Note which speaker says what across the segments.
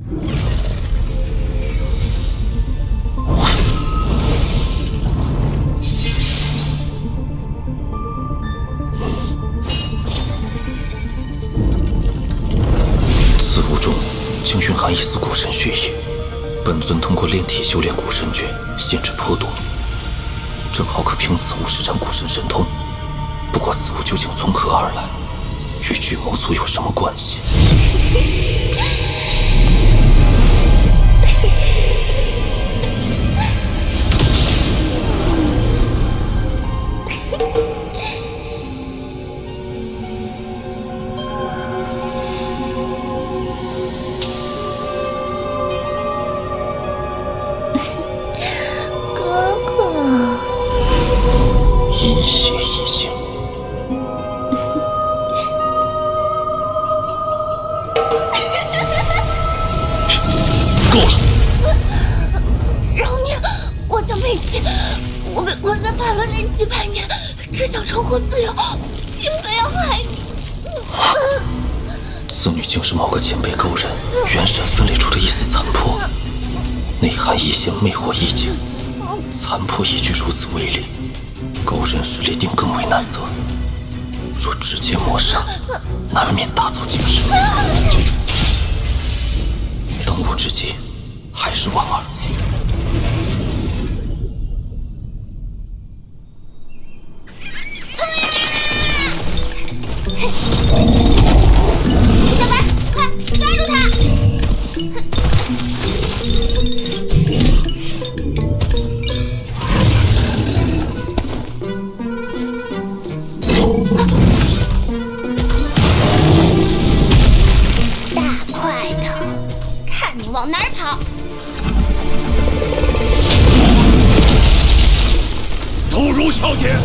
Speaker 1: 此物中竟蕴含一丝古神血液，本尊通过炼体修炼古神诀，限制颇多，正好可凭此物施展古神神通。不过此物究竟从何而来，与巨魔族有什么关系？阴血已尽，够了！
Speaker 2: 饶命！我叫佩奇，我被关在法轮内几百年，只想重获自由，并非要害你。
Speaker 1: 此女竟是某个前辈勾人元神分裂出的一丝残魄，内含一线魅惑意境，残魄亦具如此威力。勾人实力定更为难测，若直接抹杀，难免大遭惊世。当务之急还是婉儿。
Speaker 2: 小白，快抓住他！往哪儿跑？
Speaker 3: 周如小姐，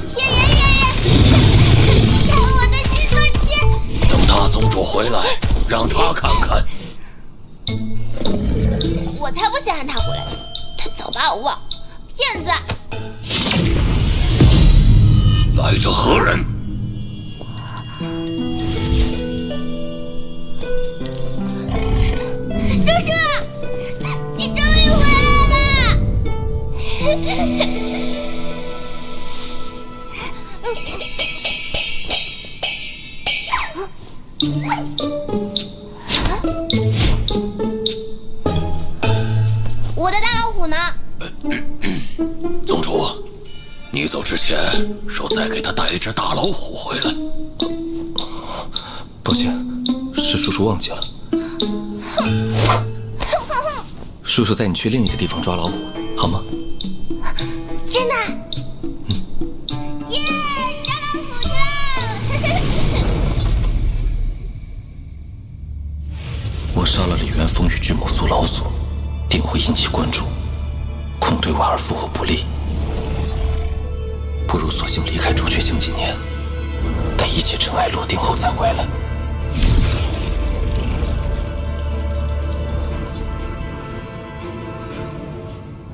Speaker 2: 天元爷爷，看我的新坐骑！
Speaker 3: 等大宗主回来，让他看看。
Speaker 2: 我才不想让他回来，他早把我忘，骗子！
Speaker 3: 来者何人？
Speaker 2: 叔叔，你终于回来了！我的大老虎呢？
Speaker 3: 宗主，你走之前说再给他带一只大老虎回来。
Speaker 1: 抱歉，是叔叔忘记了。叔叔带你去另一个地方抓老虎，好吗？
Speaker 2: 真的？耶！抓老虎去！
Speaker 1: 我杀了李元峰与巨魔族老祖，定会引起关注，恐对婉儿复活不利。不如索性离开朱雀星几年，待一切尘埃落定后再回来。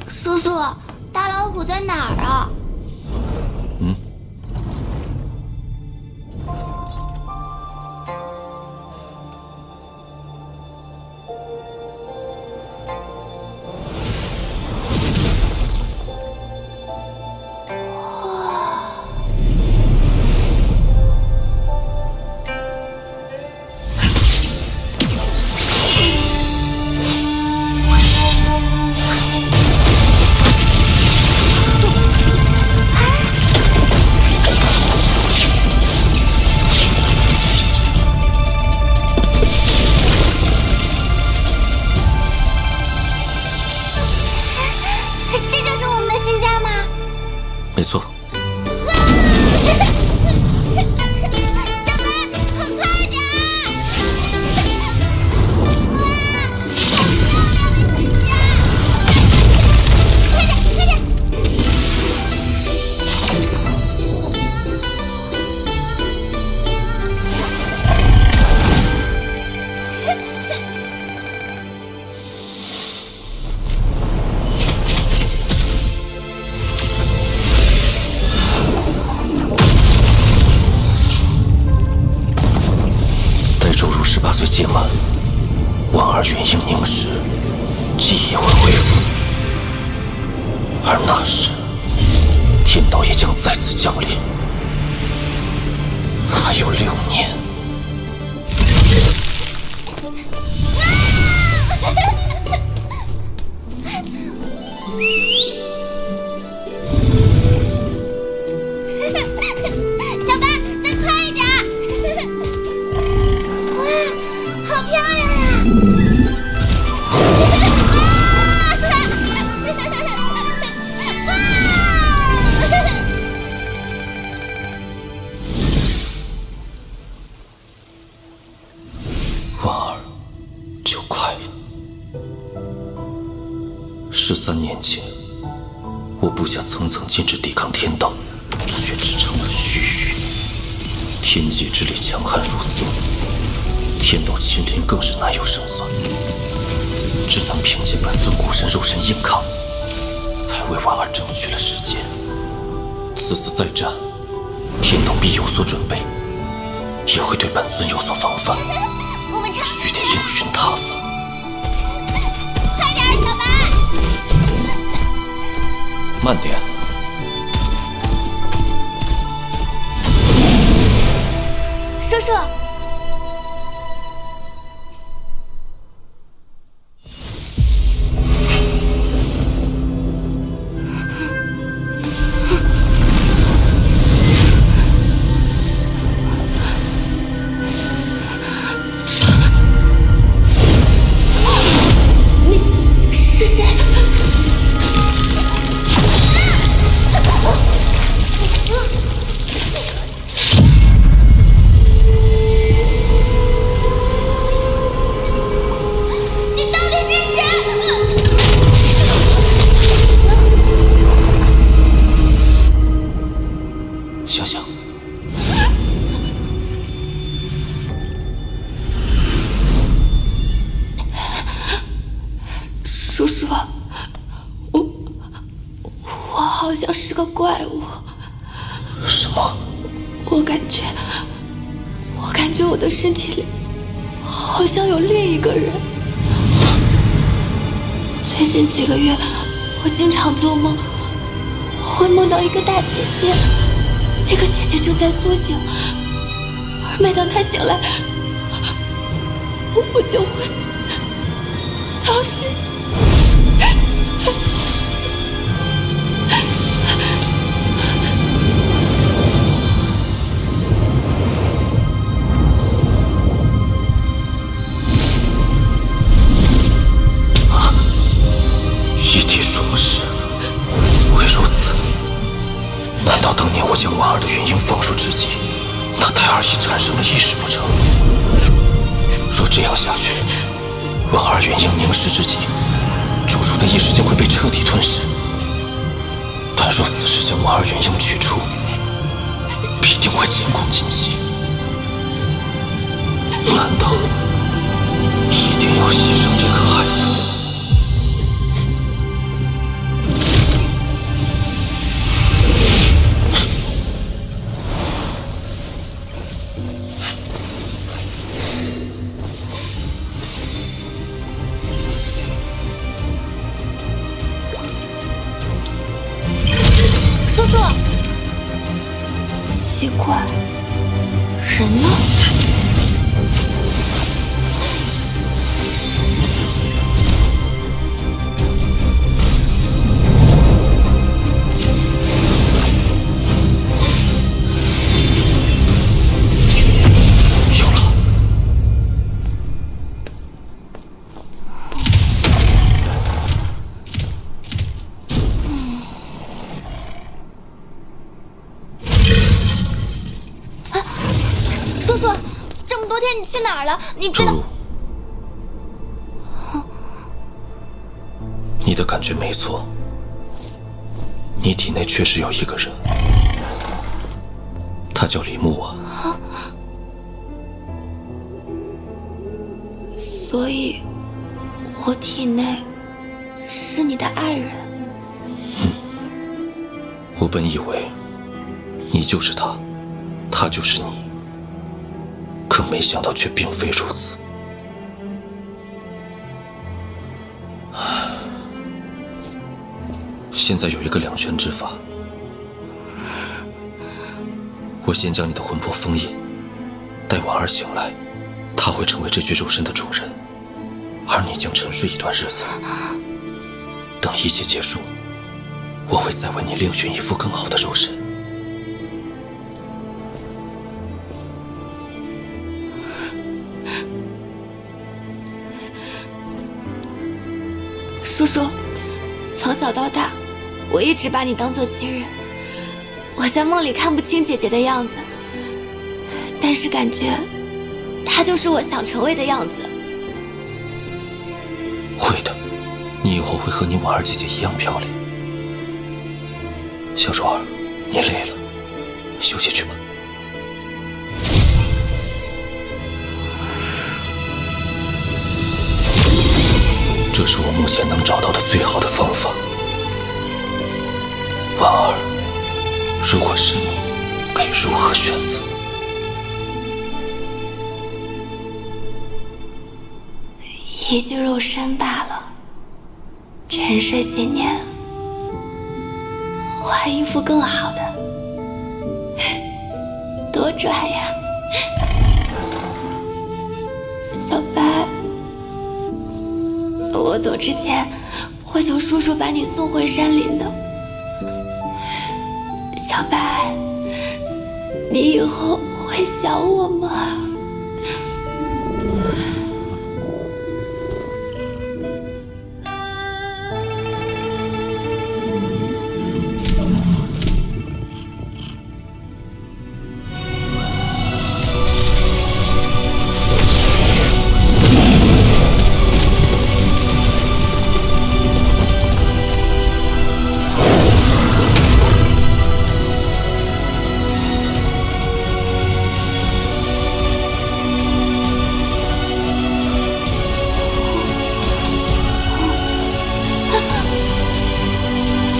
Speaker 2: 叔叔，大老虎在哪儿啊？
Speaker 1: 届满，万二元婴凝时，记忆也会恢复，而那时，天道也将再次降临。还有6年。
Speaker 2: 小白，再快一点！哇，好漂亮呀！
Speaker 1: 万儿，就快了。13年前，我部下层层禁止抵抗天道，却只成了须臾。天界之力强悍如斯，天道亲临更是难有胜算。只能凭借本尊古神肉身硬抗，才为婉儿争取了时间。此次再战，天道必有所准备，也会对本尊有所防范。
Speaker 2: 我们尝试
Speaker 1: 须得另寻他法。
Speaker 2: 快点，小白！
Speaker 1: 慢点。
Speaker 2: 叔叔，你是谁？你到底是谁？
Speaker 1: 想想，
Speaker 2: 叔叔，我好像是个怪物。
Speaker 1: 什么？
Speaker 2: 我感觉我的身体里好像有另一个人。最近几个月，我经常做梦，会梦到一个大姐姐，那个姐姐正在苏醒，而每当她醒来，我就会消失。
Speaker 1: 一体双尸，怎么会如此？难道当年我将婉儿的元婴放入之际，那胎儿已产生了意识不成？若这样下去，婉儿元婴凝视之际，主如的意识将会被彻底吞噬。但若此时将婉儿元婴取出，必定会前功尽弃。难道一定要牺牲这颗孩子？
Speaker 2: 叔叔，奇怪，人呢？
Speaker 1: 有了。
Speaker 2: 叔叔，这么多天你去哪儿了？你知道？
Speaker 1: 周如，你的感觉没错，你体内确实有一个人，他叫李牧啊。
Speaker 2: 所以，我体内是你的爱人。
Speaker 1: 我本以为你就是他，他就是你，可没想到却并非如此。现在有一个两全之法，我先将你的魂魄封印，待婉儿醒来，她会成为这具肉身的主人，而你将沉睡一段日子。等一切结束，我会再为你另寻一副更好的肉身。
Speaker 2: 叔叔，从小到大，我一直把你当做亲人。我在梦里看不清姐姐的样子，但是感觉她就是我想成为的样子。
Speaker 1: 会的，你以后会和你婉儿姐姐一样漂亮。小卓儿，你累了，休息去吧。这是我目前能找到的最好的方法。婉儿，如果是你，该如何选择？
Speaker 2: 一具肉身罢了，沉睡几年，换一副更好的，多拽呀！小白，我走之前会求叔叔把你送回山林的。小白，你以后会想我吗？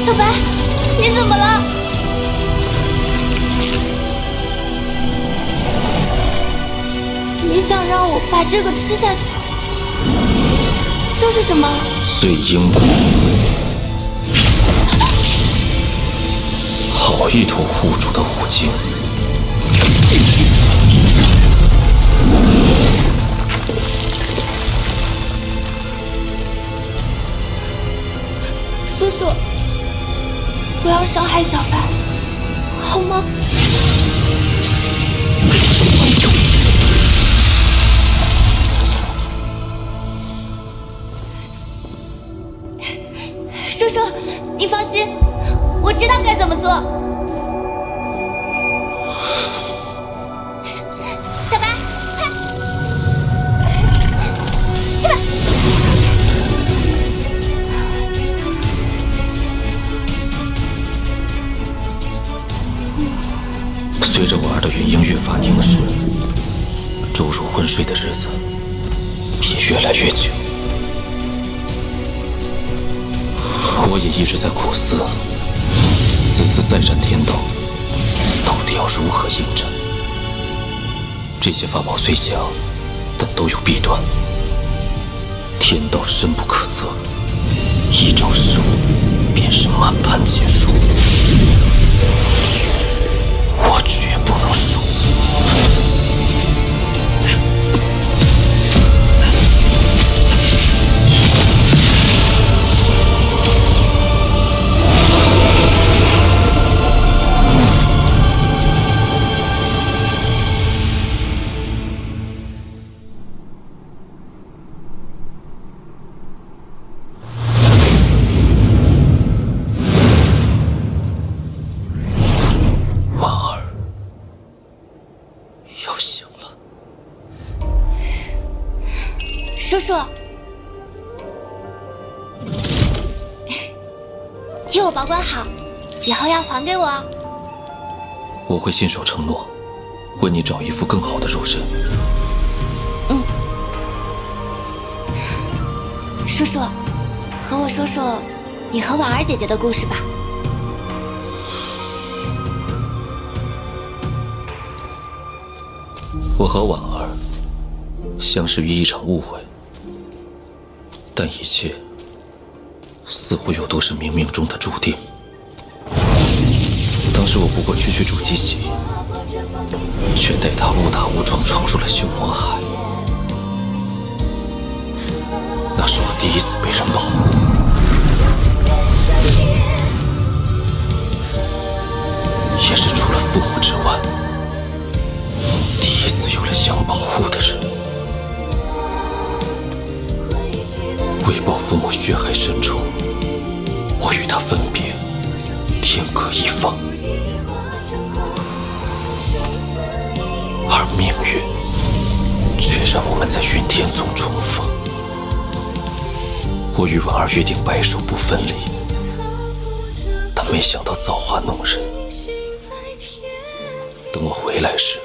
Speaker 2: 小白，你怎么了？你想让我把这个吃下去？这是什么？
Speaker 1: 碎鹰骨，好一头护主的虎鲸。
Speaker 2: 叔叔，不要伤害小白，好吗？叔叔，你放心，我知道该怎么做。小白，快，去吧。
Speaker 1: 随着婉儿的元婴越发凝实，周如昏睡的日子也越来越久。我也一直在苦思，此次再战天道，到底要如何应战？这些法宝虽强，但都有弊端。天道深不可测，一招失误，便是满盘皆输。我绝不能输。婉儿要醒了。
Speaker 2: 叔叔，替我保管好，以后要还给我哦。
Speaker 1: 我会信守承诺，为你找一副更好的肉身。
Speaker 2: 叔叔，和我说说你和婉儿姐姐的故事吧。
Speaker 1: 我和婉儿相识于一场误会，但一切似乎又都是冥冥中的注定。当时我不过区主机己，却待他误打误撞闯入了修魔海。那是我第一次被人保护，也是除了父母之外，第一次有了想保护的人。为报父母血海深仇，我与他分别，天各一方。而命运却让我们在云天丛重逢。我与婉儿约定白首不分离，但没想到造化弄人。等我回来时，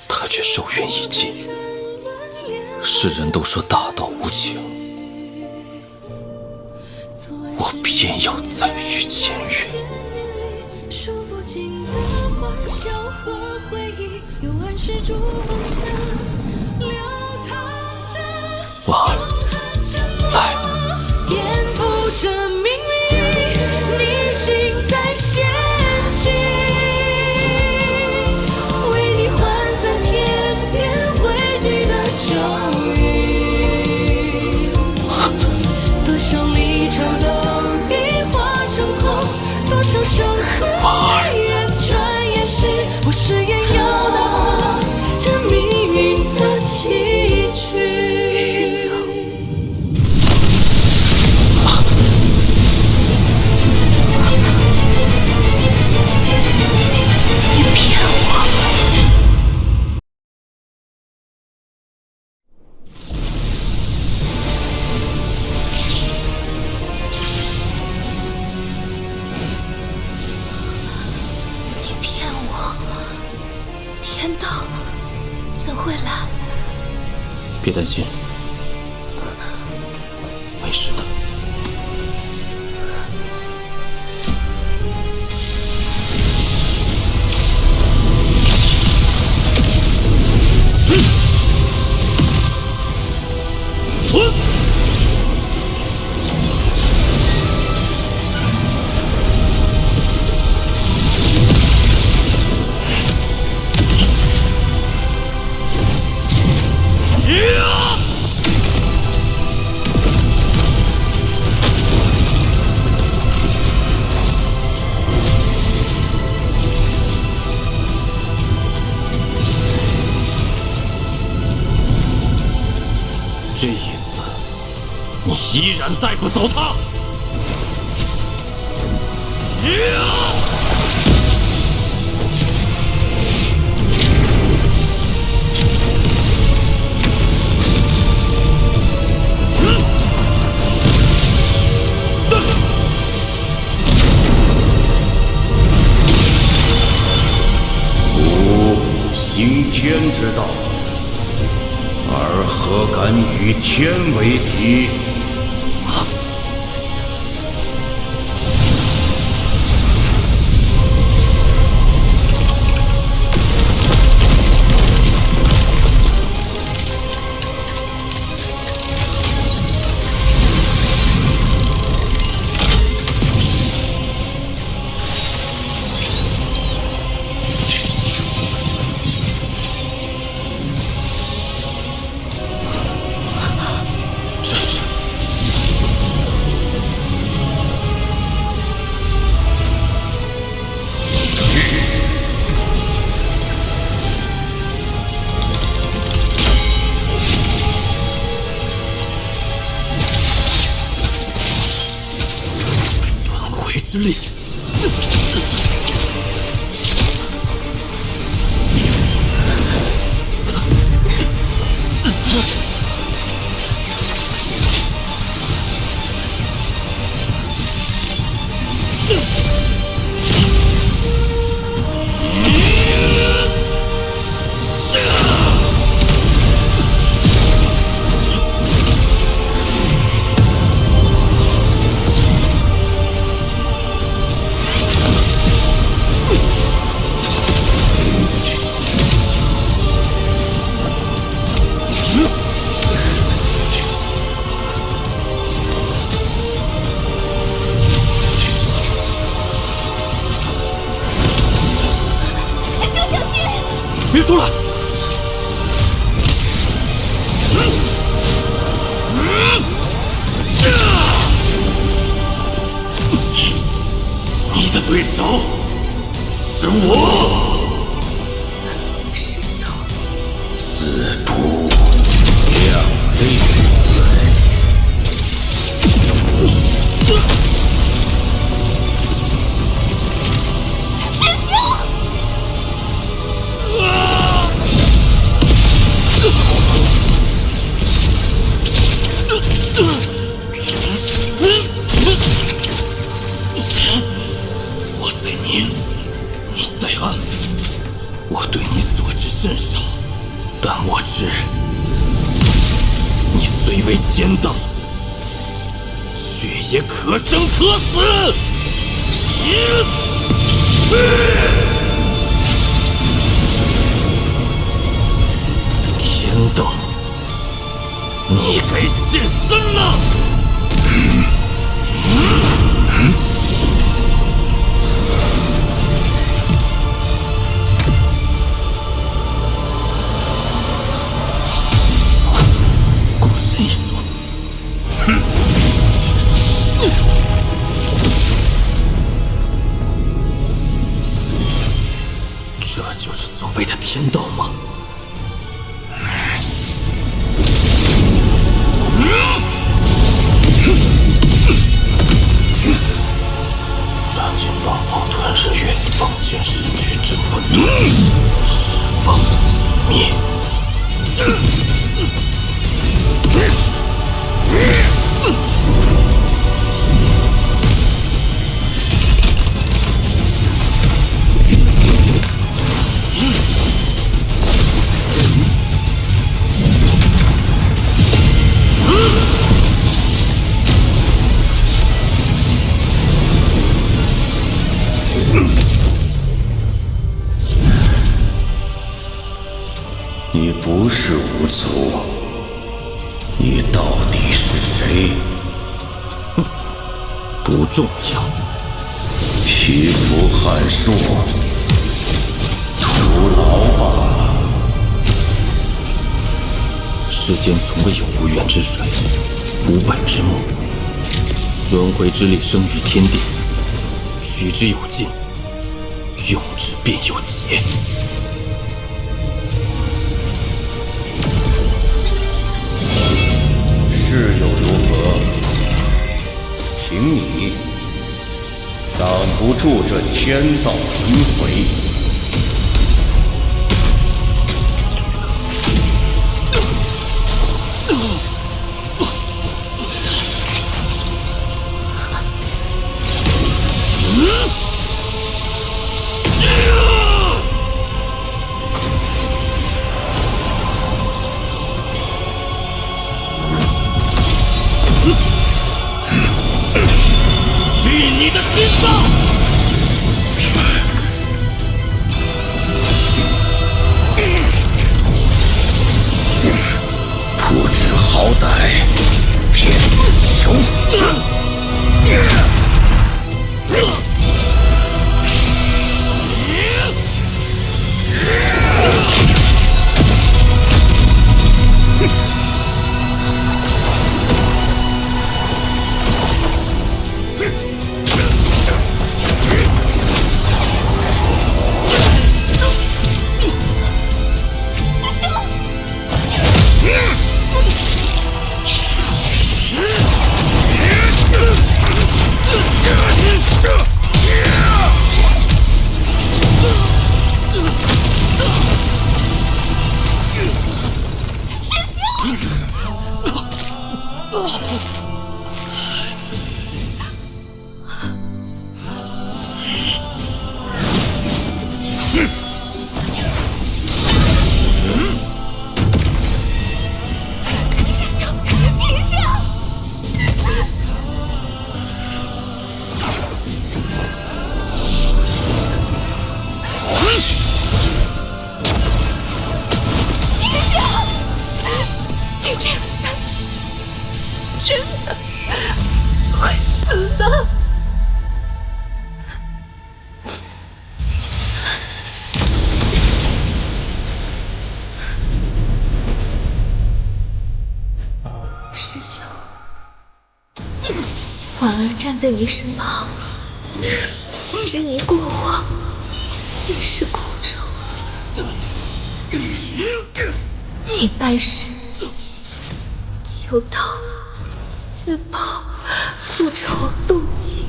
Speaker 1: 他却寿元已尽。世人都说大道无情，我偏要再续前缘。婉儿，来。
Speaker 4: 颠覆着命运，你心在陷阱，为你换散天边汇聚的咒语。多少离愁都已化成空，多少生死离人转眼时，我誓言要打破这命运的棋局。天道怎会来？
Speaker 1: 别担心，没事的。这一次，你依然带不走他。
Speaker 5: 吾行天之道，而何敢与天为敌？
Speaker 3: 别出来！你的对手是我，
Speaker 2: 师兄。
Speaker 5: 四不两立。
Speaker 1: 我在明，你在暗，我对你所知甚少，但我知你虽为天道，却也可生可死。天道，你该现身了！孤身一族，这就是所谓的天道吗？燃尽八荒吞日月，放剑神躯镇混沌，释放尽灭。
Speaker 5: 你不是无足，你到底是谁？
Speaker 1: 不重要。
Speaker 5: 匹夫撼树，徒劳罢了。
Speaker 1: 世间从未有无源之水，无本之木。轮回之力生于天地，取之有尽，用之便有节。
Speaker 5: 事又如何？凭你挡不住这天道轮回。
Speaker 1: 去你的天道！
Speaker 2: 在你身旁，只你过我，皆是苦衷。你拜师求道，自保复仇动情，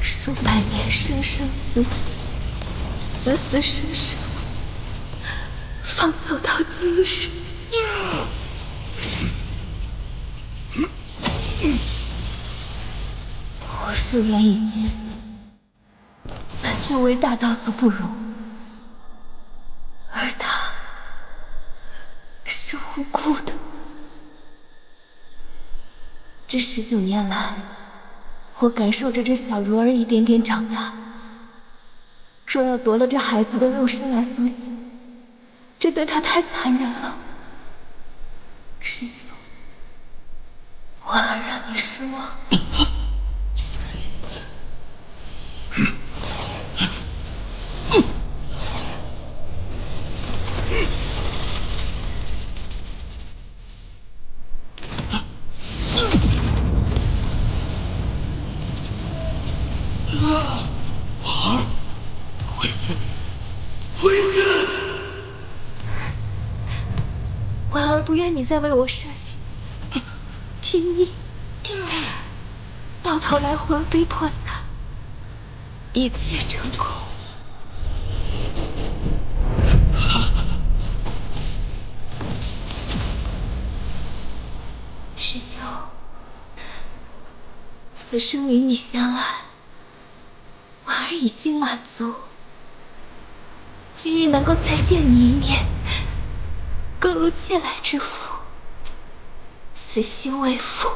Speaker 2: 数百年生生死死，死死生生，方走到今日。我素缘已尽，本就为大道所不容，而他是无辜的。这19年来，我感受着这小如儿一点点长大。若要夺了这孩子的肉身来苏醒，这对他太残忍了。师兄，婉儿让你失望。
Speaker 3: 婉儿，回去，回去！
Speaker 2: 婉儿不愿你再为我设想，拼命，到头来魂飞魄散，一切成空。师兄，此生与你相爱，婉儿已经满足。今日能够再见你一面，更如切来之福。此心未复，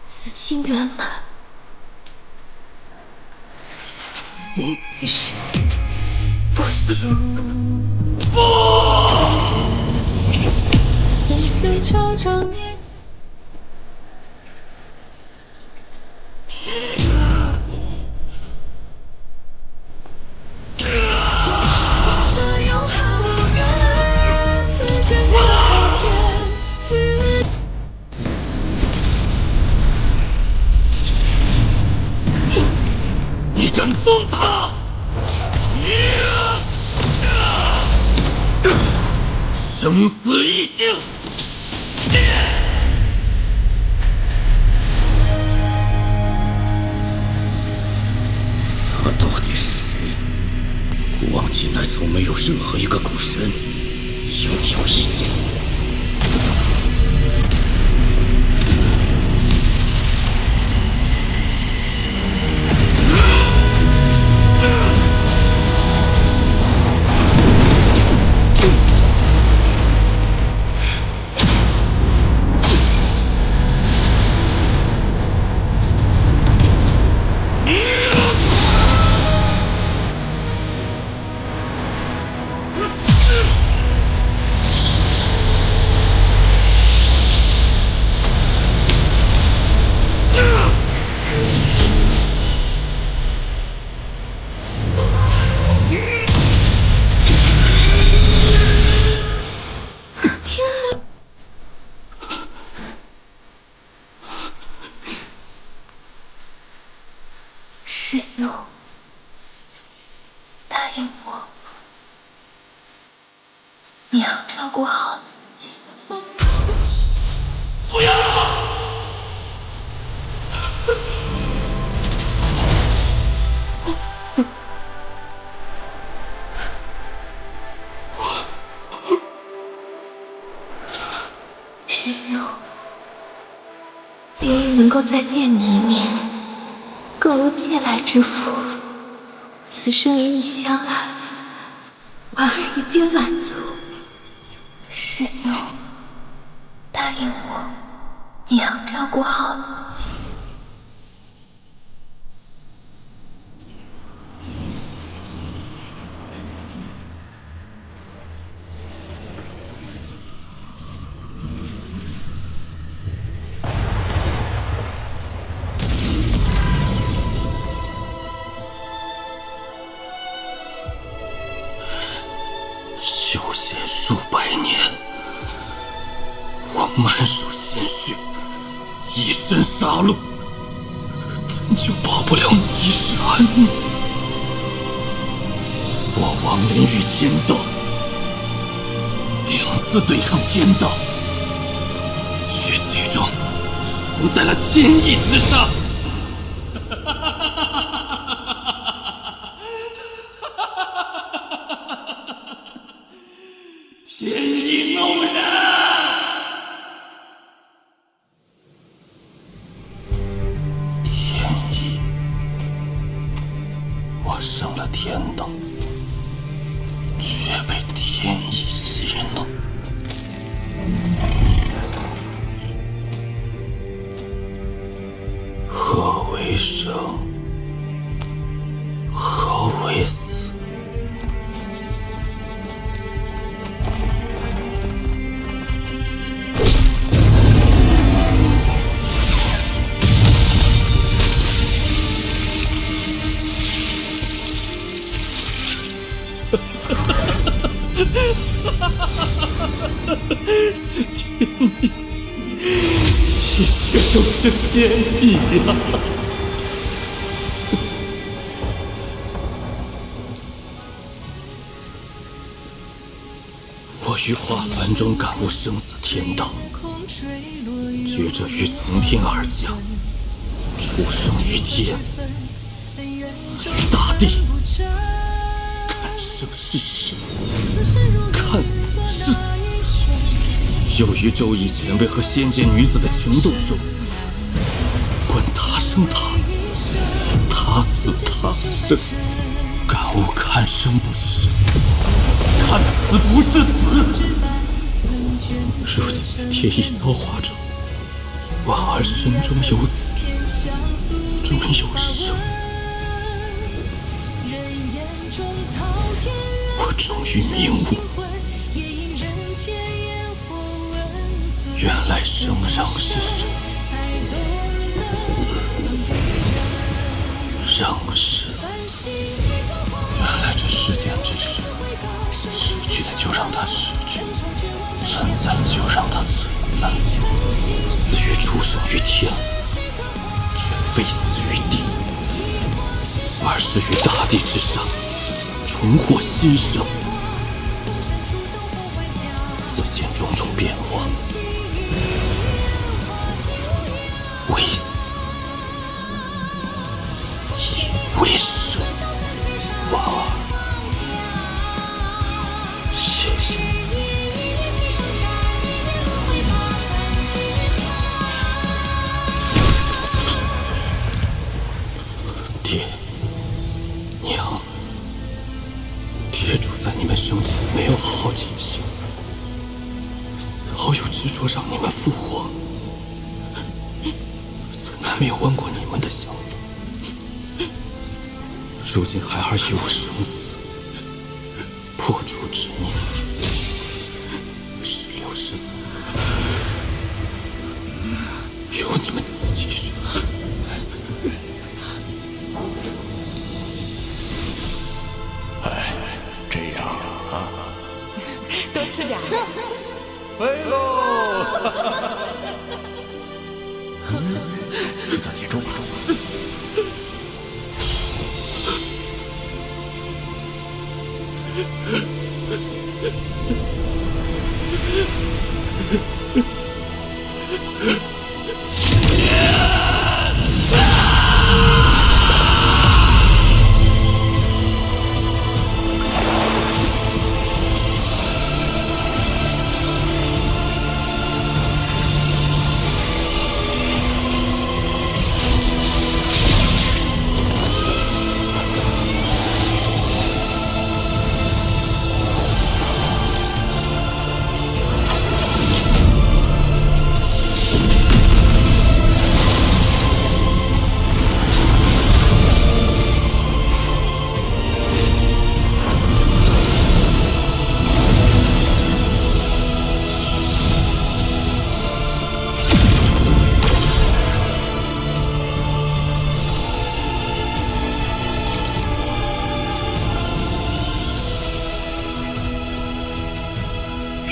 Speaker 2: 此情圆满。此事不休。
Speaker 4: 思思长长念。
Speaker 3: 你敢动他？生死一境！他到底是谁？古往今来，从没有任何一个古神拥有一境。
Speaker 2: 师兄，答应我，你要照顾好自己。
Speaker 3: 不要！
Speaker 2: 师兄，今日能够再见你一面，更如切来之福。此生与你相爱，婉儿已经满足。师兄，答应我，你要照顾好自己。
Speaker 1: 修仙数百年，我满手鲜血，以身杀戮，怎就保不了你一世安宁？我亡灵与天道2次对抗天道，却最终输在了天意之上。天意弄人！天意，我胜了天道，却被天意戏弄。何为生？何为死？是天意，一切都是天意呀！我于化凡中感悟生死天道，觉着于从天而降，出生于天，死于大地。看生是生，看死是死。又于周乙前辈和仙界女子的情动中，观他生他死，他死他生，感悟看生不是生，看死不是死。如今在天意造化中，婉儿身中有死，死中有生。我终于明悟，原来生仍是生，死仍是死。原来这世间之事，失去的就让它失去，存在就让它存在。死于出生于天，却非死于地，而是于大地之上，重获新生。此间种种变化，为死亦为生。婉儿，谢谢。爹娘，爹主在你们生前没有好好进行，死后又执着让你们复活，从来没有问过你们的想法。如今孩儿与我生死，破除执念，是留是走，由你们自己选择。
Speaker 5: 这样啊，
Speaker 6: 多吃点。
Speaker 5: 飞喽！制造集中。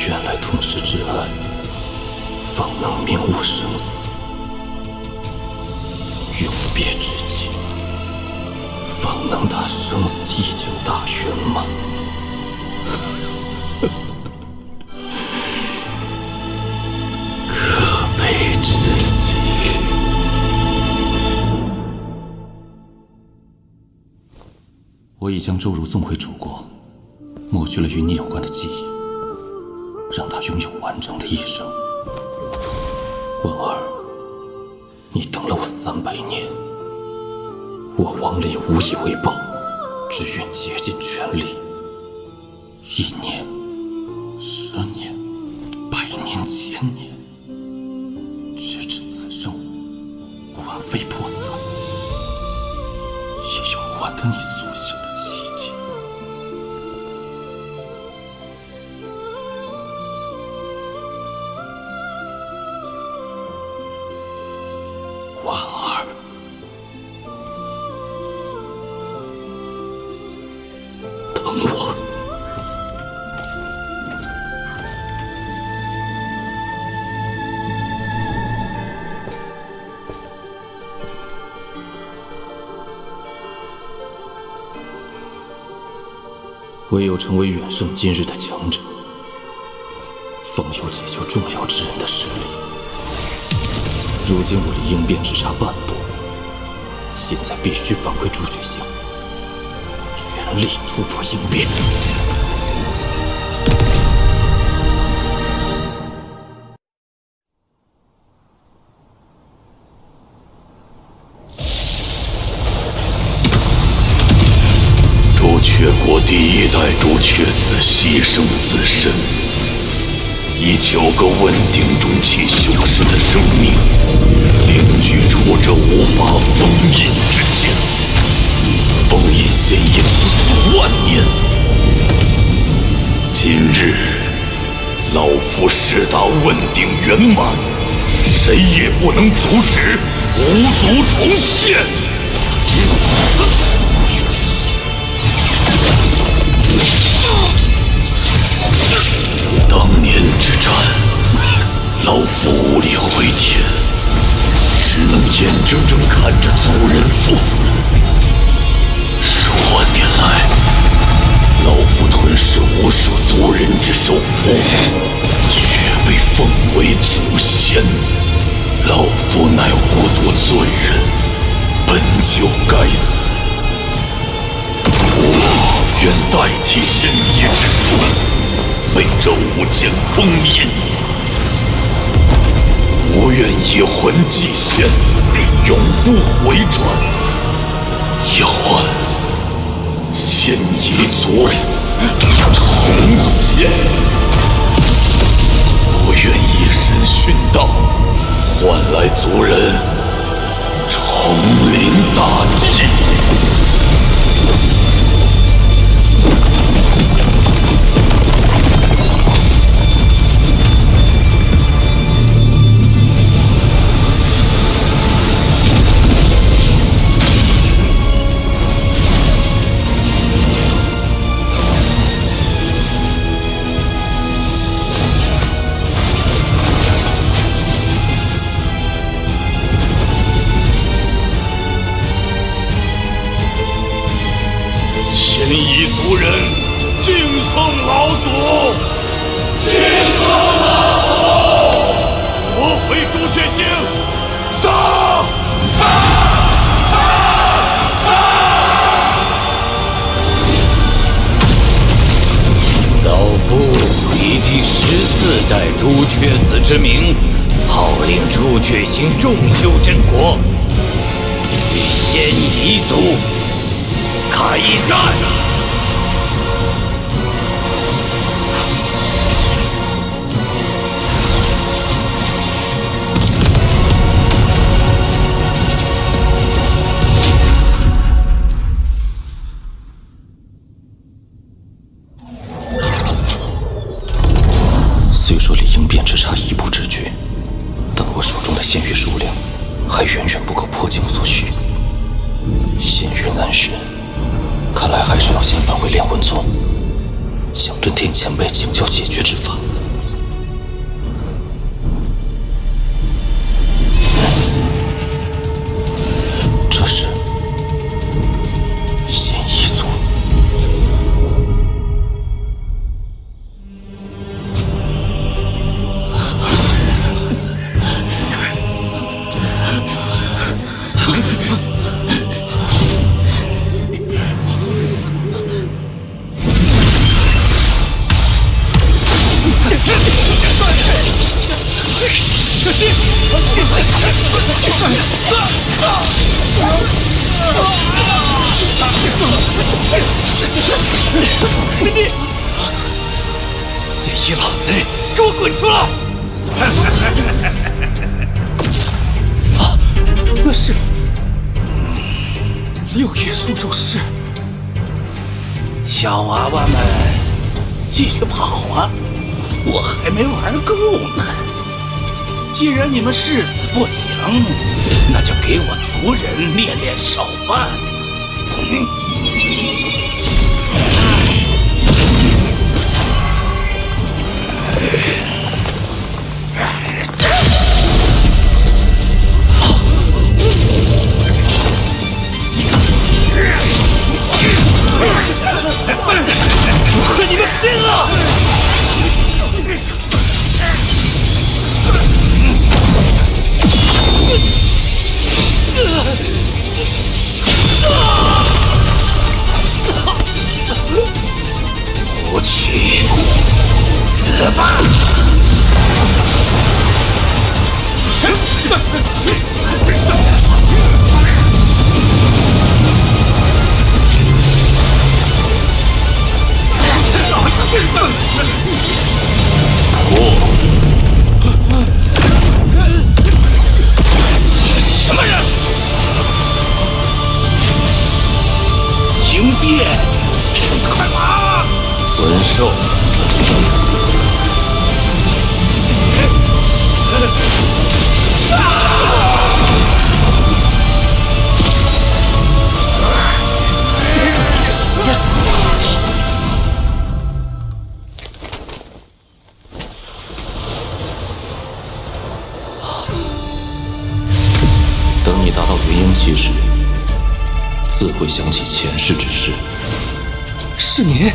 Speaker 1: 原来同世之爱，方能明悟生死。永别之际，方能达生死一境大圆满。可悲之极。我已将周如送回祖国，抹去了与你有关的记忆，让她拥有完整的一生。文儿，你等了我300年，我王林无以为报，只愿竭尽全力。1年、10年、100年、1000年，直至此生魂飞魄散，也要换得你苏醒的奇迹。婉儿，等我。唯有成为远胜今日的强者，方有解救重要之人的实力。如今我离应变只差半步，现在必须返回朱雀乡，全力突破应变。
Speaker 3: 朱雀国第1代朱雀子牺牲自身，以9个问鼎中期修士的生命，凝聚出这5把封印之剑。封印显影数万年，今日老夫誓达问鼎圆满，谁也不能阻止五族重现。当年之战，老夫无力回天，只能眼睁睁看着族人赴死。数万年来，老夫吞噬无数族人之首府，却被奉为祖先。老夫乃无族罪人，本就该死。我愿代替仙医之术，被这5剑封印。我愿以魂祭仙，永不回转。要按仙夷族重现。我愿以身殉道，换来族人重临大计。仙夷族人敬送老祖，敬送老祖！我回朱雀星，杀！
Speaker 7: 老夫以第14代朱雀子之名，号令朱雀星众修真国，与仙夷族开战！
Speaker 1: 虽说离应变只差1步之距，但我手中的仙域数量还远远不够破境所需。仙域难寻，看来还是要先返回炼魂宗，向遁天前辈请教解决之法。
Speaker 7: 师弟，谢一老贼，给我滚出来！啊，那是六叶树咒师。
Speaker 8: 小娃娃们，继续跑啊！我还没玩够呢。既然你们誓死不降，那就给我族人练练手吧。
Speaker 7: 我和你们拼了！
Speaker 8: 不去，死吧！
Speaker 3: 破！
Speaker 8: 什么人？迎变！快马！
Speaker 3: 魂兽！
Speaker 1: 等你达到元婴期时，自会想起前世之事。
Speaker 7: 是您，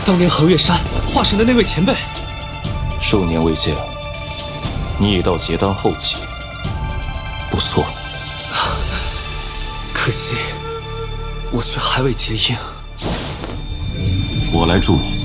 Speaker 7: 当年恒月山化神的那位前辈。
Speaker 1: 数年未见，你已到结丹后期，不错。
Speaker 7: 可惜，我却还未结婴。
Speaker 1: 我来助你。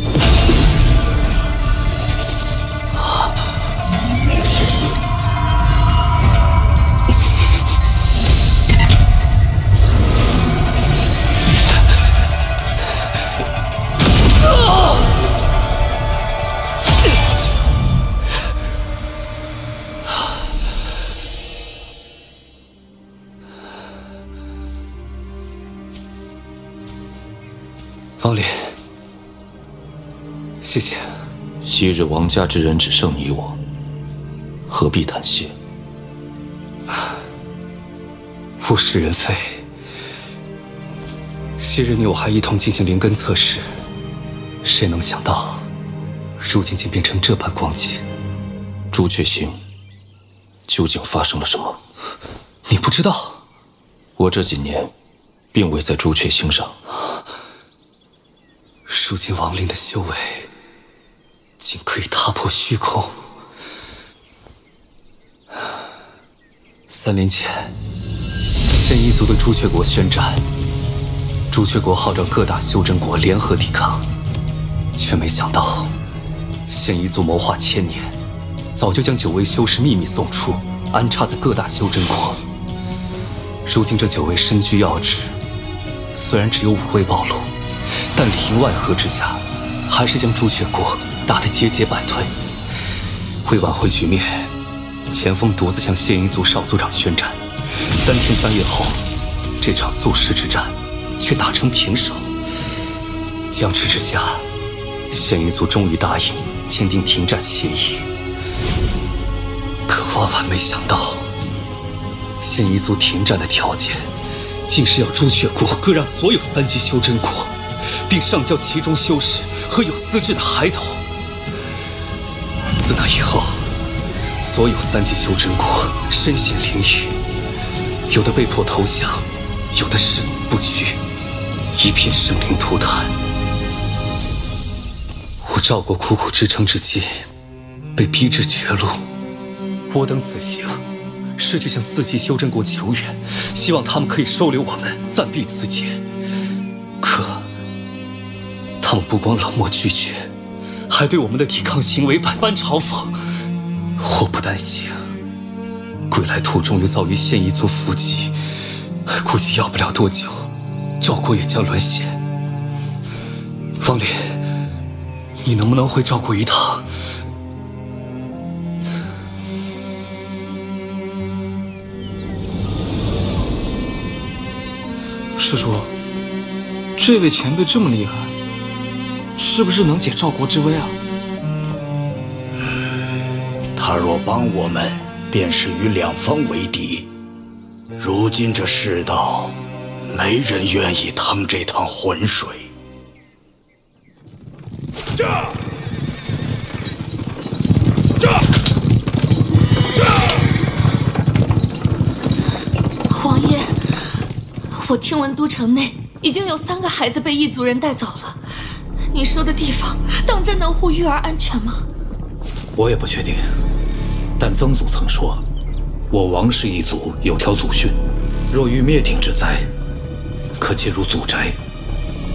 Speaker 7: 王林，谢谢。
Speaker 1: 昔日王家之人只剩你我，何必谈谢？
Speaker 7: 物是人非。昔日你我还一同进行灵根测试，谁能想到，如今竟变成这般光景？
Speaker 1: 朱雀星究竟发生了什么？
Speaker 7: 你不知道？
Speaker 1: 我这几年并未在朱雀星上。
Speaker 7: 如今亡灵的修为，竟可以踏破虚空。3年前，现一族的朱雀国宣战，朱雀国号召各大修真国联合抵抗，却没想到，现一族谋划1000年，早就将9位修士秘密送出，安插在各大修真国。如今这9位身居要职，虽然只有5位暴露，但里应外合之下，还是将朱雀国打得节节败退。为挽回局面，钱锋独自向现一族少族长宣战。3天3夜后，这场宿世之战却打成平手。僵持之下，现一族终于答应签订停战协议。可万万没想到，现一族停战的条件，竟是要朱雀国割让所有3级修真国，并上交其中修士和有资质的孩童。自那以后，所有3级修真国身陷囹圄，有的被迫投降，有的誓死不屈，一片生灵涂炭。我赵国苦苦支撑至今，被逼至绝路。我等此行，是去向4级修真国求援，希望他们可以收留我们，暂避此劫。可他们不光冷漠拒绝，还对我们的抵抗行为百般嘲讽。我不担心，归来途中又遭遇现一族伏击，估计要不了多久，赵国也将沦陷。
Speaker 1: 方林，你能不能回赵国一趟？
Speaker 9: 师叔，这位前辈这么厉害，是不是能解赵国之危啊？
Speaker 8: 他若帮我们，便是与两方为敌。如今这世道，没人愿意趟这趟浑水。
Speaker 4: 王爷，我听闻都城内已经有3个孩子被异族人带走了。你说的地方，当真能护玉儿安全吗？
Speaker 1: 我也不确定，但曾祖曾说，我王氏一族有条祖训，若遇灭顶之灾，可进入祖宅，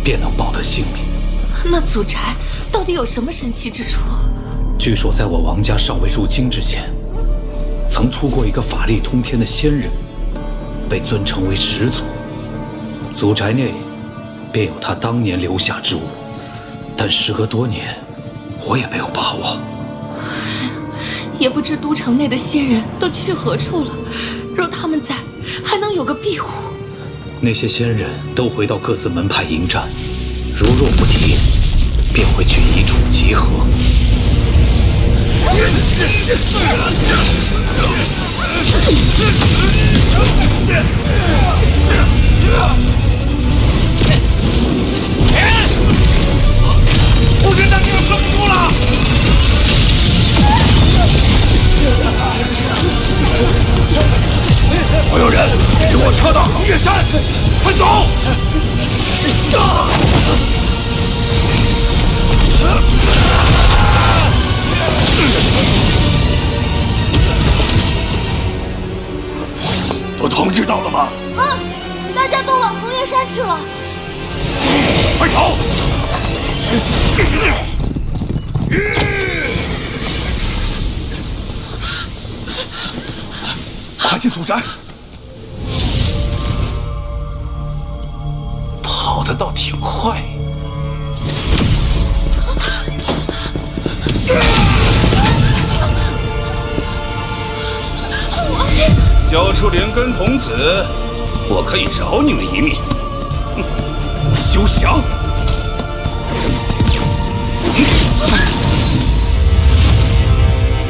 Speaker 1: 便能保得性命。
Speaker 4: 那祖宅到底有什么神奇之处？
Speaker 1: 据说在我王家尚未入京之前，曾出过一个法力通天的仙人，被尊称为始祖。祖宅内便有他当年留下之物，但时隔多年，我也没有把握。
Speaker 4: 也不知都城内的仙人都去何处了。若他们在，还能有个庇护。
Speaker 1: 那些仙人都回到各自门派迎战，如若不敌，便会去一处集合。
Speaker 3: 护军大兵撑不住了！所有人，与我撤到横岳山，快走！都通知到了吗？
Speaker 2: 大家都往横岳山去了。
Speaker 3: 快走！快进祖宅！
Speaker 8: 跑得倒挺快。
Speaker 3: 交出连根童子，我可以饶你们一命。休想！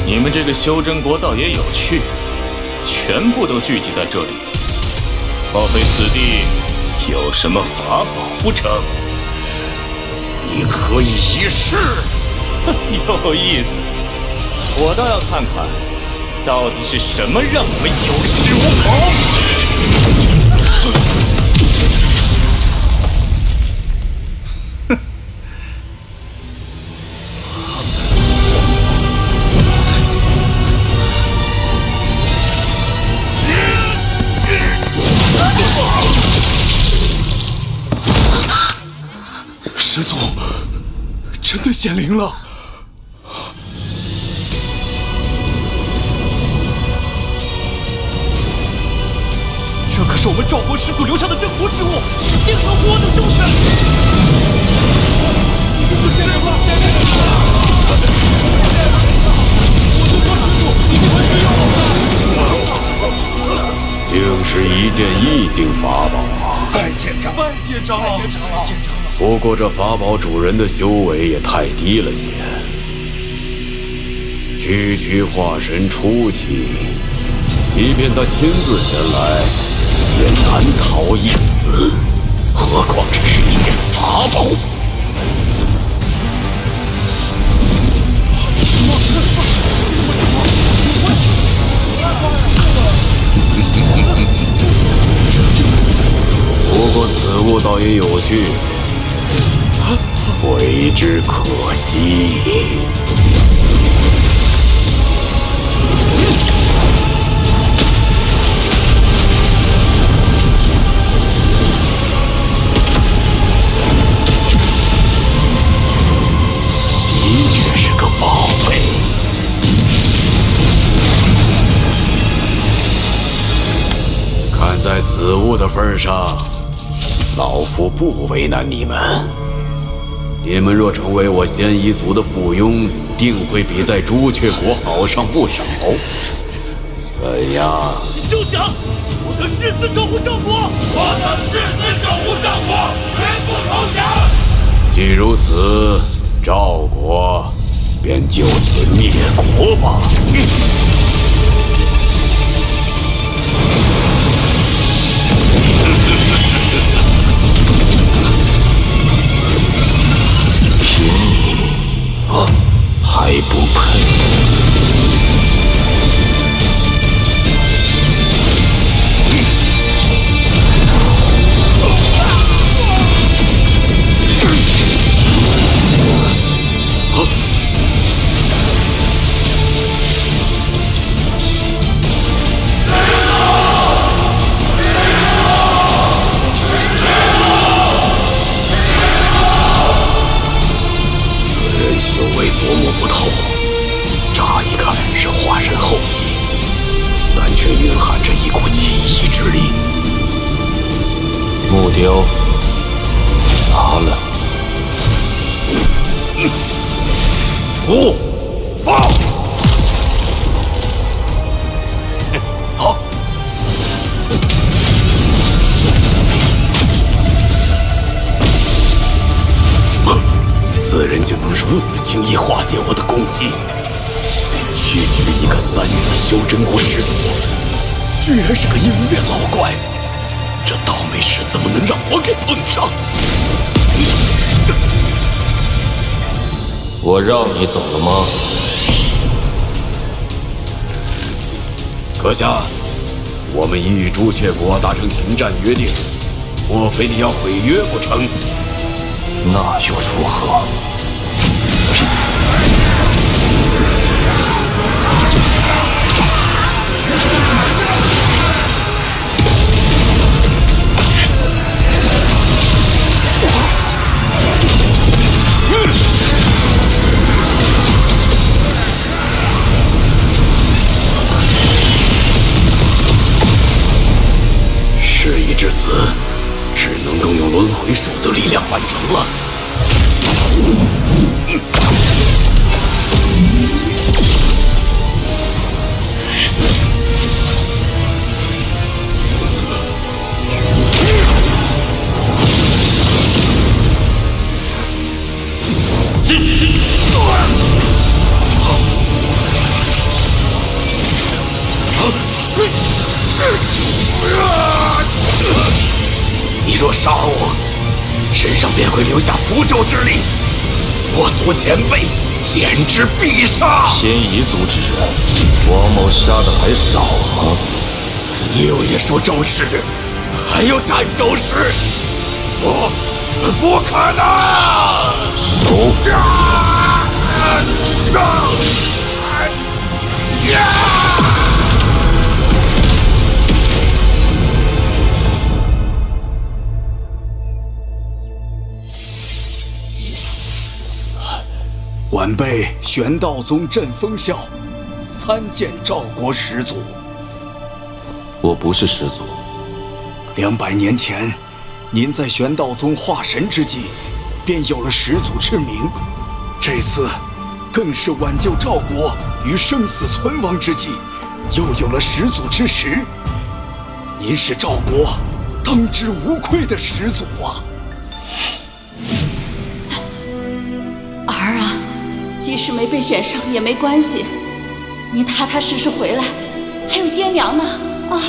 Speaker 7: 你们这个修真国倒也有趣，全部都聚集在这里，莫非此地有什么法宝不成？
Speaker 3: 你可以一试。
Speaker 7: 有意思，我倒要看看，到底是什么让我们有恃无恐。
Speaker 3: 师祖，真的显灵了！这可是我们赵国始祖留下的镇国之物，一定能活得周全。
Speaker 5: 竟是一件意境法宝啊！
Speaker 3: 拜见长老，拜见长老，拜见长老，拜见长老。
Speaker 5: 不过这法宝主人的修为也太低了些，区化神初期，即便他亲自前来，也难逃一死，
Speaker 3: 何况这是一件法宝。
Speaker 5: 不过此物倒也有趣，为之可惜。
Speaker 3: 的确是个宝贝。
Speaker 5: 看在此物的份上，老夫不为难你们。你们若成为我仙夷族的附庸，定会比在朱雀国好上不少。怎样？
Speaker 3: 休想！我的誓死守护赵国！我的誓死守护赵国，绝不投降！
Speaker 5: 既如此，赵国便就此灭国吧。
Speaker 1: 凭你还不配。
Speaker 5: 修为琢磨不透，乍一看是化神后体，但却蕴含着一股奇异之力。
Speaker 1: 木雕拿了。
Speaker 5: 不，报！好。此人就能如此轻易化解我的攻击，区区一个3级修真国始祖，居然是个鹰面老怪，这倒霉事怎么能让我给碰上？
Speaker 1: 我让你走了吗？
Speaker 5: 阁下，我们已与朱雀国达成停战约定，莫非你要毁约不成？
Speaker 1: 那又如何？
Speaker 5: 事已至此，只能动用轮回术的力量完成了。你若杀我，身上便会留下符咒之力，我族前辈简直必杀。
Speaker 1: 仙夷族之人，王某杀的还少吗？
Speaker 5: 六爷说咒时，还有斩咒时，不可能！
Speaker 1: 手！
Speaker 8: 晚辈玄道宗镇风笑，参见赵国始祖。
Speaker 1: 我不是始祖。
Speaker 8: 200年前，您在玄道宗化神之际，便有了始祖之名。这次，更是挽救赵国于生死存亡之际，又有了始祖之实。您是赵国当之无愧的始祖啊！
Speaker 6: 儿啊，即使没被选上也没关系，您踏踏实实回来，还有爹娘呢啊！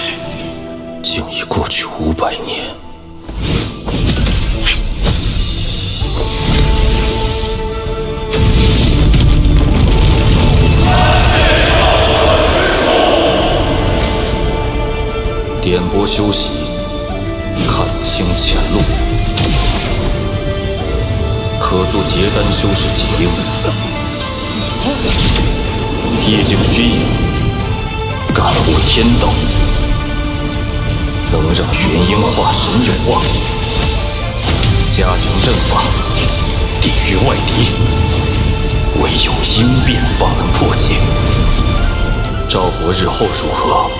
Speaker 1: 竟已过去500年。点拨修习，看清前路，可助结丹修士几英。毕竟虚影，感悟天道，能让元婴化神有望。加强阵法，抵御外敌，唯有应变方能破解。赵国日后如何，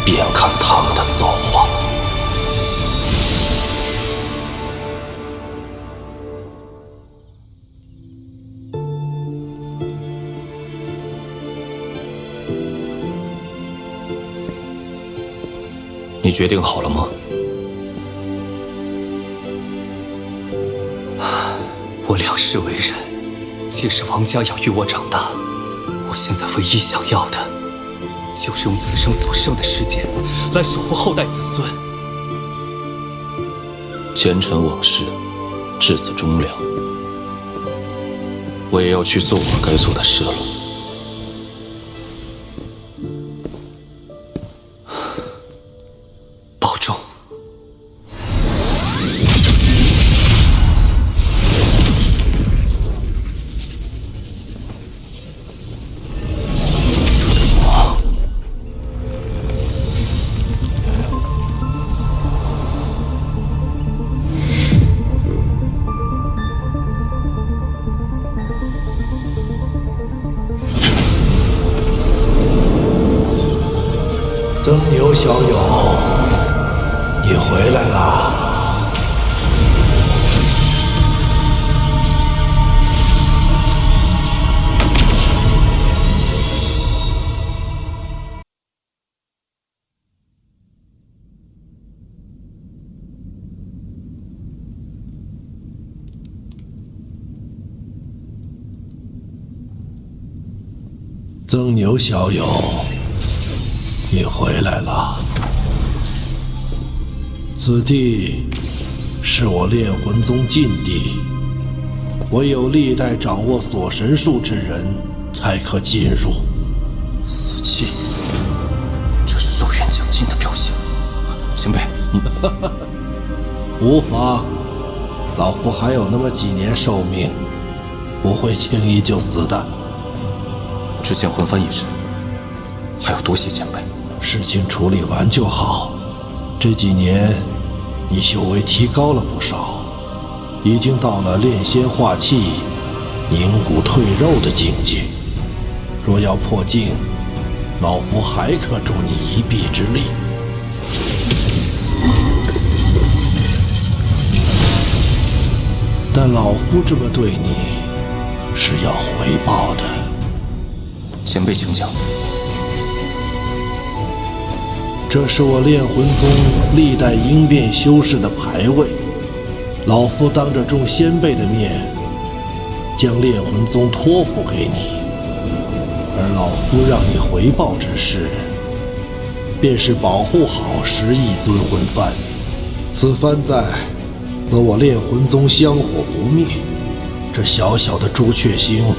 Speaker 1: 便看他们的造化。你决定好了吗？
Speaker 9: 我两世为人，皆是王家养育我长大。我现在唯一想要的，就是用此生所剩的时间，来守护后代子孙。
Speaker 1: 前尘往事，至此终了。我也要去做我该做的事了。
Speaker 9: 保重。
Speaker 3: 曾牛小友，你回来啦！曾牛小友，你回来了。此地是我炼魂宗禁地，唯有历代掌握锁神术之人才可进入。
Speaker 1: 死气，这是寿元将尽的表现。前辈，你
Speaker 3: 无妨，老夫还有那么几年寿命，不会轻易就死的。
Speaker 1: 之前魂幡一事，还要多谢前辈。
Speaker 3: 事情处理完就好。这几年，你修为提高了不少，已经到了炼仙化气、凝骨退肉的境界。若要破境，老夫还可助你一臂之力。但老夫这么对你，是要回报的。
Speaker 1: 前辈请讲。
Speaker 3: 这是我炼魂宗历代应变修士的牌位，老夫当着众先辈的面，将炼魂宗托付给你，而老夫让你回报之事，便是保护好11尊魂幡。此番在，则我炼魂宗香火不灭，这小小的朱雀星，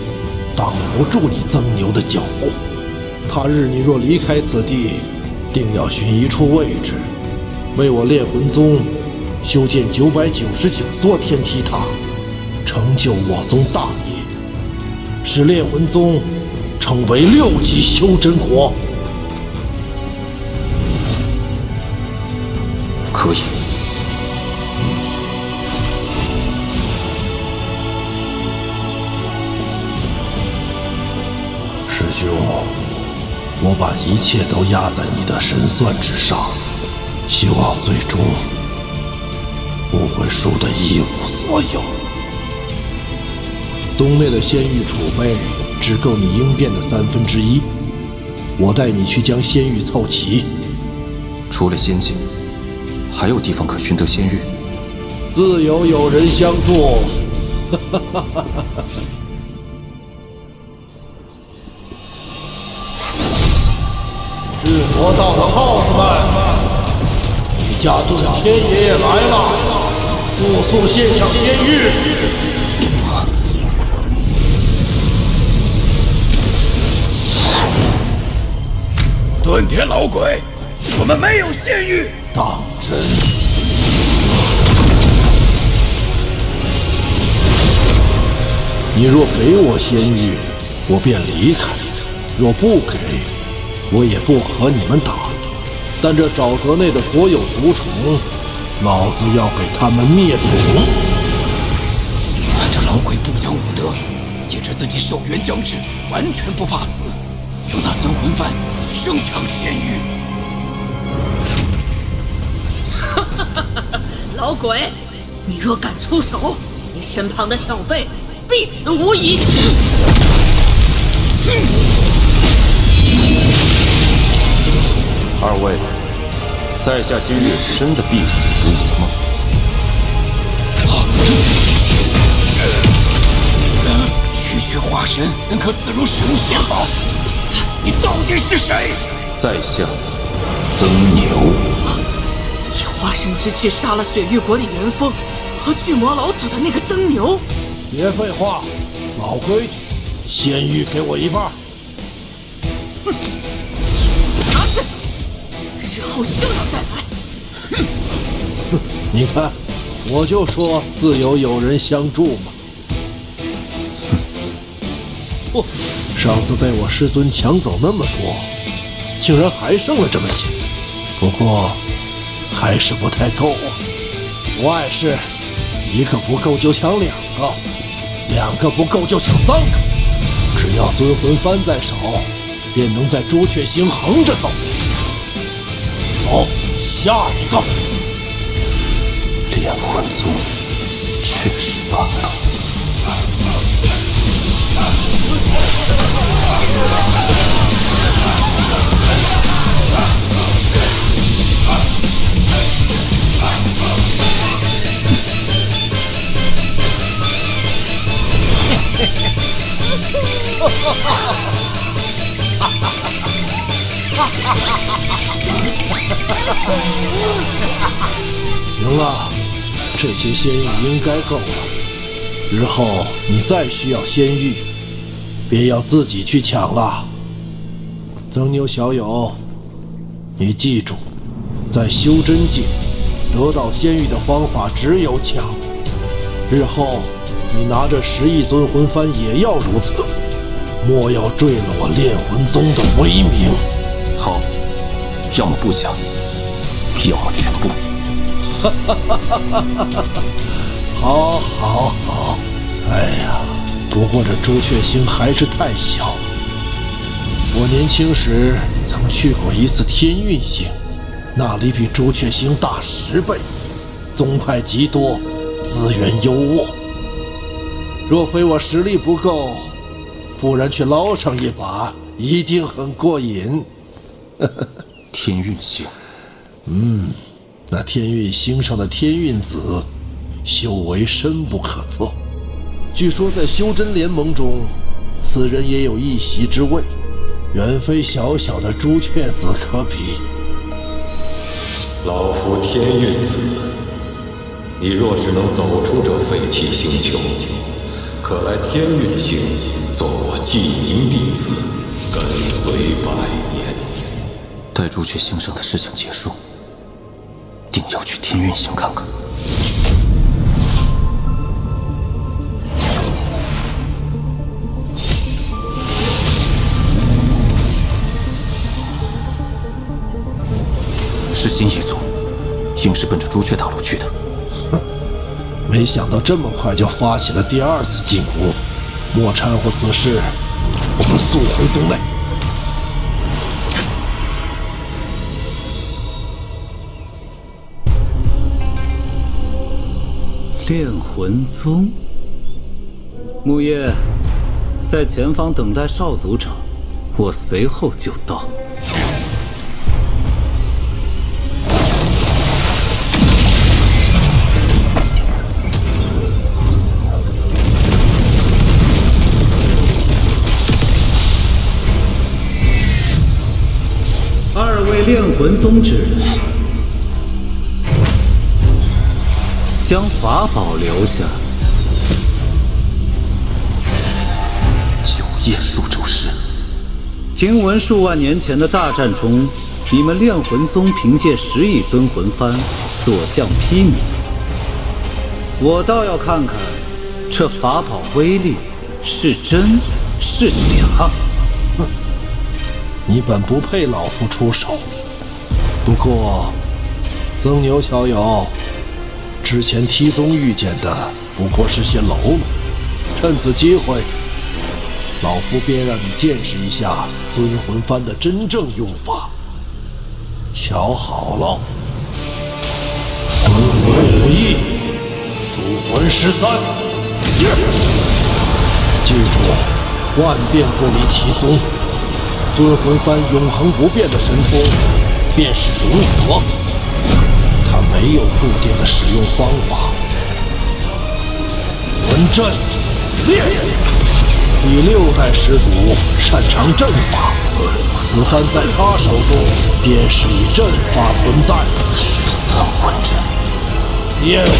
Speaker 3: 挡不住你曾牛的脚步。他日你若离开此地，定要寻一处位置，为我炼魂宗修建999座天梯塔，成就我宗大业，使炼魂宗成为6级修真国。
Speaker 1: 可以。
Speaker 3: 师兄，我把一切都压在你的神算之上，希望最终不会输得一无所有。宗内的仙玉储备只够你应变的1/3，我带你去将仙玉凑齐。
Speaker 1: 除了仙境，还有地方可寻得仙玉？
Speaker 3: 自有人相助。智魔道的耗子们，你家遁天爷爷来了，速献上仙玉！
Speaker 5: 遁天老鬼，我们没有仙玉。
Speaker 3: 当真？你若给我仙玉，我便离开；若不给，我也不和你们打。但这沼泽内的所有毒虫，老子要给他们灭种！
Speaker 5: 这老鬼不讲武德，借着自己寿元将至，完全不怕死，有那尊魂幡生抢仙玉。
Speaker 10: 老鬼，你若敢出手，你身旁的小辈必死无疑！
Speaker 1: 二位，在下今日真的必死如你吗？
Speaker 5: 区区化神怎可自如使用仙宝？你到底是谁？
Speaker 1: 在下曾牛。
Speaker 10: 以化神之躯杀了水域国里元丰和巨魔老祖的那个曾牛。
Speaker 3: 别废话，老规矩，仙玉给我一半。
Speaker 10: 拿去，日后休要再来。
Speaker 3: 你看，我就说自有友人相助嘛。不，上次被我师尊抢走那么多，竟然还剩了这么些。不过，还是不太够啊。不碍事，一个不够就抢2个，2个不够就抢3个。只要尊魂幡在手，便能在朱雀星横着走。走，下一个。
Speaker 1: 炼魂宗确实罢了。
Speaker 3: 行了，这些仙玉应该够了。日后你再需要仙玉，别要自己去抢了。曾牛小友，你记住，在修真界得到仙玉的方法只有抢。日后你拿着10亿尊魂幡也要如此，莫要坠了我炼魂宗的威名。
Speaker 1: 好，要么不抢，要么全部。
Speaker 3: 好，好，好。哎呀，不过这朱雀星还是太小。我年轻时曾去过一次天运星，那里比朱雀星大10倍，宗派极多，资源优渥。若非我实力不够，不然去捞上一把，一定很过瘾。
Speaker 1: 天运星，
Speaker 3: 那天运星上的天运子，修为深不可测。据说在修真联盟中，此人也有一席之位，远非小小的朱雀子可比。
Speaker 11: 老夫天运子，你若是能走出这废弃星球，可来天运星做我记名弟子，跟随100年。
Speaker 1: 待朱雀星上的事情结束，定要去天运星看看。是新一族，应是奔着朱雀大陆去的。
Speaker 3: 没想到这么快就发起了第2次进攻，莫掺和此事，我们速回宗内。
Speaker 7: 炼魂宗，木叶，在前方等待少族长，我随后就到。2位炼魂宗之人，将法宝留下。
Speaker 1: 9叶数咒师，
Speaker 7: 听闻数万年前的大战中，你们炼魂宗凭借10亿尊魂幡所向披靡。我倒要看看这法宝威力是真是假。
Speaker 3: 你本不配老夫出手，不过曾牛小友，之前梯宗遇见的不过是些喽啰，趁此机会，老夫便让你见识一下尊魂幡的真正用法。瞧好了，尊魂5翼，主魂13，记住，万变不离其宗。尊魂幡永恒不变的神通，便是融合。
Speaker 12: 没有固定的使用方法。魂阵练，第6代始祖擅长阵法，此番在他手中便是以阵法存在。
Speaker 1: 13魂阵，
Speaker 12: 炼魂。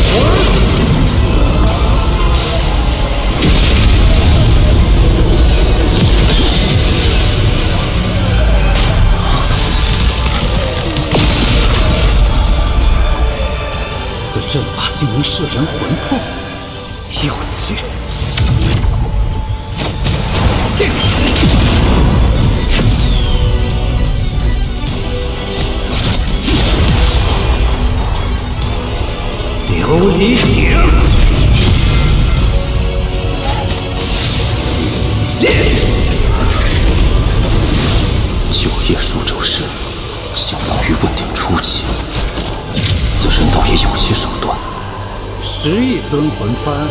Speaker 8: 此阵法竟能摄人魂魄，有趣。琉璃鼎，9
Speaker 1: 叶数轴式，相当于问鼎初期。此人倒也有些手段。
Speaker 8: 10亿尊魂幡，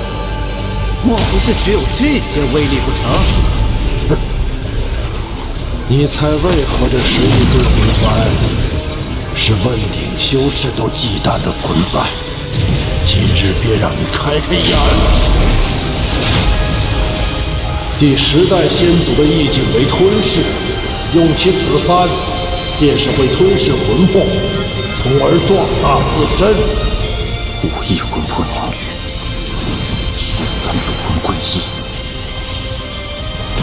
Speaker 8: 莫不是只有这些威力不成？
Speaker 12: 哼！你猜为何这10亿尊魂幡是问鼎修士都忌惮的存在？今日便让你开开眼。第10代先祖的意境为吞噬，用其此幡，便是会吞噬魂魄，从而壮大自身。
Speaker 1: 5亿魂魄凝聚，13主魂归一，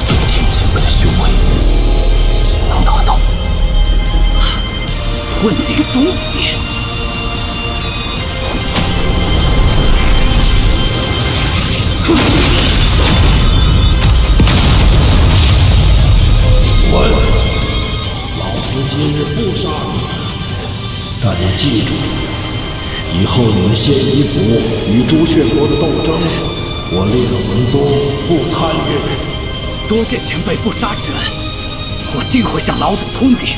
Speaker 1: 对天前辈的修为竟能达到
Speaker 8: 问鼎中期。
Speaker 12: 老夫今日不杀你，但你记住，以后你们仙夷族与朱雀国的斗争，我烈魂宗不参与。
Speaker 8: 多谢前辈不杀之恩，我定会向老祖通禀。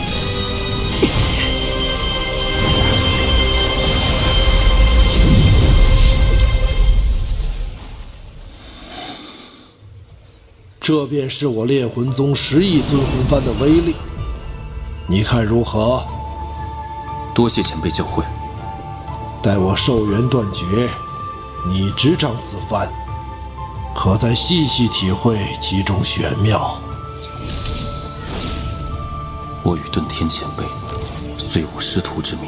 Speaker 12: 这便是我烈魂宗10亿尊魂幡的威力，你看如何？
Speaker 1: 多谢前辈教诲。
Speaker 12: 待我寿元断绝，你执掌此幡，可再细细体会其中玄妙。
Speaker 1: 我与遁天前辈虽无师徒之名，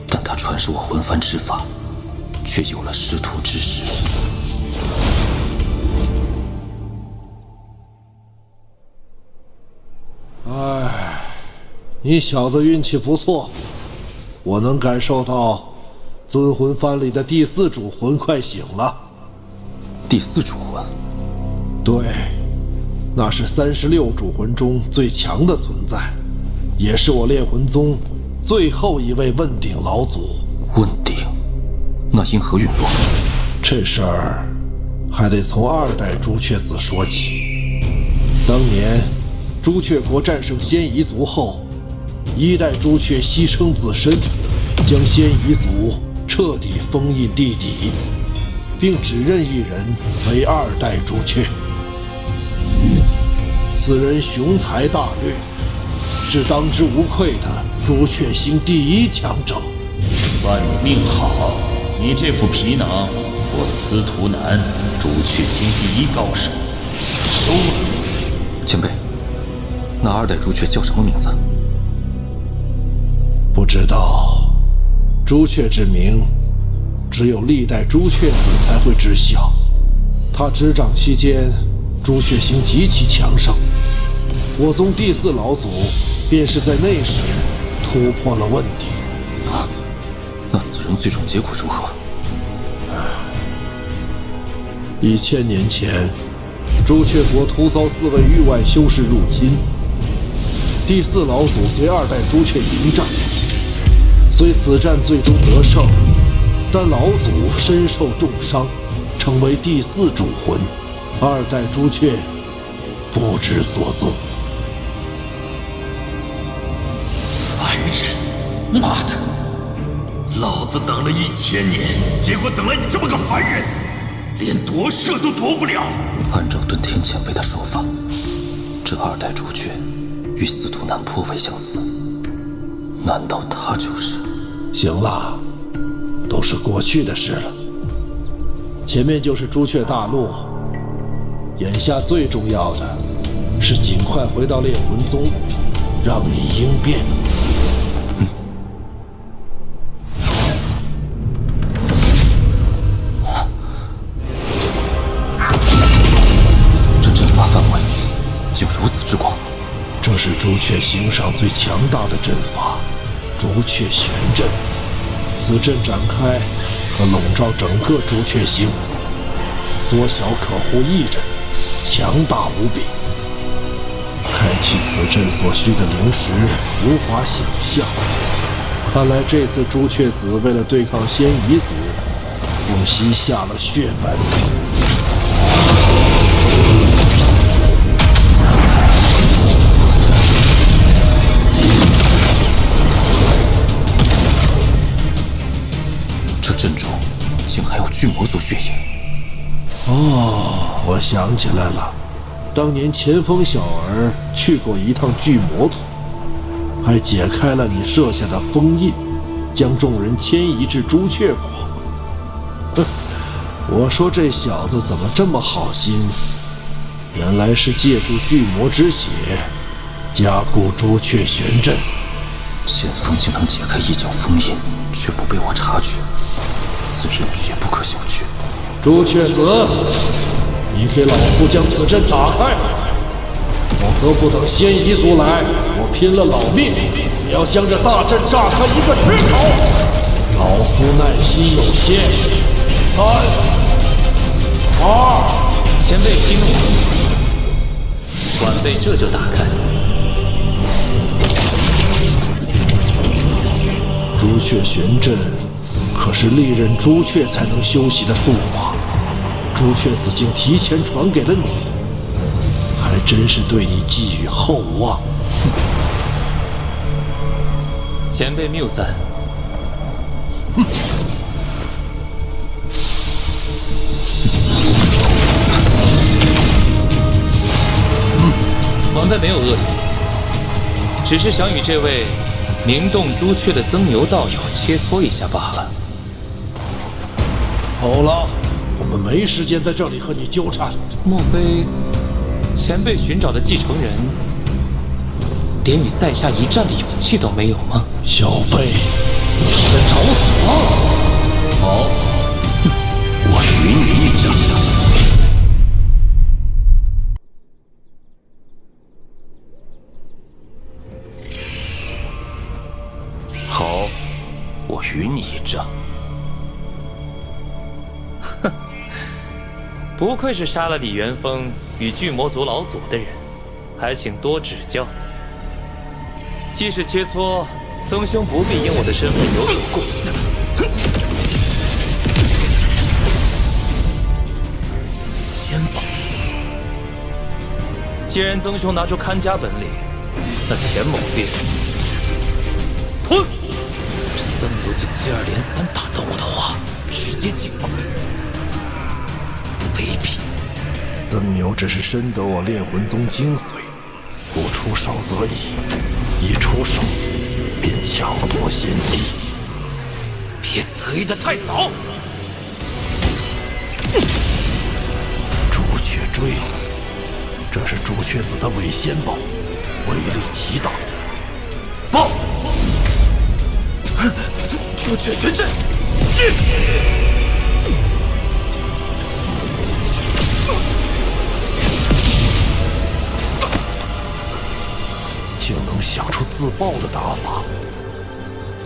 Speaker 1: 但他传授我魂幡之法，却有了师徒之实。
Speaker 12: 唉，你小子运气不错，我能感受到尊魂幡里的第4主魂快醒了。
Speaker 1: 第4主魂？
Speaker 12: 对，那是36主魂中最强的存在，也是我烈魂宗最后一位问鼎老祖。
Speaker 1: 问鼎？那因何陨落？
Speaker 12: 这事儿还得从2代朱雀子说起。当年朱雀国战胜仙夷族后，1代朱雀牺牲自身，将仙夷族彻底封印地底，并只任一人为2代朱雀。此人雄才大略，是当之无愧的朱雀星第1强者。
Speaker 7: 算你命好，你这副皮囊，我司徒南朱雀星第1高手收了。
Speaker 1: 前辈，那2代朱雀叫什么名字？
Speaker 12: 不知道，朱雀之名，只有历代朱雀子才会知晓。他执掌期间，朱雀星极其强盛，我宗第4老祖便是在那时突破了问鼎。
Speaker 1: 那此人最终结果如何
Speaker 12: ？1000年前，朱雀国突遭4位域外修士入侵，第4老祖随2代朱雀迎战，虽此战最终得胜，但老祖身受重伤，成为第4主魂，2代朱雀不知所踪。
Speaker 7: 凡人，妈的！老子等了1000年，结果等了你这么个凡人，连夺舍都夺不了。
Speaker 1: 按照遁天前辈的说法，这2代朱雀与司徒南颇为相似，难道他就是？
Speaker 12: 行了，都是过去的事了。前面就是朱雀大陆，眼下最重要的是尽快回到炼魂宗，让你应变。
Speaker 1: 这阵法范围竟如此之广，
Speaker 12: 这是朱雀星上最强大的阵法——朱雀玄阵。此阵展开，可笼罩整个朱雀星，缩小可护一人，强大无比。开启此阵所需的灵石无法想象，看来这次朱雀子为了对抗仙夷族，不惜下了血本。
Speaker 1: 这阵中竟还有巨魔族血液。
Speaker 12: 哦，我想起来了，当年前锋小儿去过一趟巨魔族，还解开了你设下的封印，将众人迁移至朱雀国。哼，我说这小子怎么这么好心，原来是借助巨魔之血加固朱雀玄阵。
Speaker 1: 前锋竟能解开一角封印，却不被我察觉，此人绝不可小觑。
Speaker 12: 朱雀子，你给老夫将此阵打开，否则不等仙夷族来，我拼了老命也要将这大阵炸开一个缺口。老夫耐心有限，3、2，
Speaker 7: 前辈息怒，晚辈这就打开。
Speaker 12: 朱雀玄阵可是历任朱雀才能修习的术法，朱雀子竟提前传给了你，还真是对你寄予厚望。
Speaker 7: 前辈谬赞。晚辈没有恶意，只是想与这位名动朱雀的曾牛道友切磋一下罢了。
Speaker 12: 好了，我们没时间在这里和你纠缠。
Speaker 7: 莫非前辈寻找的继承人连与在下一战的勇气都没有吗？
Speaker 12: 小辈，你是在找死？
Speaker 3: 好，我许你一战。
Speaker 1: 好，我与你一战。
Speaker 7: 哼，不愧是杀了李元丰与巨魔族老祖的人，还请多指教。既是切磋，曾兄不必因我的身份有所顾虑。仙宝，既然曾兄拿出看家本领，那田某便……哼！这曾牛竟接二连三打断我的话，直接进攻，卑鄙！
Speaker 12: 曾牛只是深得我炼魂宗精髓，不出手则已，一出手便抢夺先机。
Speaker 7: 别得意的太早！
Speaker 12: 朱雀锥，这是朱雀子的伪仙宝，威力极大。
Speaker 7: 报！朱雀玄阵，
Speaker 12: 竟能想出自爆的打法，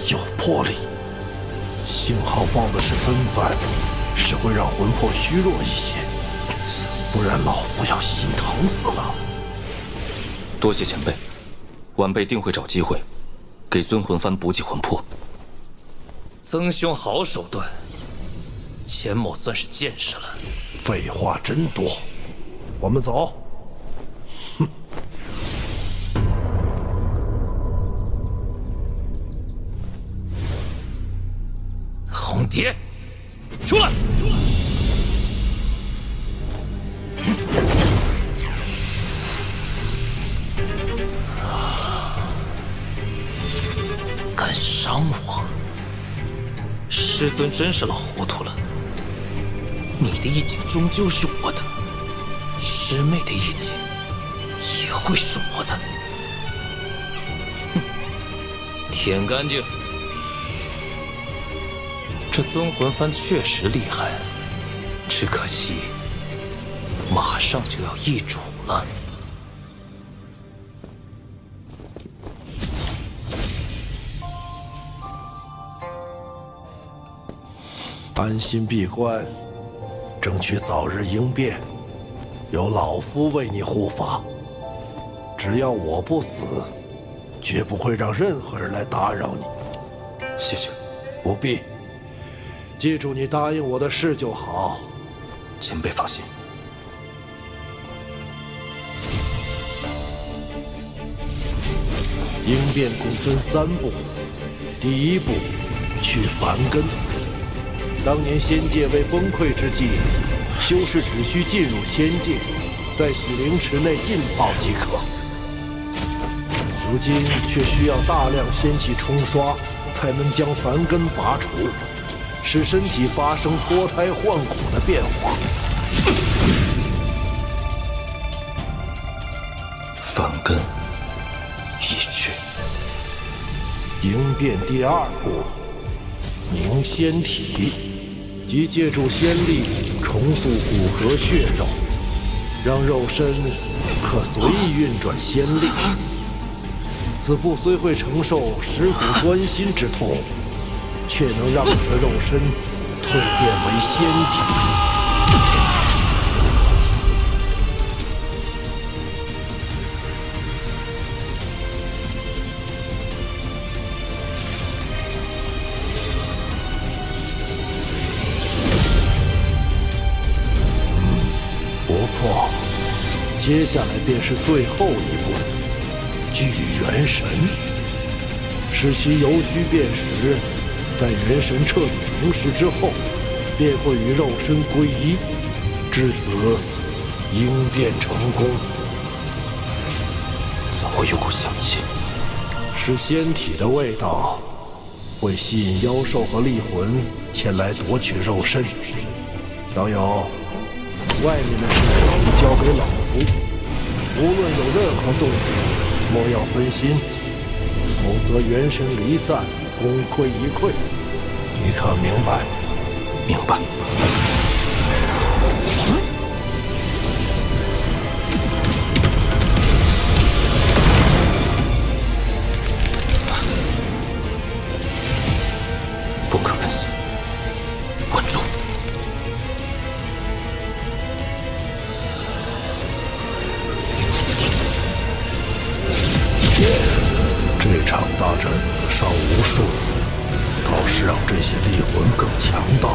Speaker 12: 有魄力。幸好报的是分番，只会让魂魄虚弱一些，不然老夫要心疼死了。
Speaker 1: 多谢前辈，晚辈定会找机会给尊魂幡补给魂魄。
Speaker 7: 曾兄好手段，钱某算是见识了。
Speaker 12: 废话真多，我们走。哼。
Speaker 7: 红蝶，出来！敢伤我？是师尊真是老糊涂了。你的意境终究是我的，师妹的意境也会是我的。哼，舔干净。这尊魂幡确实厉害，只可惜马上就要易主了。
Speaker 12: 安心闭关，争取早日应变，有老夫为你护法。只要我不死，绝不会让任何人来打扰你。
Speaker 1: 谢谢。
Speaker 12: 不必，记住你答应我的事就好。
Speaker 1: 前辈放心。
Speaker 12: 应变共分3步，第1步，去梵根。当年仙界未崩溃之际，修士只需进入仙界，在洗灵池内浸泡即可。如今却需要大量仙气冲刷，才能将梵根拔除，使身体发生脱胎换骨的变化。
Speaker 1: 梵根已去。
Speaker 12: 应变第2步，凝仙体，即借助仙力重塑骨骼血肉，让肉身可随意运转仙力。此步虽会承受蚀骨钻心之痛，却能让你的肉身蜕变为仙体。接下来便是最后一步，聚元神，使其由虚变实，在元神彻底凝实之后，便会与肉身归一，至此应变成功。
Speaker 1: 怎会有股香气？
Speaker 12: 是仙体的味道，会吸引妖兽和厉魂前来夺取肉身。小友，外面的事情交给老夫，无论有任何动静，莫要分心，否则元神离散，功亏一篑。你可明白？
Speaker 1: 明白。不可分心，稳住。
Speaker 12: 这场大战死伤无数，倒是让这些厉魂更强大。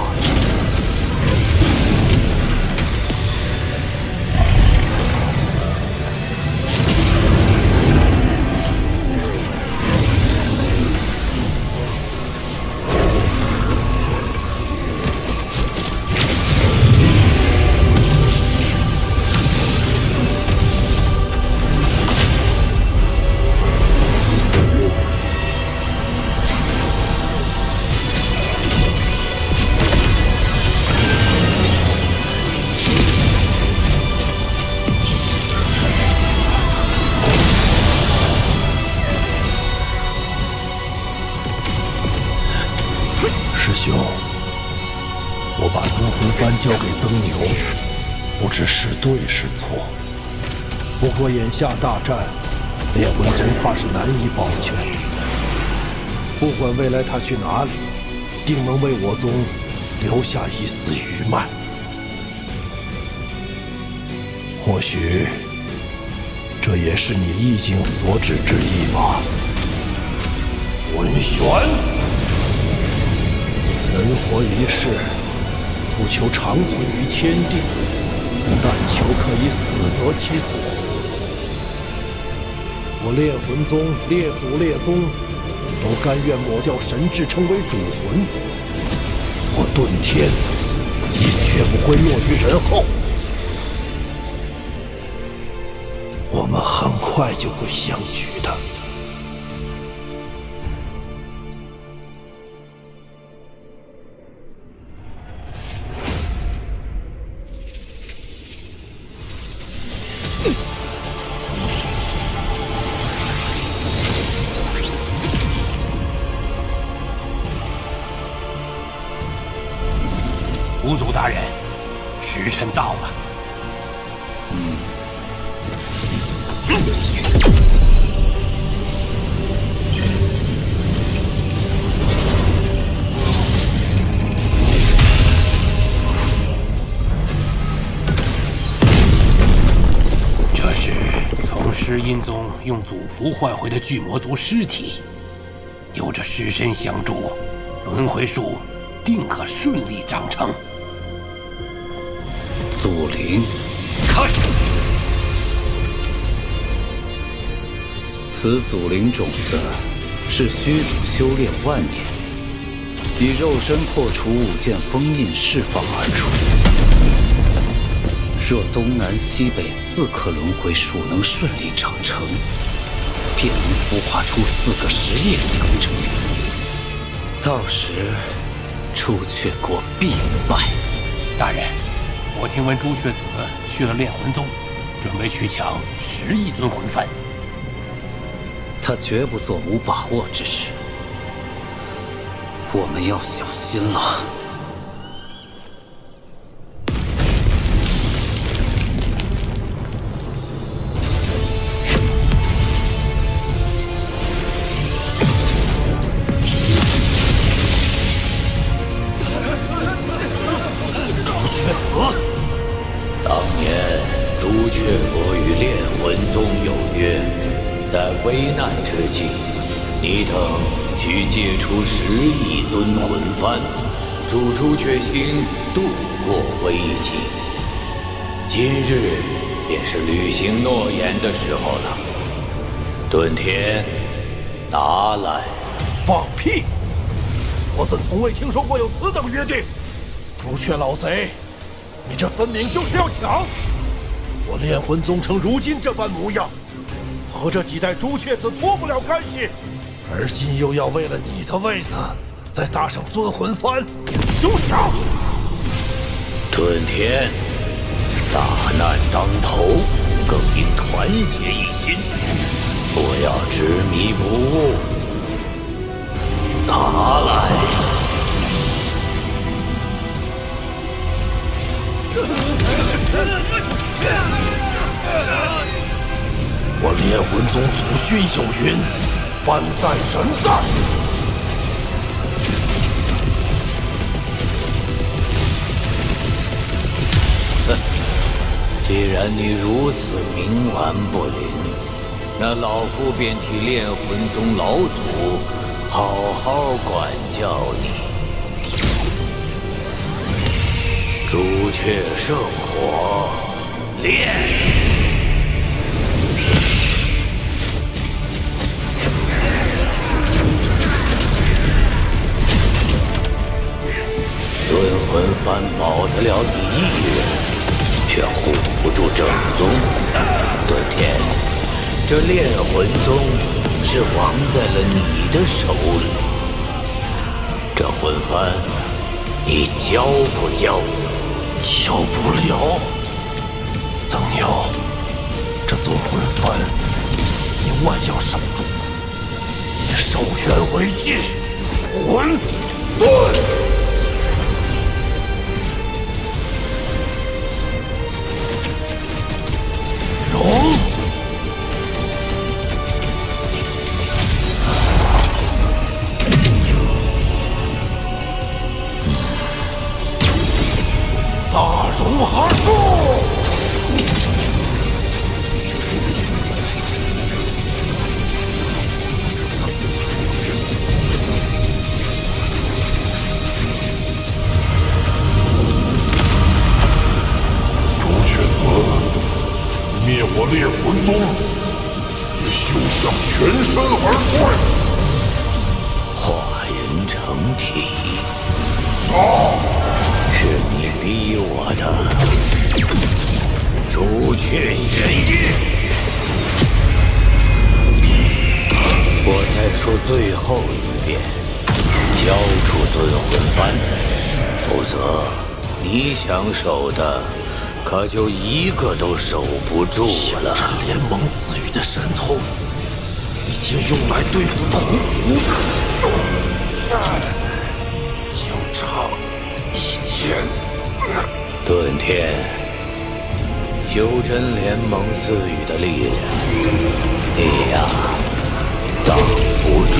Speaker 12: 我把尊魂幡交给曾牛，不知是对是错。不过眼下大战，烈魂宗怕是难以保全。不管未来他去哪里，定能为我宗留下一丝余脉。或许，这也是你意境所指之意吧。文玄，人活一世，不求长存于天地，但求可以死得其所。我烈魂宗、烈祖、烈宗都甘愿抹掉神智，成为主魂。我遁天，也绝不会落于人后。我们很快就会相聚的。
Speaker 13: 府主大人，时辰到了。这是从尸阴宗用祖符换回的巨魔族尸体，有着尸身相助，轮回术定可顺利长成。
Speaker 7: 祖灵，开！此祖灵种子是虚主修炼万年，以肉身破除5件封印释放而出。若东南西北4颗轮回术能顺利长成，便能孵化出4个实业强者。到时，朱雀国必败。
Speaker 13: 大人，我听闻朱雀子去了炼魂宗，准备去抢10亿尊魂幡。
Speaker 7: 他绝不做无把握之事，我们要小心了。危难之际，你等需借出10亿尊魂幡，助朱雀星度过危机。今日便是履行诺言的时候了。遁天，拿来！
Speaker 12: 放屁！我怎从未听说过有此等约定？朱雀老贼，你这分明就是要抢！我炼魂宗成如今这般模样，和这几代朱雀子脱不了干系，而今又要为了你的位子，再搭上尊魂幡，休想！
Speaker 7: 遁天，大难当头，更应团结一心，不要执迷不悟。拿来！
Speaker 12: 我炼魂宗祖训有云：幡在人在。
Speaker 7: 既然你如此冥顽不灵，那老夫便替炼魂宗老祖好好管教你。朱雀圣火，炼！尊魂幡保得了你一人，却护不住正宗。遁天，这炼魂宗是亡在了你的手里。这魂幡，你交不交？
Speaker 12: 交不了。曾牛，这尊魂幡，你万要守住，以寿元为祭，混沌！容！大融合术！
Speaker 3: 朱雀子，灭我炼魂宗，也休想全身而退！
Speaker 7: 化人成体，
Speaker 3: 杀！
Speaker 7: 是你逼我的，朱雀玄阴！我再说最后一遍，交出尊魂幡，否则你想守的可就一个都守不住了。
Speaker 12: 这联盟赐予的神通，已经用来对付同族，就差一天。
Speaker 7: 顿天，修真联盟赐予的力量，你呀，挡不住。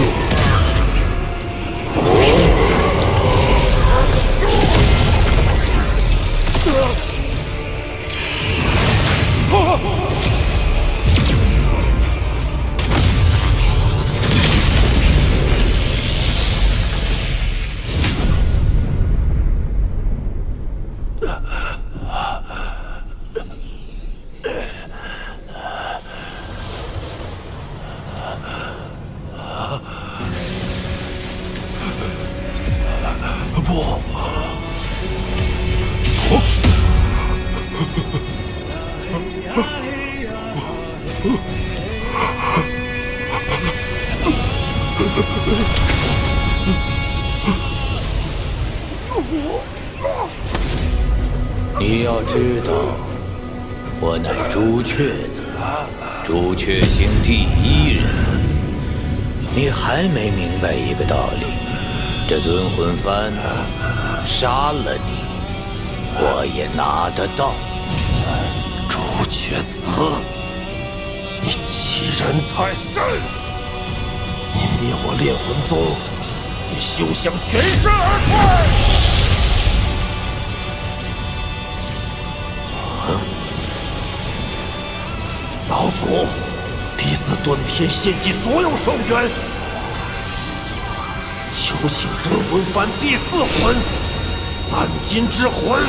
Speaker 7: 你要知道，我乃朱雀子，朱雀星第1人。你还没明白一个道理，这尊魂幡杀了你，我也拿得到。
Speaker 12: 朱雀子，你欺人太甚！你灭我炼魂宗，你休想全身而退！老祖，弟子顿天献祭所有寿元，求请尊魂幡第4魂三金之魂。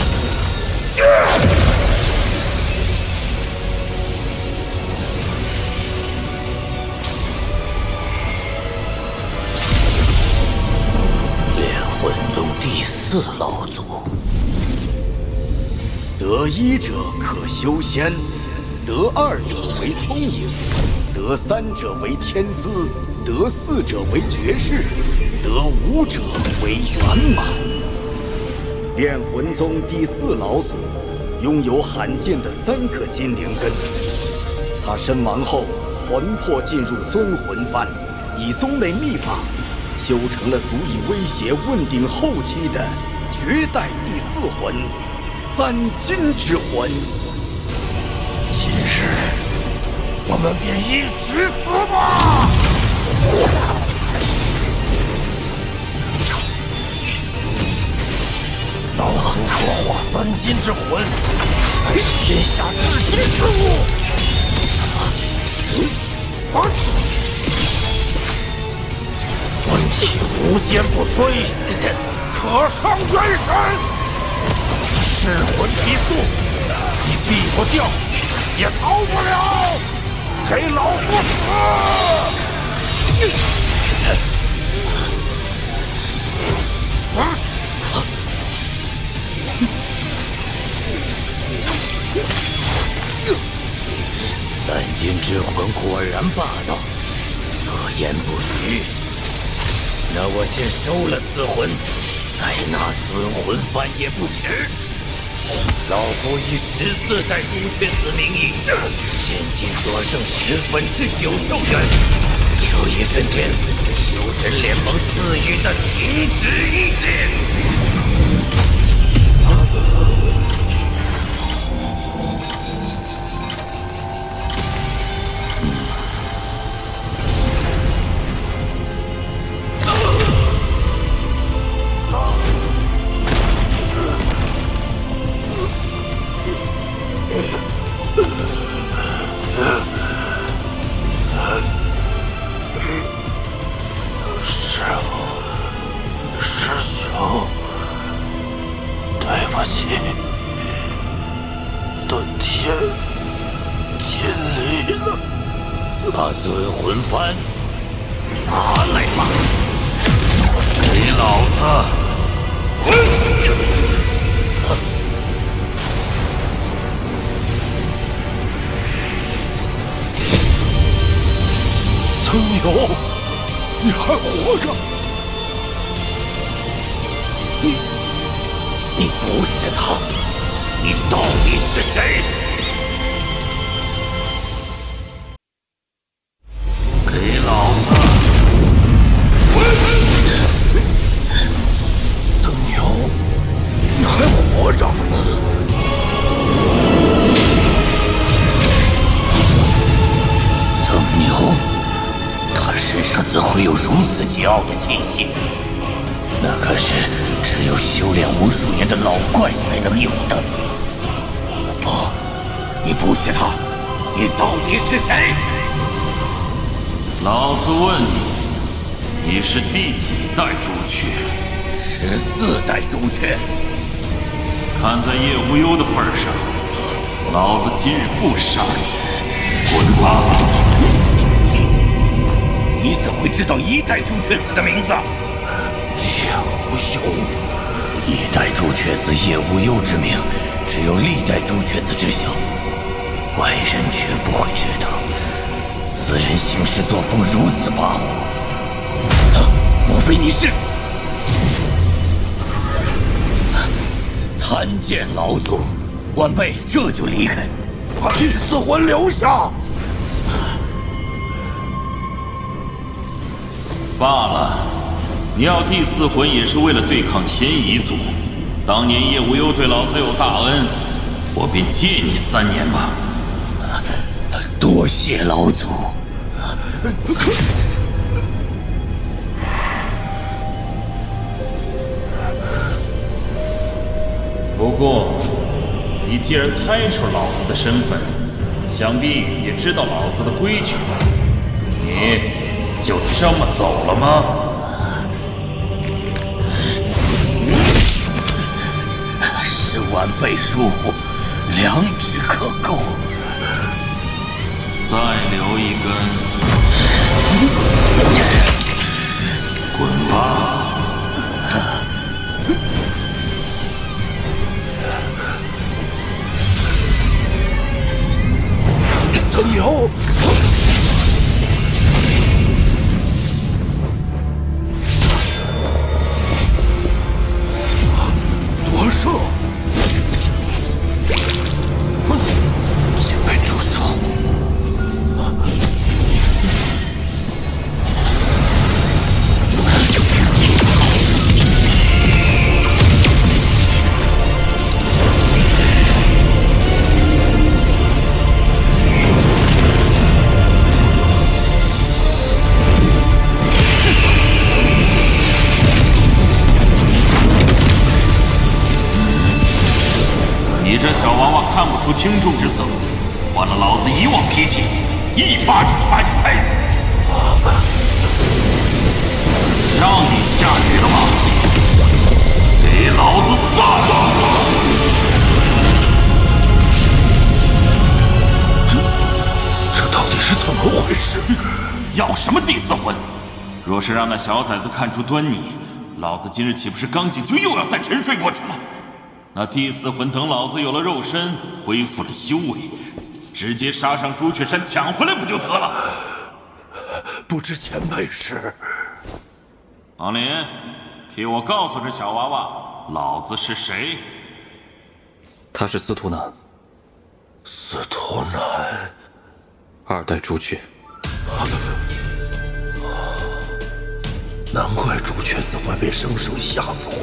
Speaker 7: 炼魂宗第4老祖，
Speaker 5: 得1者可修仙，得2者为聪颖，得3者为天资，得4者为绝世，得5者为圆满。炼魂宗第4老祖拥有罕见的3颗金灵根，他身亡后魂魄进入尊魂幡，以宗内秘法修成了足以威胁问鼎后期的绝代第4魂三金之魂。
Speaker 12: 今日我们便一起死吧！老祖所化三金之魂，乃是天下至金之物。魂气无坚不摧，可伤元神。噬魂提速，你避不掉，也逃不了！给老夫死！
Speaker 7: 三金之魂果然霸道，所言不虚。那我先收了此魂，再拿尊魂幡也不迟。老夫以14代朱雀子名义，现今所剩9/10寿元，求一瞬间修真联盟赐予的停止意志。把尊魂幡拿来吧，给老子
Speaker 12: 曾牛，你还活着？
Speaker 7: 你不是他，你到底是谁？给老子！
Speaker 3: 曾牛，你还活着？
Speaker 7: 曾牛，他身上怎会有如此桀骜的气息？那可是只有修炼无数年的老怪才能有的。不，你不是他，你到底是谁？老子问你，你是第几代朱雀？14代朱雀。看在叶无忧的份上，老子今日不杀你，滚吧！你怎会知道1代朱雀子的名字？叶无忧，1代朱雀子叶无忧之名，只有历代朱雀子知晓，外人绝不会知道。此人行事作风如此跋扈，莫非你是？参见老祖，晚辈这就离开。
Speaker 3: 把第4魂留下。
Speaker 7: 罢了，你要第4魂也是为了对抗嫌疑族。当年叶无忧对老子有大恩，我便借你3年吧。多谢老祖。不过，你既然猜出老子的身份，想必也知道老子的规矩吧？你就这么走了吗？是晚辈疏忽，良知可够。再留一根，滚吧！
Speaker 3: 曾牛，夺舍，
Speaker 1: 前辈住手！
Speaker 7: 你这小娃娃看不出轻重之色，换了老子以往脾气，一巴掌把你拍死。让你下雨了吗？给老子撒手！
Speaker 3: 这到底是怎么回事？
Speaker 7: 要什么第4魂？若是让那小崽子看出端倪，老子今日岂不是刚醒就又要再沉睡过去了？那第4魂等老子有了肉身，恢复了修为，直接杀上朱雀山抢回来不就得了？
Speaker 3: 不知前辈是？
Speaker 7: 王林，替我告诉这小娃娃，老子是谁？
Speaker 1: 他是司徒南。
Speaker 3: 司徒南
Speaker 1: ，2代朱雀。
Speaker 3: 难怪朱雀子会被生生吓走。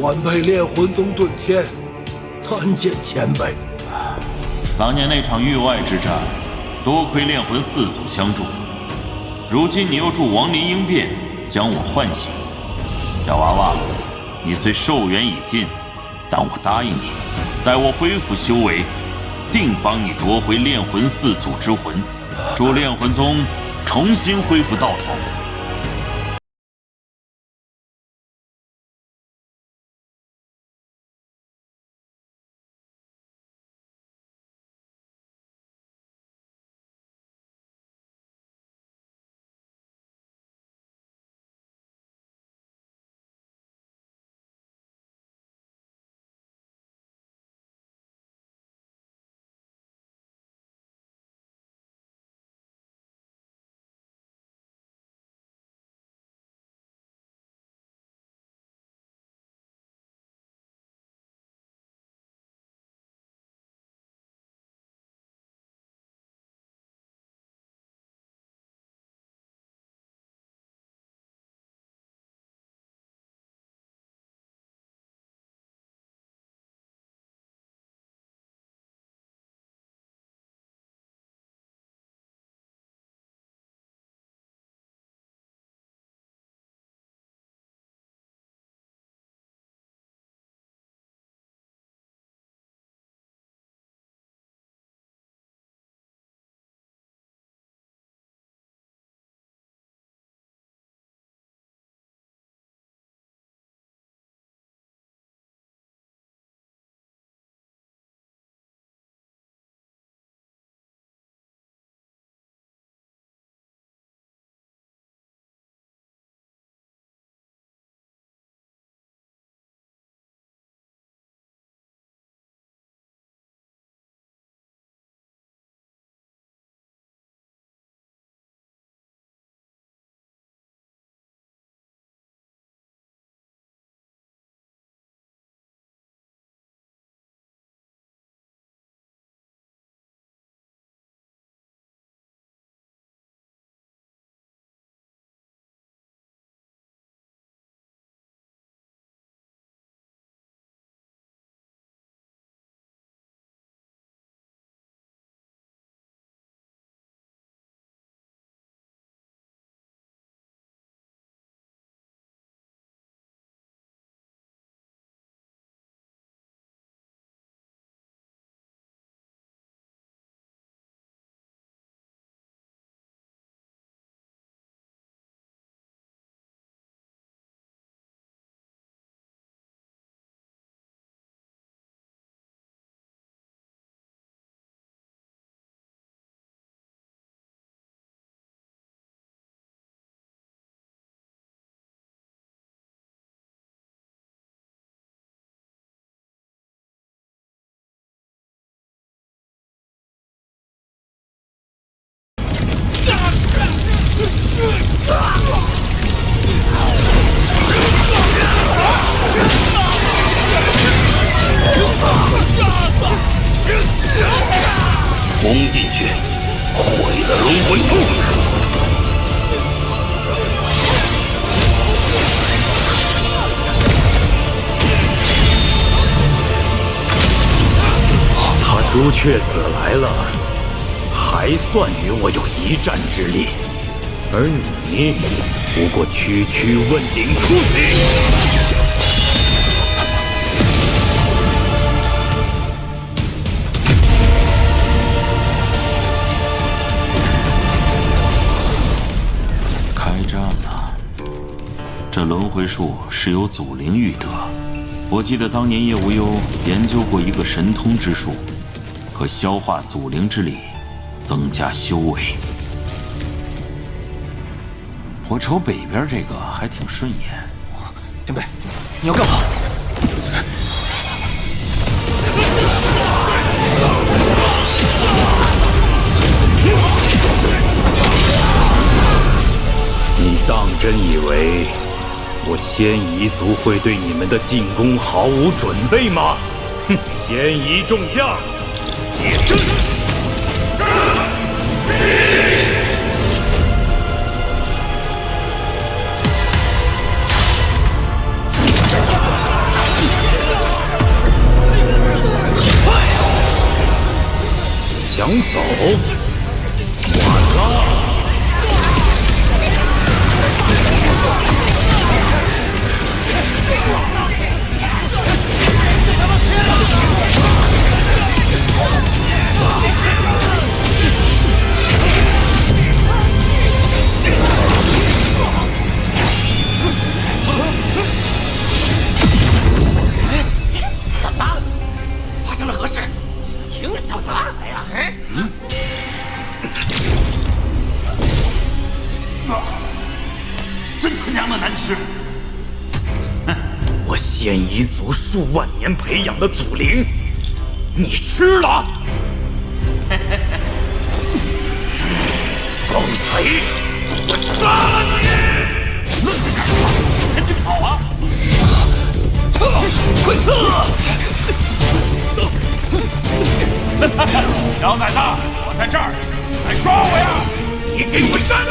Speaker 3: 晚辈炼魂宗遁天，参见前辈。
Speaker 7: 当年那场域外之战，多亏炼魂4祖相助。如今你又助亡灵应变，将我唤醒。小娃娃，你虽寿元已尽，但我答应你，待我恢复修为，定帮你夺回炼魂4祖之魂，助炼魂宗重新恢复道统。
Speaker 5: 攻进去，毁了轮回术！他朱雀子来了，还算与我有一战之力，而你不过区区问鼎初期。
Speaker 7: 这轮回术是由祖灵育得。我记得当年叶无忧研究过一个神通之术，可消化祖灵之力，增加修为。我瞅北边这个还挺顺眼。
Speaker 1: 前辈，你要干嘛？
Speaker 5: 你当真以为我仙夷族会对你们的进攻毫无准备吗？哼！仙夷众将，解阵！想走？晚了！
Speaker 8: 怎么？发生了何事？挺小子啊！哎呀，真他娘的难吃！
Speaker 5: 我仙夷族数万年培养的祖灵，你吃了？狗贼！我杀了你！
Speaker 8: 愣着干什么？赶紧跑啊！
Speaker 5: 撤！快撤！
Speaker 8: 走！小崽子，我在这儿，来抓我呀！你给我站住！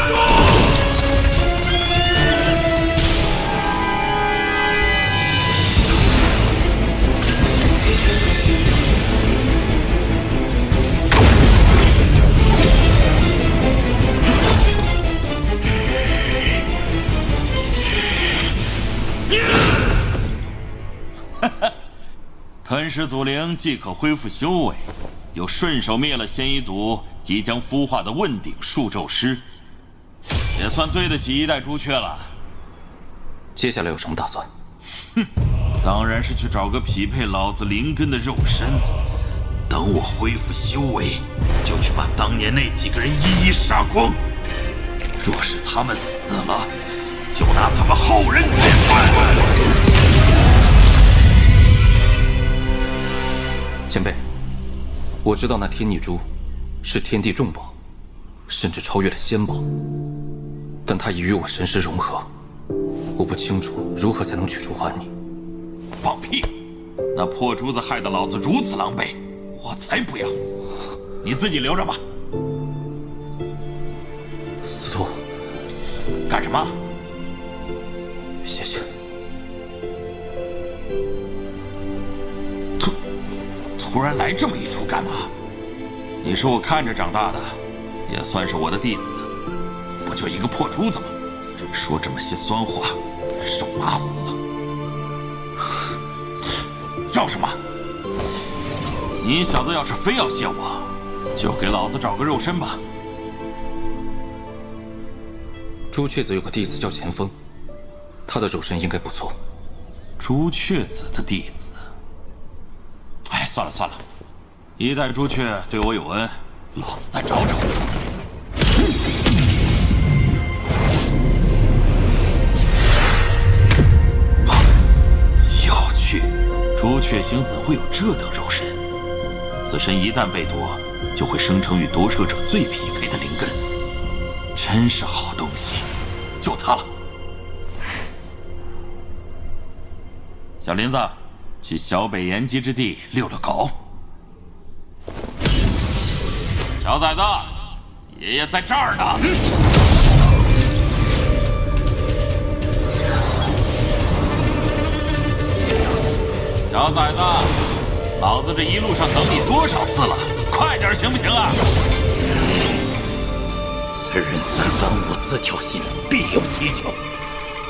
Speaker 7: 吞噬祖灵既可恢复修为，又顺手灭了仙夷族即将孵化的问鼎数咒师，也算对得起一代朱雀了。
Speaker 1: 接下来有什么打算？
Speaker 7: 哼，当然是去找个匹配老子灵根的肉身。等我恢复修为，就去把当年那几个人一一杀光。若是他们死了，就拿他们后人显摆。
Speaker 1: 前辈，我知道那天逆珠是天地重宝，甚至超越了仙宝，但它已与我神识融合，我不清楚如何才能取出还你。
Speaker 7: 放屁！那破珠子害得老子如此狼狈，我才不要！你自己留着吧。
Speaker 1: 司徒，
Speaker 7: 干什么？
Speaker 1: 谢谢。
Speaker 7: 突然来这么一出干嘛？你是我看着长大的，也算是我的弟子，不就一个破珠子吗？说这么些酸话，肉麻死了！笑什么？你小子要是非要谢我，就给老子找个肉身吧。
Speaker 1: 朱雀子有个弟子叫钱锋，他的肉身应该不错。
Speaker 7: 朱雀子的弟子？哎，算了算了，一代朱雀对我有恩，老子再找找。有趣，朱雀星怎会有这等肉身？此身一旦被夺，就会生成与夺舍者最匹配的灵根。真是好东西，就它了。小林子，去小北延吉之地遛遛狗。小崽子，爷爷在这儿呢。小崽子，老子这一路上等你多少次了，快点行不行啊？
Speaker 5: 此人三番五次挑衅，必有蹊跷。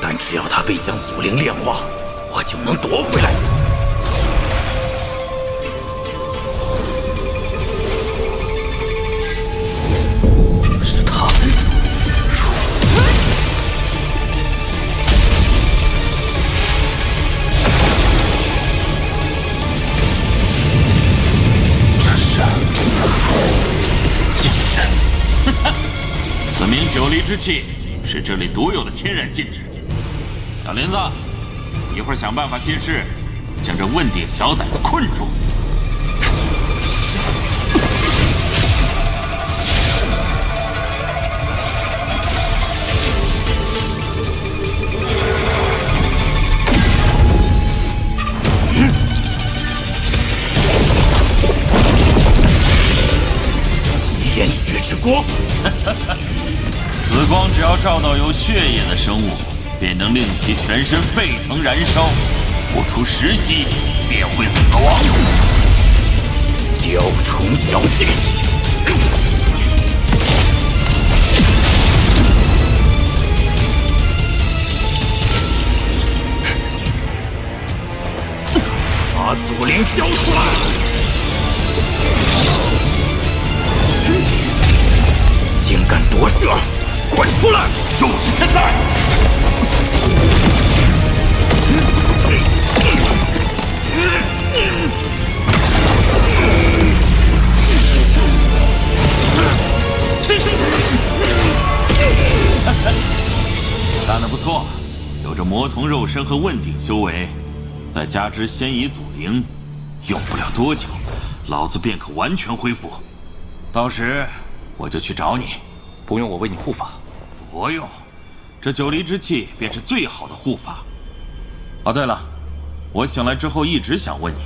Speaker 5: 但只要他未将祖灵炼化，我就能夺回来。是他。
Speaker 7: 这是禁制。此名九离之气，是这里独有的天然禁制。小林子，一会儿想办法借势，将这问鼎小崽子困住。
Speaker 5: 炎血之光，
Speaker 7: 此光只要照到有血液的生物，便能令其全身沸腾燃烧，不出10息便会死亡。
Speaker 5: 雕虫小技，把祖灵交出来！竟敢夺舍，滚出来！就是现在！
Speaker 7: 干得不错，有着魔童肉身和问鼎修为，再加之仙夷祖灵，用不了多久，老子便可完全恢复。到时我就去找你。
Speaker 9: 不用我为你护法。
Speaker 7: 不用，这九离之气便是最好的护法。哦，对了，我醒来之后一直想问你，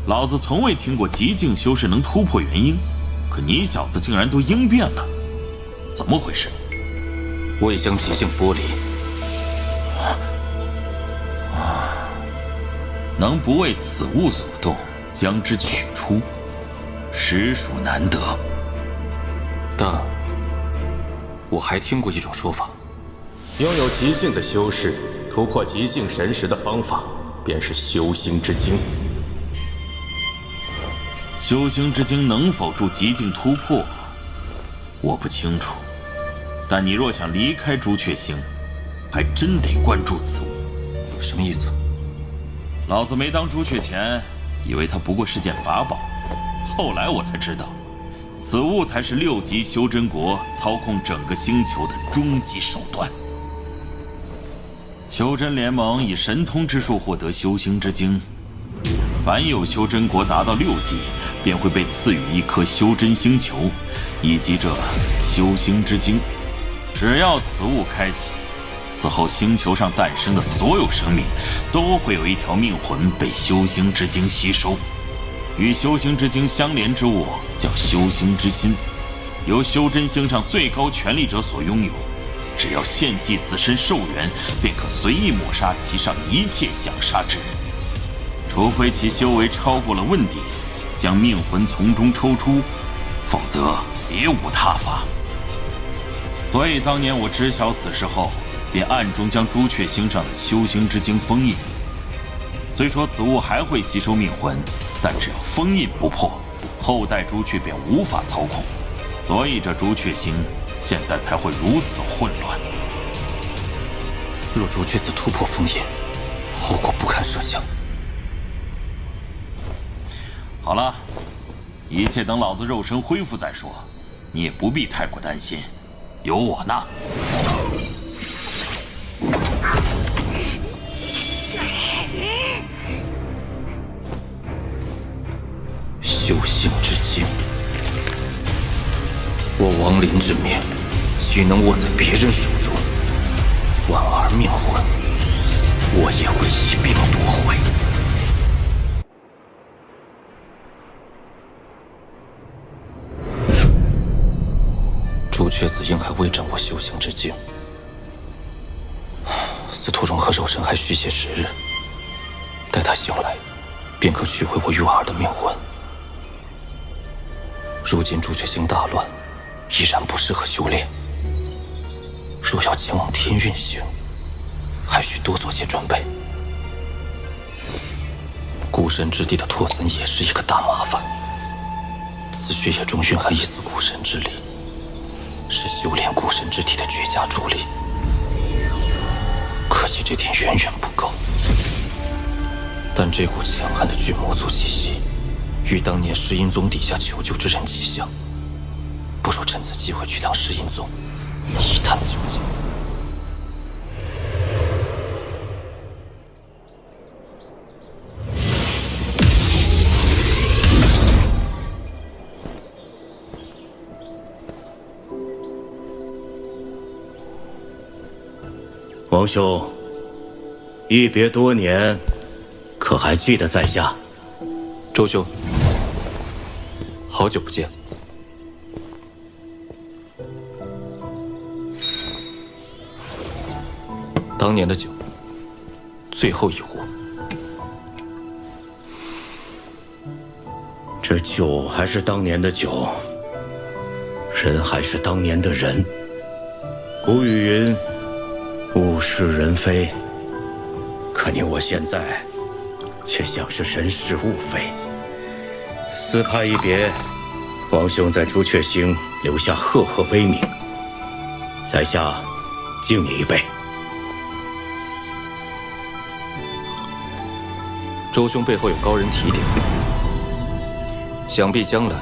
Speaker 7: 老子从未听过极境修士能突破元婴，可你小子竟然都应变了，怎么回事？
Speaker 9: 未将极境剥离。
Speaker 7: 能不为此物所动，将之取出，实属难得。
Speaker 9: 但我还听过一种说法，
Speaker 11: 拥有极境的修士突破极境神识的方法，便是修心之经。
Speaker 7: 修心之经能否助极境突破，我不清楚。但你若想离开朱雀星，还真得关注此物。
Speaker 9: 什么意思？
Speaker 7: 老子没当朱雀前，以为它不过是件法宝，后来我才知道，此物才是6级修真国操控整个星球的终极手段。修真联盟以神通之术获得修心之经，凡有修真国达到6级，便会被赐予一颗修真星球，以及这修心之经。只要此物开启，此后星球上诞生的所有生命，都会有一条命魂被修心之经吸收。与修心之经相连之物叫修心之心，由修真星上最高权力者所拥有。只要献祭自身寿元，便可随意抹杀其上一切想杀之人，除非其修为超过了问鼎，将命魂从中抽出，否则别无他法。所以当年我知晓此事后，便暗中将朱雀星上的修心之经封印。虽说此物还会吸收命魂，但只要封印不破，后代朱雀便无法操控。所以这朱雀星现在才会如此混乱。
Speaker 9: 若朱雀寺突破封印，后果不堪设想。
Speaker 7: 好了，一切等老子肉身恢复再说，你也不必太过担心，有我呢。
Speaker 9: 修心之经，我亡灵之命
Speaker 1: 岂能握在别人手中？婉儿命魂，我也会一并夺回。朱雀子应还未掌握修行之境，司徒融和肉身还需些时日。待他醒来，便可取回我与婉儿的命魂。如今朱雀星大乱，依然不适合修炼。若要前往天运星，还需多做些准备。孤神之地的拓森也是一个大麻烦，此血液中蕴含一丝孤神之力，是修炼孤神之体的绝佳助力。可惜这点远远不够。但这股强悍的巨魔族气息，与当年石阴宗底下求救之人极像，不如趁此机会去趟石阴宗，一探究竟。
Speaker 5: 王兄，一别多年，可还记得在下？
Speaker 1: 周兄，好久不见。当年的酒，最后一壶。
Speaker 5: 这酒还是当年的酒，人还是当年的人。古语云：“物是人非。”可你我现在，却像是人是物非。四派一别，王兄在朱雀星留下赫赫威名，在下敬你一杯。
Speaker 1: 周兄背后有高人提点，想必将来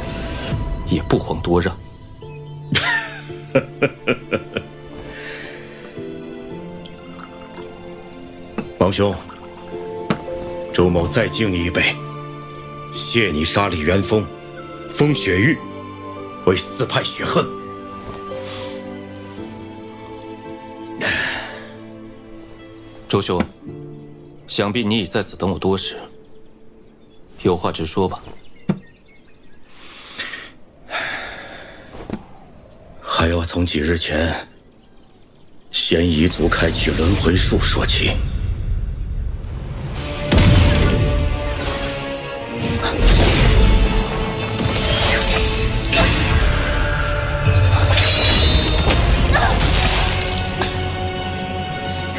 Speaker 1: 也不遑多让。
Speaker 5: 王兄，周某再敬你一杯，谢你杀李元丰、风雪玉，为四派雪恨。
Speaker 1: 周兄，想必你已在此等我多时，有话直说吧。
Speaker 5: 还要从几日前仙夷族开启轮回术说起。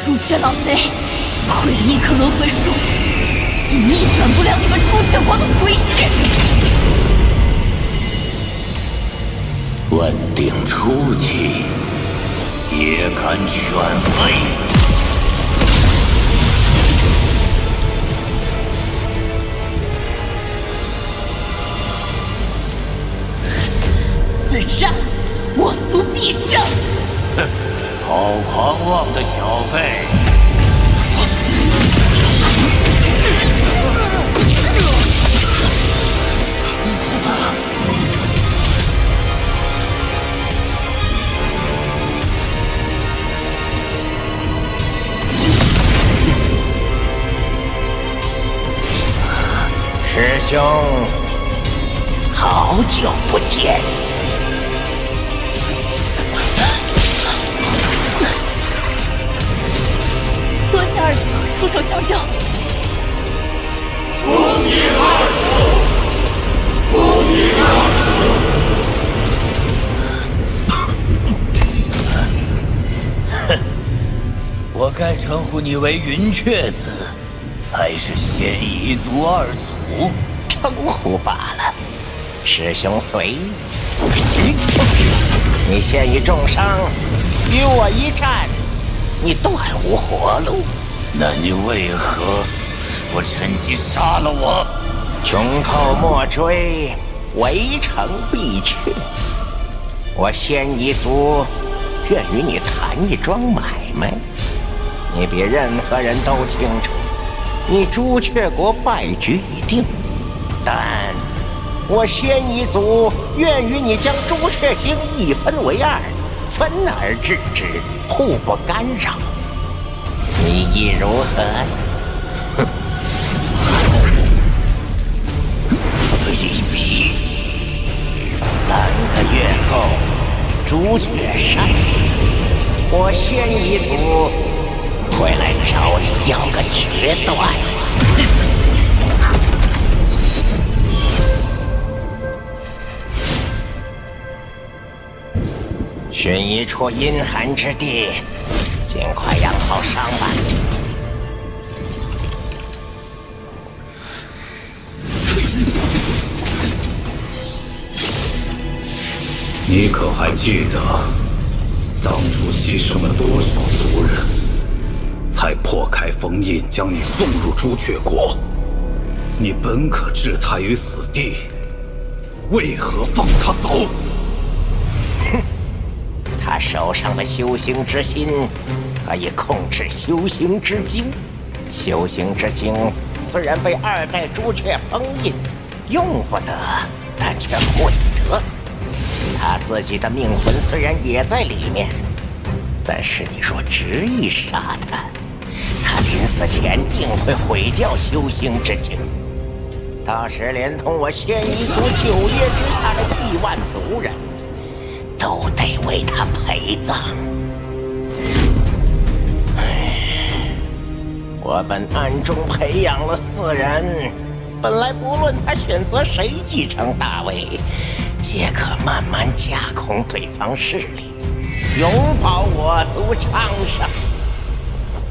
Speaker 6: 朱雀老贼，毁了一颗轮回术，也逆转不了你们朱雀国的颓势。
Speaker 7: 问鼎初期，也敢犬飞？
Speaker 6: 此战，我族必胜！
Speaker 7: 哼，好狂妄的小辈！师兄，好久不见。
Speaker 6: 多谢二祖出手相救。
Speaker 3: 恭迎二祖，恭迎二
Speaker 7: 祖。哼，我该称呼你为云雀子，还是仙夷族二祖？
Speaker 14: 称呼罢了。师兄随意。你现已重伤，与我一战，你断无活路。
Speaker 7: 那你为何不趁机杀了我？
Speaker 14: 穷寇莫追，围城必去。我仙夷族愿与你谈一桩买卖。你比任何人都清楚，你朱雀国败局已定，但我仙夷族愿与你将朱雀星一分为二，分而治之，互不干扰。你意如何？
Speaker 3: 哼，一笔。
Speaker 14: 3个月后，朱雀山，我仙一族会来找你要个决断。寻一处阴寒之地，尽快养好伤吧。
Speaker 5: 你可还记得，当初牺牲了多少族人，才破开封印将你送入朱雀国？你本可置他于死地，为何放他走？
Speaker 14: 哼，他手上的修行之心可以控制修行之精。修行之精虽然被2代朱雀封印，用不得，但却会得。他自己的命魂虽然也在里面，但是你若执意杀他，他临死前定会毁掉修行之精，到时连同我仙一族9叶之下的1万族人，都得为他陪葬。唉，我本暗中培养了4人，本来不论他选择谁继承大位，皆可慢慢架空对方势力，永保我族昌盛。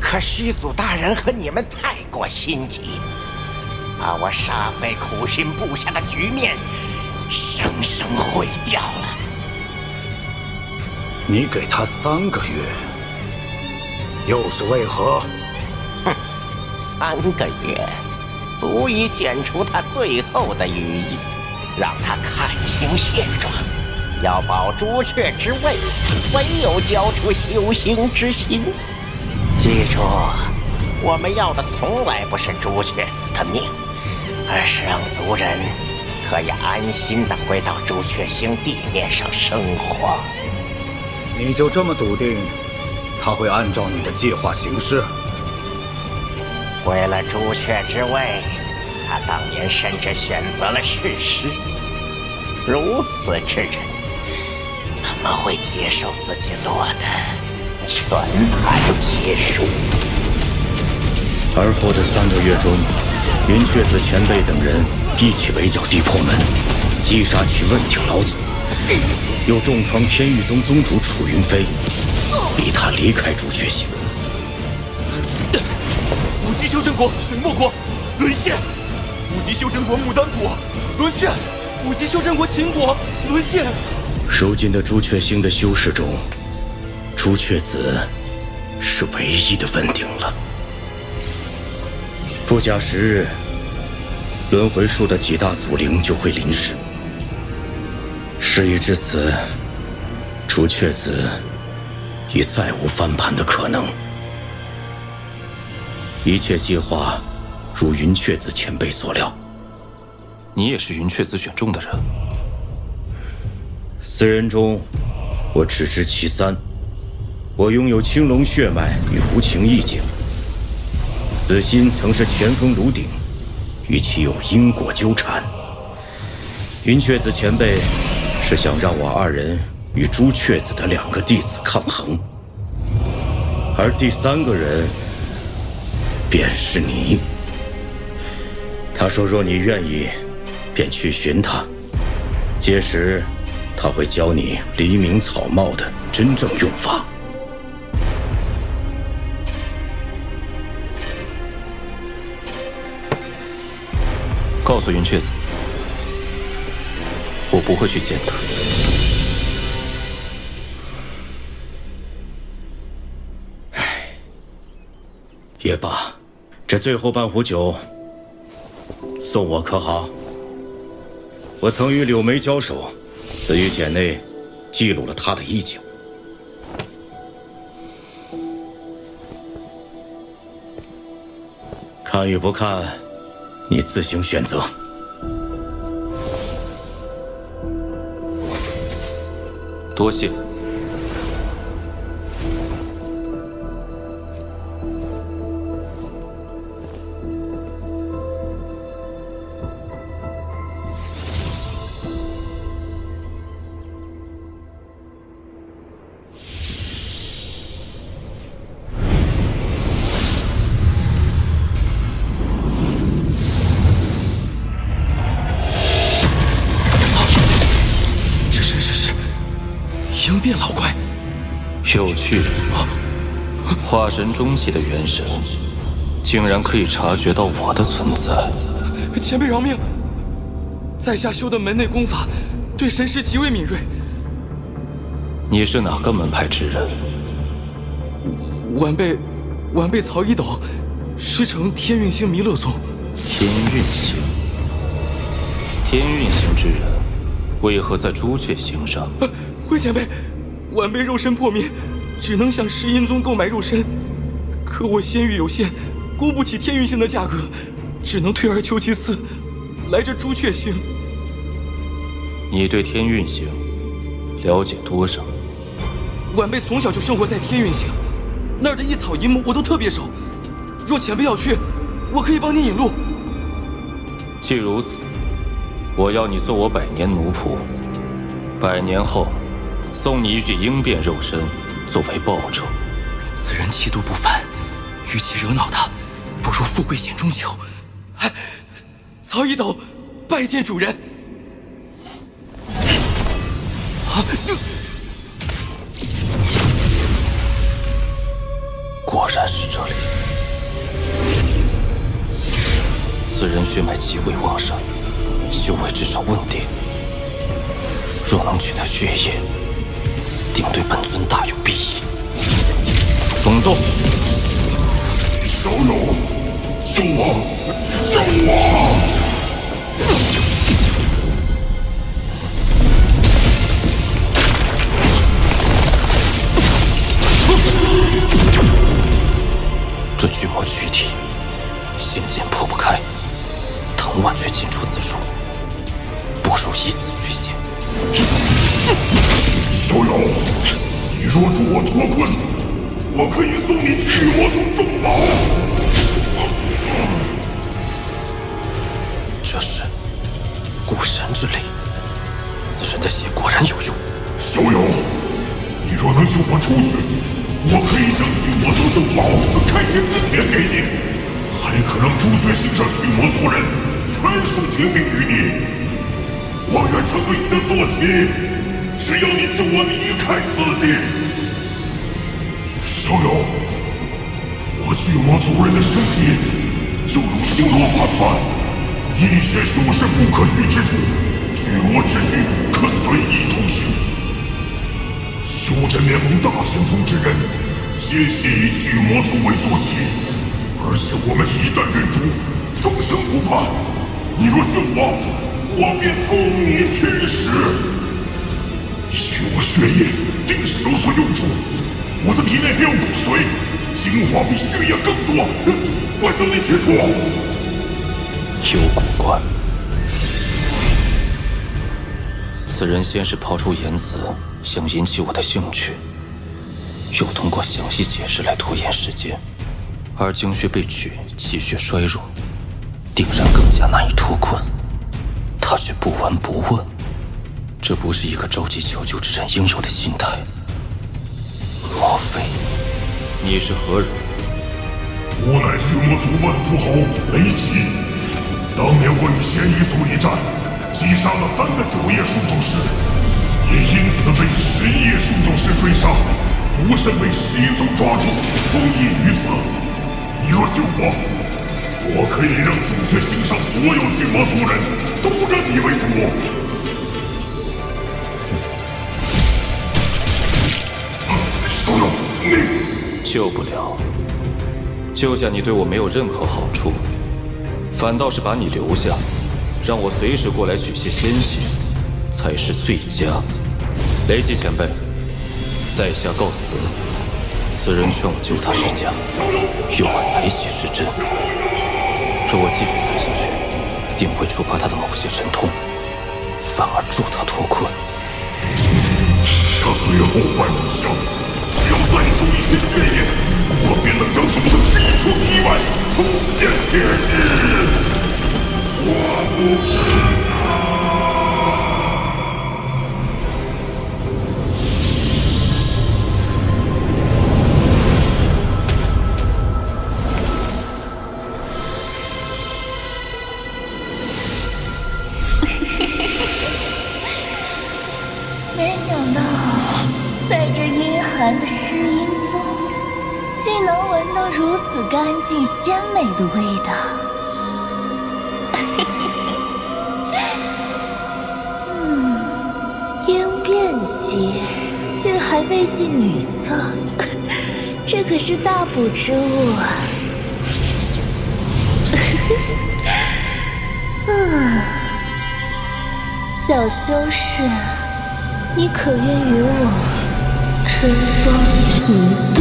Speaker 14: 可虚祖大人和你们太过心急，把我煞费苦心布下的局面生生毁掉了。
Speaker 5: 你给他3个月，又是为何？
Speaker 14: 哼，3个月足以剪除他最后的羽翼，让他看清现状。要保朱雀之位，唯有交出修行之心。记住，我们要的从来不是朱雀子的命，而是让族人可以安心地回到朱雀星地面上生活。
Speaker 5: 你就这么笃定，他会按照你的计划行事？
Speaker 14: 为了朱雀之位，他当年甚至选择了弑师。如此之人，怎么会接受自己落得全盘皆输？
Speaker 3: 而后的3个月中，云雀子前辈等人一起围剿地破门，击杀其问鼎老祖，又重创天域宗宗主楚云飞，逼他离开朱雀星。
Speaker 15: 5级修真国水墨国沦陷，5级修真国牡丹国沦陷，5级修真国秦国沦陷。
Speaker 3: 如今的朱雀星的修士中，朱雀子是唯一的问鼎了。不假时日，轮回术的几大祖灵就会临世。事已至此，朱雀子已再无翻盘的可能。一切计划如云雀子前辈所料。
Speaker 1: 你也是云雀子选中的人
Speaker 3: ？4人中，我只知其3。我拥有青龙血脉与无情意境，子欣曾是前锋炉鼎，与其有因果纠缠。云雀子前辈是想让我2人与朱雀子的2个弟子抗衡，而第3个人便是你。他说若你愿意，便去寻他，届时他会教你黎明草帽的真正用法。
Speaker 1: 告诉云雀子，我不会去见他。
Speaker 3: 也罢，这最后半壶酒送我可好？我曾与柳梅交手，此玉简内记录了他的意境。看与不看，你自行选择。
Speaker 1: 多谢。
Speaker 15: 应变老怪，
Speaker 1: 有趣。化神中期的元神，竟然可以察觉到我的存在。
Speaker 15: 前辈饶命！在下修的门内功法，对神识极为敏锐。
Speaker 1: 你是哪个门派之人？
Speaker 15: 晚辈曹一斗，师承天运星弥勒宗。
Speaker 1: 天运星，天运星之人，为何在朱雀星上？
Speaker 15: 回前辈，晚辈肉身破灭，只能向石阴宗购买肉身，可我仙域有限，估不起天运星的价格，只能退而求其次，来这朱雀星。
Speaker 1: 你对天运星了解多少？
Speaker 15: 晚辈从小就生活在天运星，那儿的一草一木我都特别熟。若前辈要去，我可以帮你引路。
Speaker 1: 既如此，我要你做我100年奴仆，100年后送你一具鹰变肉身作为报酬。
Speaker 15: 此人气度不凡，与其惹恼他，不如富贵险中求。曹一斗，拜见主人。
Speaker 1: 果然是这里。此人血脉极为旺盛，修为至少稳定。若能取他血液，定对本尊大有裨益。风动！
Speaker 3: 小友，救我！救我！
Speaker 1: 这巨魔躯体，仙剑破不开，藤蔓却进出自如，不如以此驱邪。
Speaker 3: 小友，你若助我脱困，我可以送你巨魔宗重宝。
Speaker 1: 这是古神之力，此人的血果然有用。
Speaker 3: 小友，你若能救我出去，我可以将巨魔宗重宝开天之铁给你，还可让朱雀星上巨魔族人全数听命于你。我愿成为你的坐骑，只要你救我离开此地。小友，我巨魔族人的身体就如星罗盘盘，一切修士不可去之处，巨魔之躯可随意通行。修真联盟大神通之人，皆系以巨魔族为坐骑，而且我们一旦认主，终生不叛。你若救我，我便封你驱使。你取我血液，定是有所用处。我的体内还有骨髓，精华比血液更多，我将你取出。
Speaker 1: 有古怪。此人先是抛出言辞，想引起我的兴趣，又通过详细解释来拖延时间，而精血被取，气血衰弱，定然更加难以脱困。他却不闻不问，这不是一个着急求救之人应有的心态。莫非你是何人？
Speaker 3: 我乃巨魔族万夫侯雷吉。当年我与仙夷族一战，击杀了3个9叶术咒师，也因此被11叶术咒师追杀，不慎被石阴宗抓住，封印于此。你若救我可以让朱雀星上所有巨魔族人都认你为主。小友，你
Speaker 1: 救不了，救下你对我没有任何好处，反倒是把你留下，让我随时过来取些鲜血，才是最佳。雷吉前辈，在下告辞。此人劝我救他是假，用我采血是真。若我继续采下去，定会触发他的某些神通，反而助他脱困。
Speaker 3: 下最后半炷香，只要再出一些血液，我便能将祖宗逼出体外，重见天日。我不
Speaker 2: 没想到
Speaker 4: 寒的诗音宗，竟能闻到如此干净鲜美的味道。应变期竟还未尽女色，这可是大补之物啊！小修士，你可愿与我春风一度？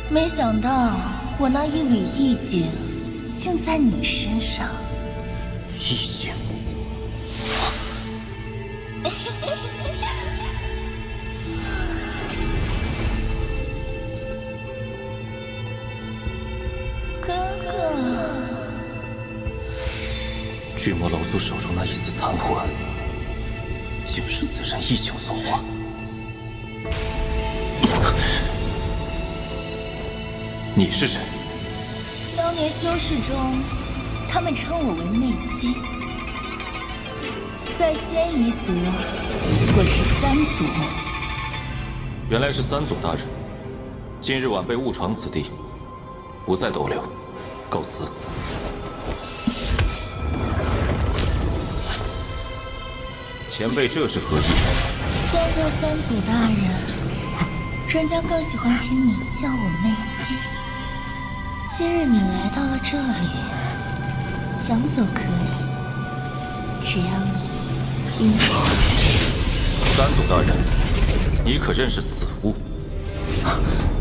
Speaker 4: 没想到我那一缕意境，竟在你身上。
Speaker 1: 意境？
Speaker 4: 哥哥，
Speaker 1: 巨魔老祖手中那一丝残魂，竟是此人意境所化。你是谁？
Speaker 4: 当年修士中，他们称我为魅姬。在仙夷族，我是三祖。
Speaker 1: 原来是三祖大人。今日晚辈误闯此地，不再逗留，告辞。前辈这是何意？
Speaker 4: 相较三祖大人，人家更喜欢听你叫我魅姬。今日你来到了这里，想走可以，只要你应我。
Speaker 1: 三祖大人，你可认识此物？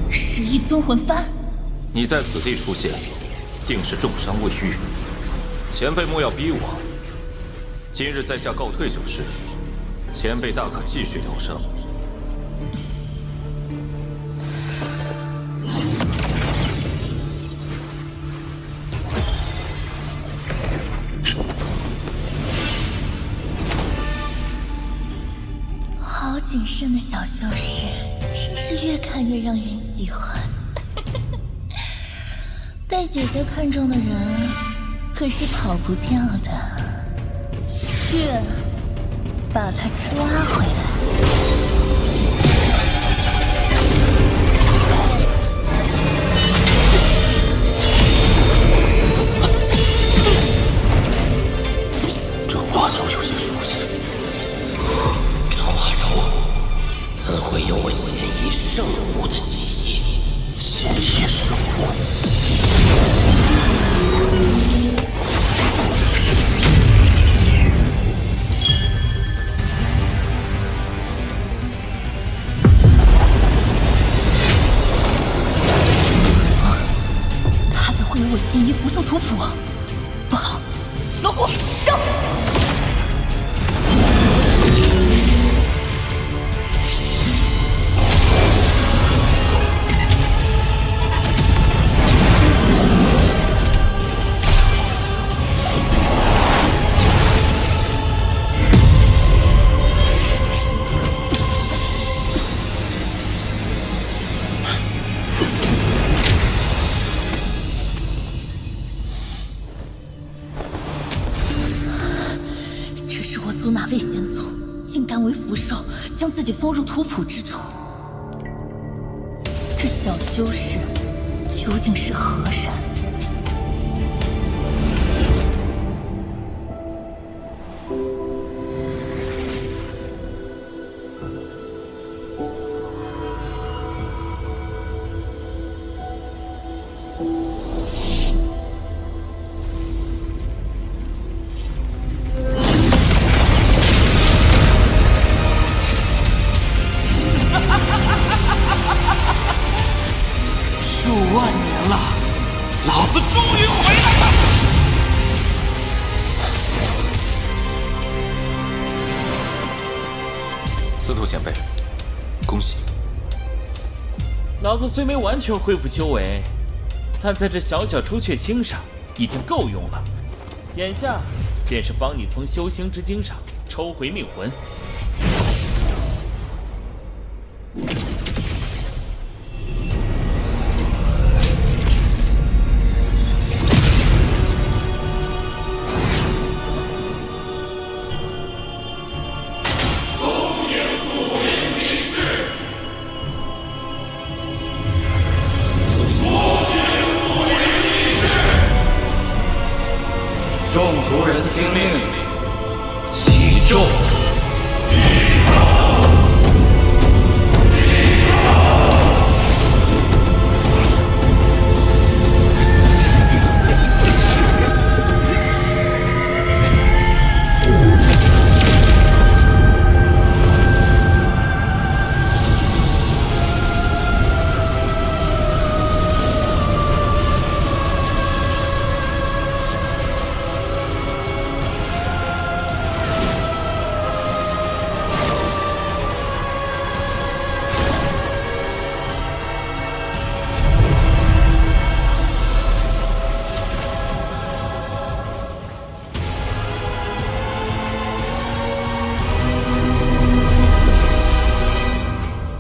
Speaker 4: 十一宗魂幡。
Speaker 1: 你在此地出现，定是重伤未愈。前辈莫要逼我，今日在下告退就是。前辈大可继续疗伤。
Speaker 4: 好谨慎的小修士，真是越看越让人喜欢。被姐姐看中的人，可是跑不掉的。去，把他抓回来。
Speaker 1: 这花轴有些熟悉。
Speaker 7: 这花轴怎会有我仙夷圣物的气息？
Speaker 1: 仙夷圣物。
Speaker 4: 会有我仙夷符术图谱，不好！老虎上！哪位先祖竟敢为福寿，将自己封入图谱之中？这小修士究竟是何人？
Speaker 16: 老子虽没完全恢复修为，但在这小小朱雀星上已经够用了。眼下便是帮你从修行之经上抽回命魂。
Speaker 7: 众族人听令，起奏。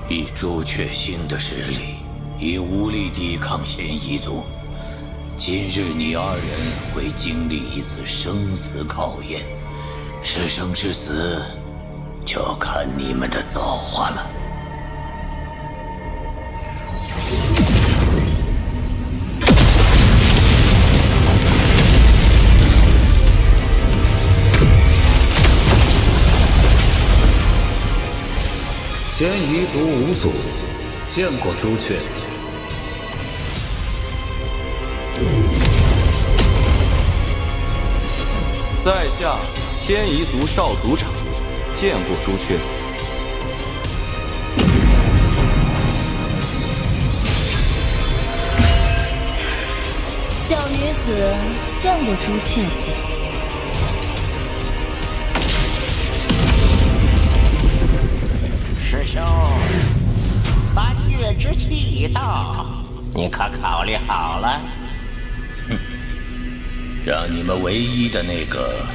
Speaker 7: 以朱雀星的实力，已无力抵抗仙夷族。今日你二人会经历一次生死考验，是生是死，就看你们的造化了。
Speaker 9: 仙夷族五祖见过朱雀子。
Speaker 15: 在下仙夷族少族长，见过朱雀子。
Speaker 4: 小女子见过朱雀子。
Speaker 14: 师兄，3月之期已到，你可考虑好了？
Speaker 7: 哼，让你们唯一的那个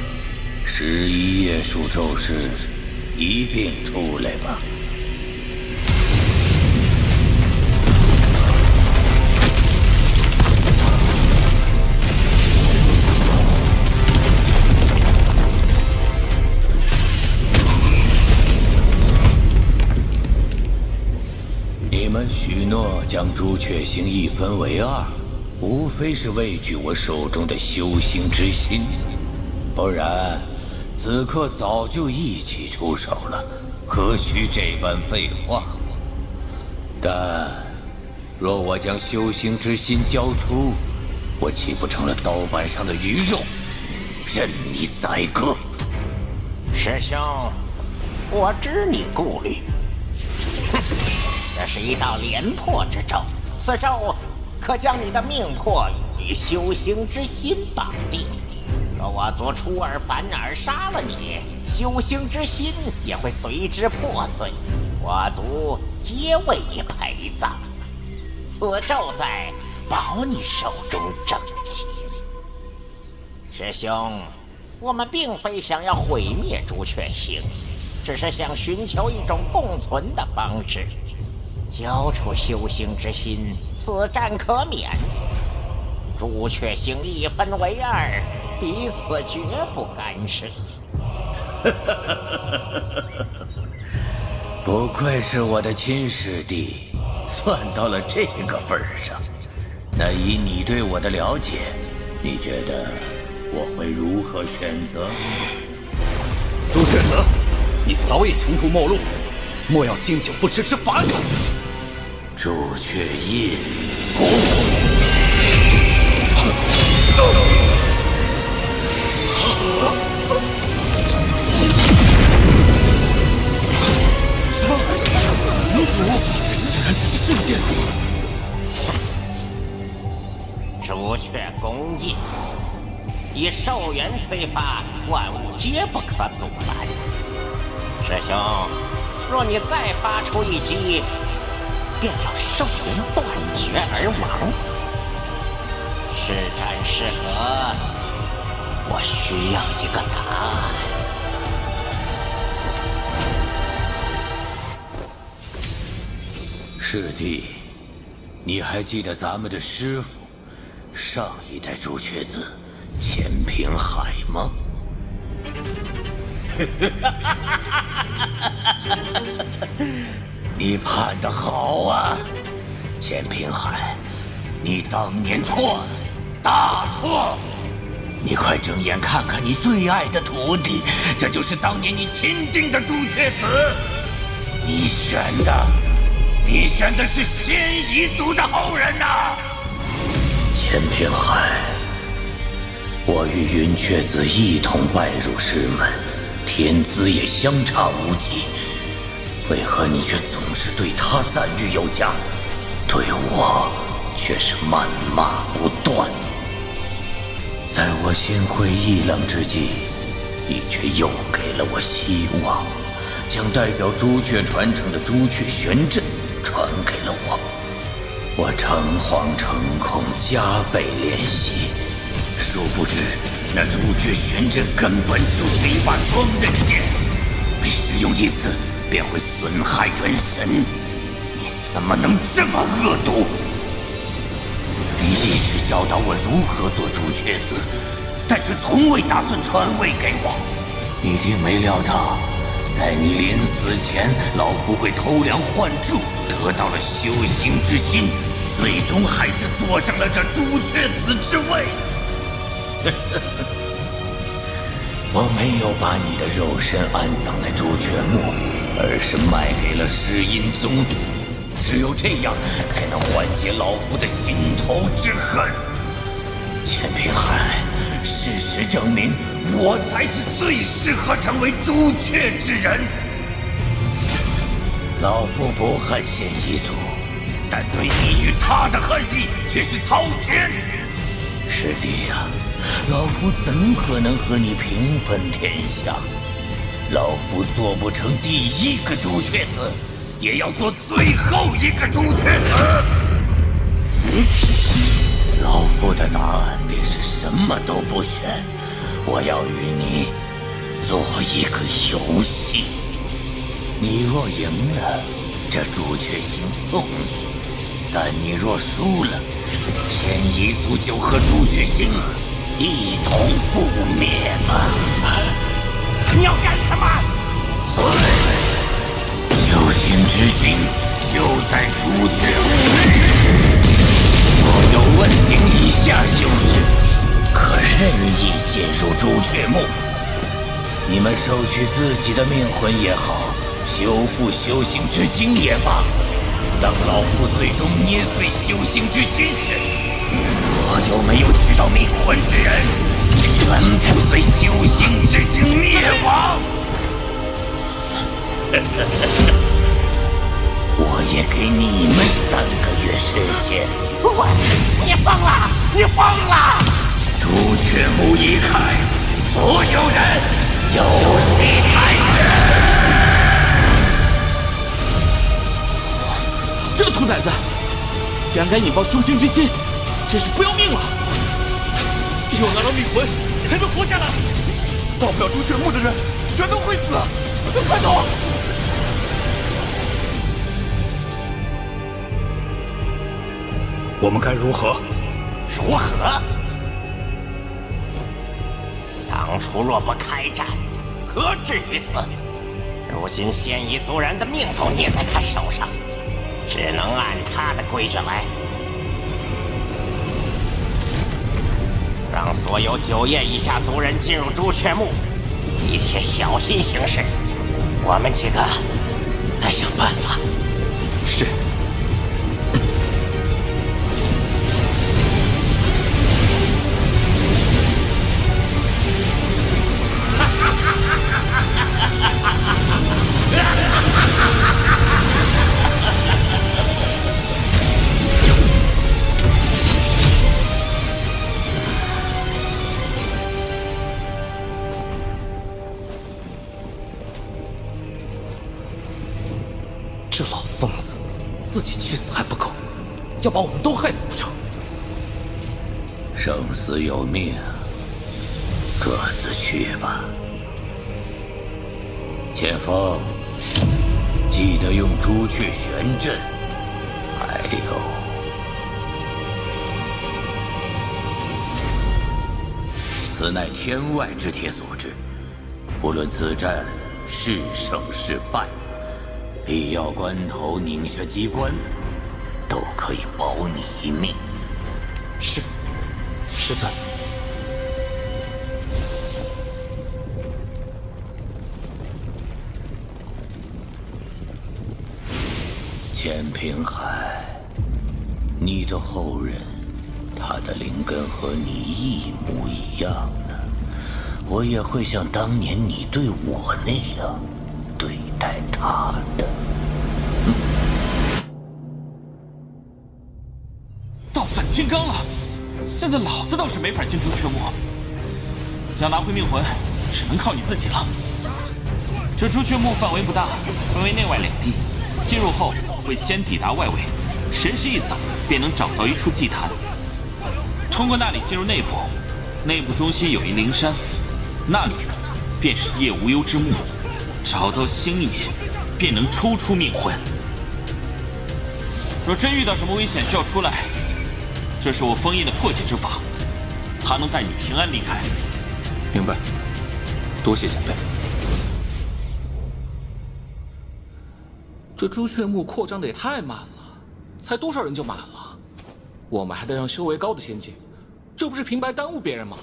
Speaker 7: 11叶术咒师一并出来吧。你们许诺将朱雀星一分为2，无非是畏惧我手中的修行之心，不然此刻早就一起出手了，何须这般废话？但若我将修行之心交出，我岂不成了刀板上的鱼肉，任你宰割？
Speaker 14: 师兄，我知你顾虑。这是一道连破之咒，此咒可将你的命魄与修行之心绑定。若我族出尔反尔杀了你，修行之心也会随之破碎，我族皆为你陪葬。此咒在，保你手中正气。师兄，我们并非想要毁灭朱雀星，只是想寻求一种共存的方式。交出修行之心，此战可免。朱雀星一分为2，彼此绝不干涉。
Speaker 7: 不愧是我的亲师弟，算到了这个份上。那以你对我的了解，你觉得我会如何选择？
Speaker 9: 朱雀子，你早已穷途末路，莫要经久不持之法者。
Speaker 7: 朱雀印，
Speaker 8: 什么？你祖竟然只是圣剑！
Speaker 14: 朱雀攻印，以寿元催发，万物皆不可阻拦。师兄，若你再发出一击，便要寿元断绝而亡。是战是和，我需要一个答案。
Speaker 7: 师弟，你还记得咱们的师傅，上一代朱雀子钱平海吗？你判得好啊，钱平海，你当年错了，大错！你快睁眼看看你最爱的徒弟，这就是当年你钦定的朱雀子。你选的是仙夷族的后人呐！钱平海，我与云雀子一同拜入师门，天资也相差无几，为何你却总是对他赞誉有加，对我却是谩骂不断？在我心灰意冷之际，你却又给了我希望，将代表朱雀传承的朱雀玄阵传给了我。我诚惶诚恐，加倍练习，殊不知那朱雀玄阵根本就是一把双刃剑，每使用一次便会损害元神。你怎么能这么恶毒？你一直教导我如何做朱雀子，但却从未打算传位给我。你定没料到，在你临死前，老夫会偷梁换柱，得到了修行之心，最终还是坐上了这朱雀子之位。我没有把你的肉身安葬在朱雀墓，而是卖给了石阴宗。只有这样，才能缓解老夫的心头之恨。钱平海，事实证明，我才是最适合成为朱雀之人。老夫不恨仙夷族，但对你与他的恨意却是滔天。师弟呀，老夫怎可能和你平分天下？老夫做不成第一个朱雀子，也要做最后一个朱雀子。老夫的答案便是什么都不选，我要与你做一个游戏。你若赢了，这朱雀星送你；但你若输了，仙夷族就和朱雀星一同覆灭吧。你要干什么？修行之境就在朱雀墓内，所有问鼎以下修士可任意进入朱雀墓。你们收取自己的命魂也好，修复修行之精也罢，当老夫最终捏碎修行之心时，所有没有取到命魂之人，全部随修行之精灭亡。我也给你们3个月时间。喂，你疯了！你疯了！朱雀墓一开，所有人游戏开始。
Speaker 15: 这个兔崽子，竟然敢引爆修行之心，真是不要命了！只有拿到命魂，才能活下来。到不了朱雀墓的人，全都会死！快走！
Speaker 5: 我们该如何？
Speaker 14: 如何？当初若不开战，何至于此？如今仙夷族人的命都捏在他手上，只能按他的规矩来。让所有9叶以下族人进入朱雀墓，一切小心行事。我们几个再想办法。
Speaker 15: 是。这老疯子，自己去死还不够，要把我们都害死不成？
Speaker 7: 生死有命，各自去吧。前锋，记得用朱雀玄阵。还有，此乃天外之铁所制，不论此战是胜是败，必要关头拧下机关，都可以保你一命。
Speaker 9: 是，师尊。
Speaker 7: 钱平海，你的后人，他的灵根和你一模一样的，我也会像当年你对我那样对待他的。
Speaker 16: 到反天罡了，现在老子倒是没法进朱雀墓，要拿回命魂，只能靠你自己了。这朱雀墓范围不大，分为内外两地，进入后会先抵达外围，神识一扫，便能找到一处祭坛。通过那里进入内部，内部中心有一灵山，那里便是夜无忧之墓。找到星野，便能抽出命魂。若真遇到什么危险需要出来，这是我封印的破解之法，它能带你平安离开。
Speaker 9: 明白，多谢前辈。
Speaker 17: 这朱雀墓扩张的也太慢了，才多少人就满了？我们还得让修为高的先进，这不是平白耽误别人吗？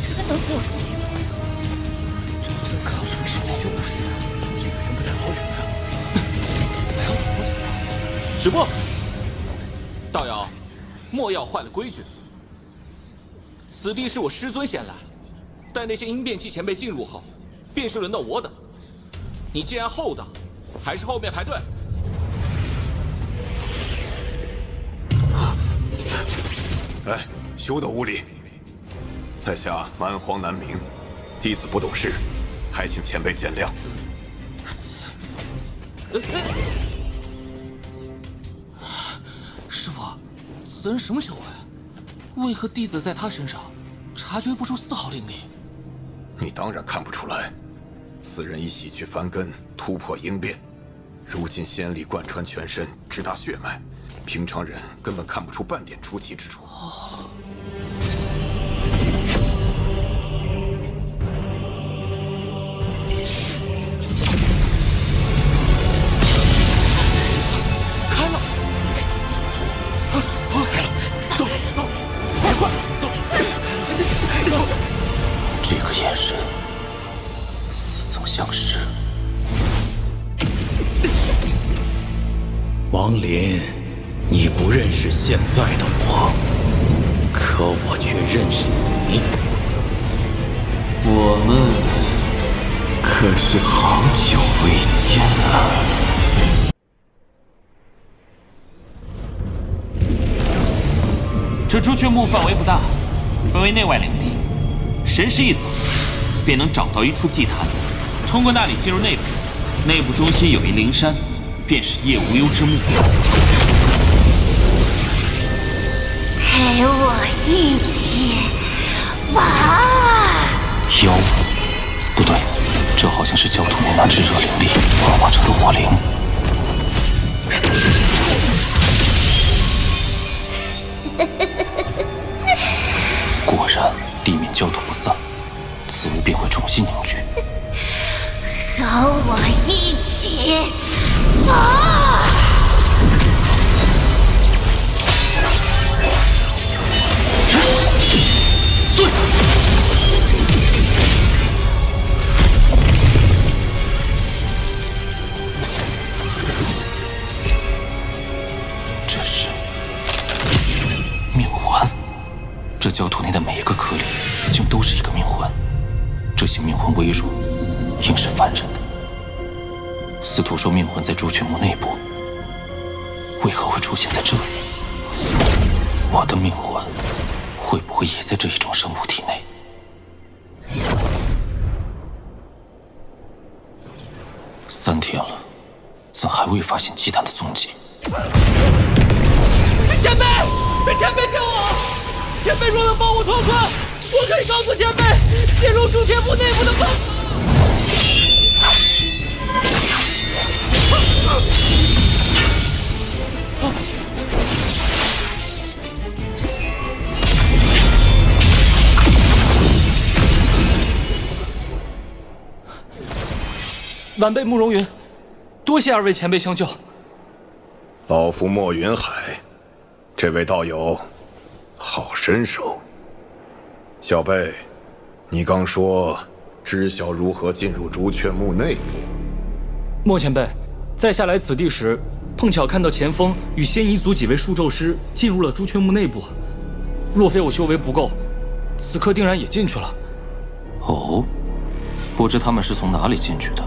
Speaker 4: 这跟等死有什么区别？
Speaker 17: 这是靠什么修为？这个人不太好惹呀！止步！道友，莫要坏了规矩。此地是我师尊先来，待那些阴变期前辈进入后，便是轮到我等。你既然后等，还是后面排队。
Speaker 3: 来，休得无礼！在下蛮荒难明，弟子不懂事，还请前辈见谅。
Speaker 17: 师父，此人什么修为？为何弟子在他身上察觉不出丝毫灵力？
Speaker 3: 你当然看不出来，此人已洗去凡根，突破应变，如今仙力贯穿全身，直达血脉，平常人根本看不出半点出奇之处。
Speaker 17: 开了！开了！走走，快走！
Speaker 1: 这个眼神似曾相识。
Speaker 7: 王林，你不认识现在的我，可我却认识你。
Speaker 9: 我们可是好久未见了。
Speaker 16: 这朱雀墓范围不大，分为内外两地，神识一扫，便能找到一处祭坛。通过那里进入内部，内部中心有一灵山，便是夜无忧之墓。
Speaker 4: 陪我一起玩。
Speaker 1: 妖？不对，这好像是焦土内那炙热灵力幻化成的火灵。果然，地面焦土不散，此物便会重新凝聚。
Speaker 4: 和我一起玩。
Speaker 17: 坐下。
Speaker 1: 这是命魂，这焦土内的每一个颗粒，竟都是一个命魂。这些命魂微弱，应是凡人的。司徒说命魂在朱雀墓内部，为何会出现在这里？我的命魂会不会也在这一种生物体内？3天了，怎还未发现祭坛的踪迹？
Speaker 16: 前辈，前辈救我！前辈若能帮我脱困，我可以告诉前辈进入朱雀墓内部的方法。
Speaker 9: 晚辈慕容云，多谢二位前辈相救。
Speaker 11: 老夫莫云海，这位道友好身手。小辈，你刚说知晓如何进入朱雀墓内部？
Speaker 9: 莫前辈，在下来此地时，碰巧看到前锋与仙夷族几位术咒师进入了朱雀墓内部。若非我修为不够，此刻定然也进去了。
Speaker 1: 哦，不知他们是从哪里进去的？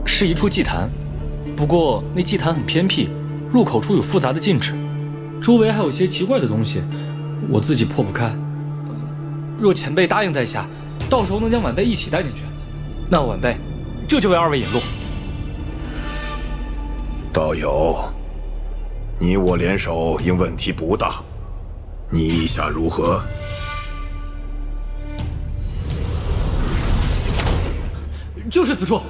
Speaker 9: 是一处祭坛，不过那祭坛很偏僻，入口处有复杂的禁制，周围还有些奇怪的东西，我自己破不开。若前辈答应在下，到时候能将晚辈一起带进去，那晚辈这就为二位引路。
Speaker 11: 道友，你我联手应问题不大，你意下如何？
Speaker 9: 就是此处。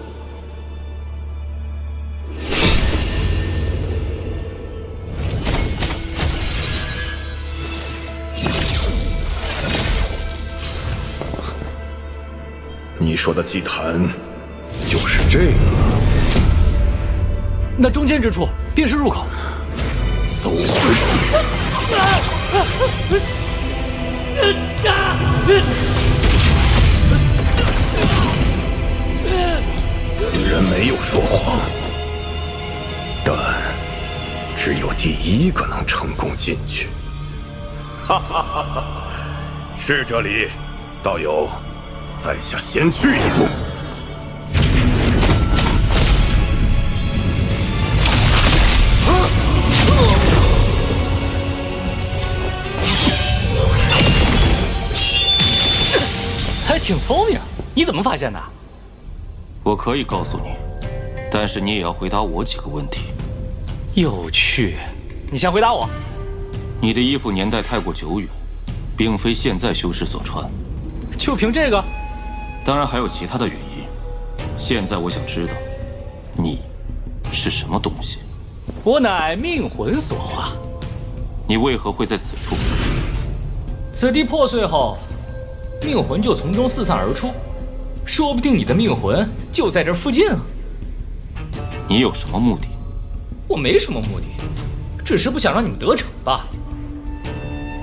Speaker 11: 你说的祭坛就是这个？
Speaker 9: 那中间之处便是入口。
Speaker 11: 搜魂术。此人没有说谎，但只有第一个能成功进去。哈哈哈哈！是这里，道友。在下先去一步。
Speaker 9: 还挺聪明，你怎么发现的？
Speaker 1: 我可以告诉你，但是你也要回答我几个问题。
Speaker 9: 有趣，你先回答我。
Speaker 1: 你的衣服年代太过久远，并非现在修士所穿。
Speaker 9: 就凭这个？
Speaker 1: 当然还有其他的原因。现在我想知道，你是什么东西？
Speaker 9: 我乃命魂所化。
Speaker 1: 你为何会在此处？
Speaker 9: 此地破碎后，命魂就从中四散而出，说不定你的命魂就在这附近啊。
Speaker 1: 你有什么目的？
Speaker 9: 我没什么目的，只是不想让你们得逞罢了。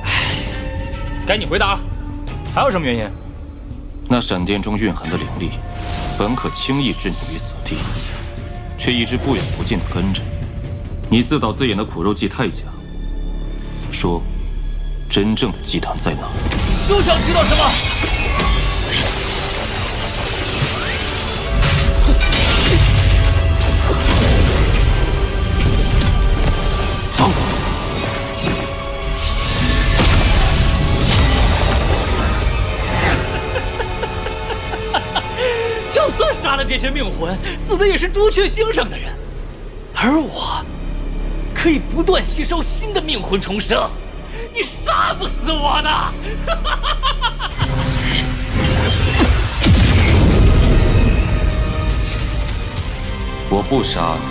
Speaker 9: 唉，该你回答了，还有什么原因？
Speaker 1: 那闪电中蕴含的灵力，本可轻易置你于死地，却一直不远不近地跟着你。自导自演的苦肉计太假。说，真正的祭坛在哪？
Speaker 9: 休想知道什么！
Speaker 1: 放过我！
Speaker 9: 就算杀了这些命魂，死的也是朱雀星上的人，而我可以不断吸收新的命魂重生，你杀不死我的！
Speaker 1: 我不杀你，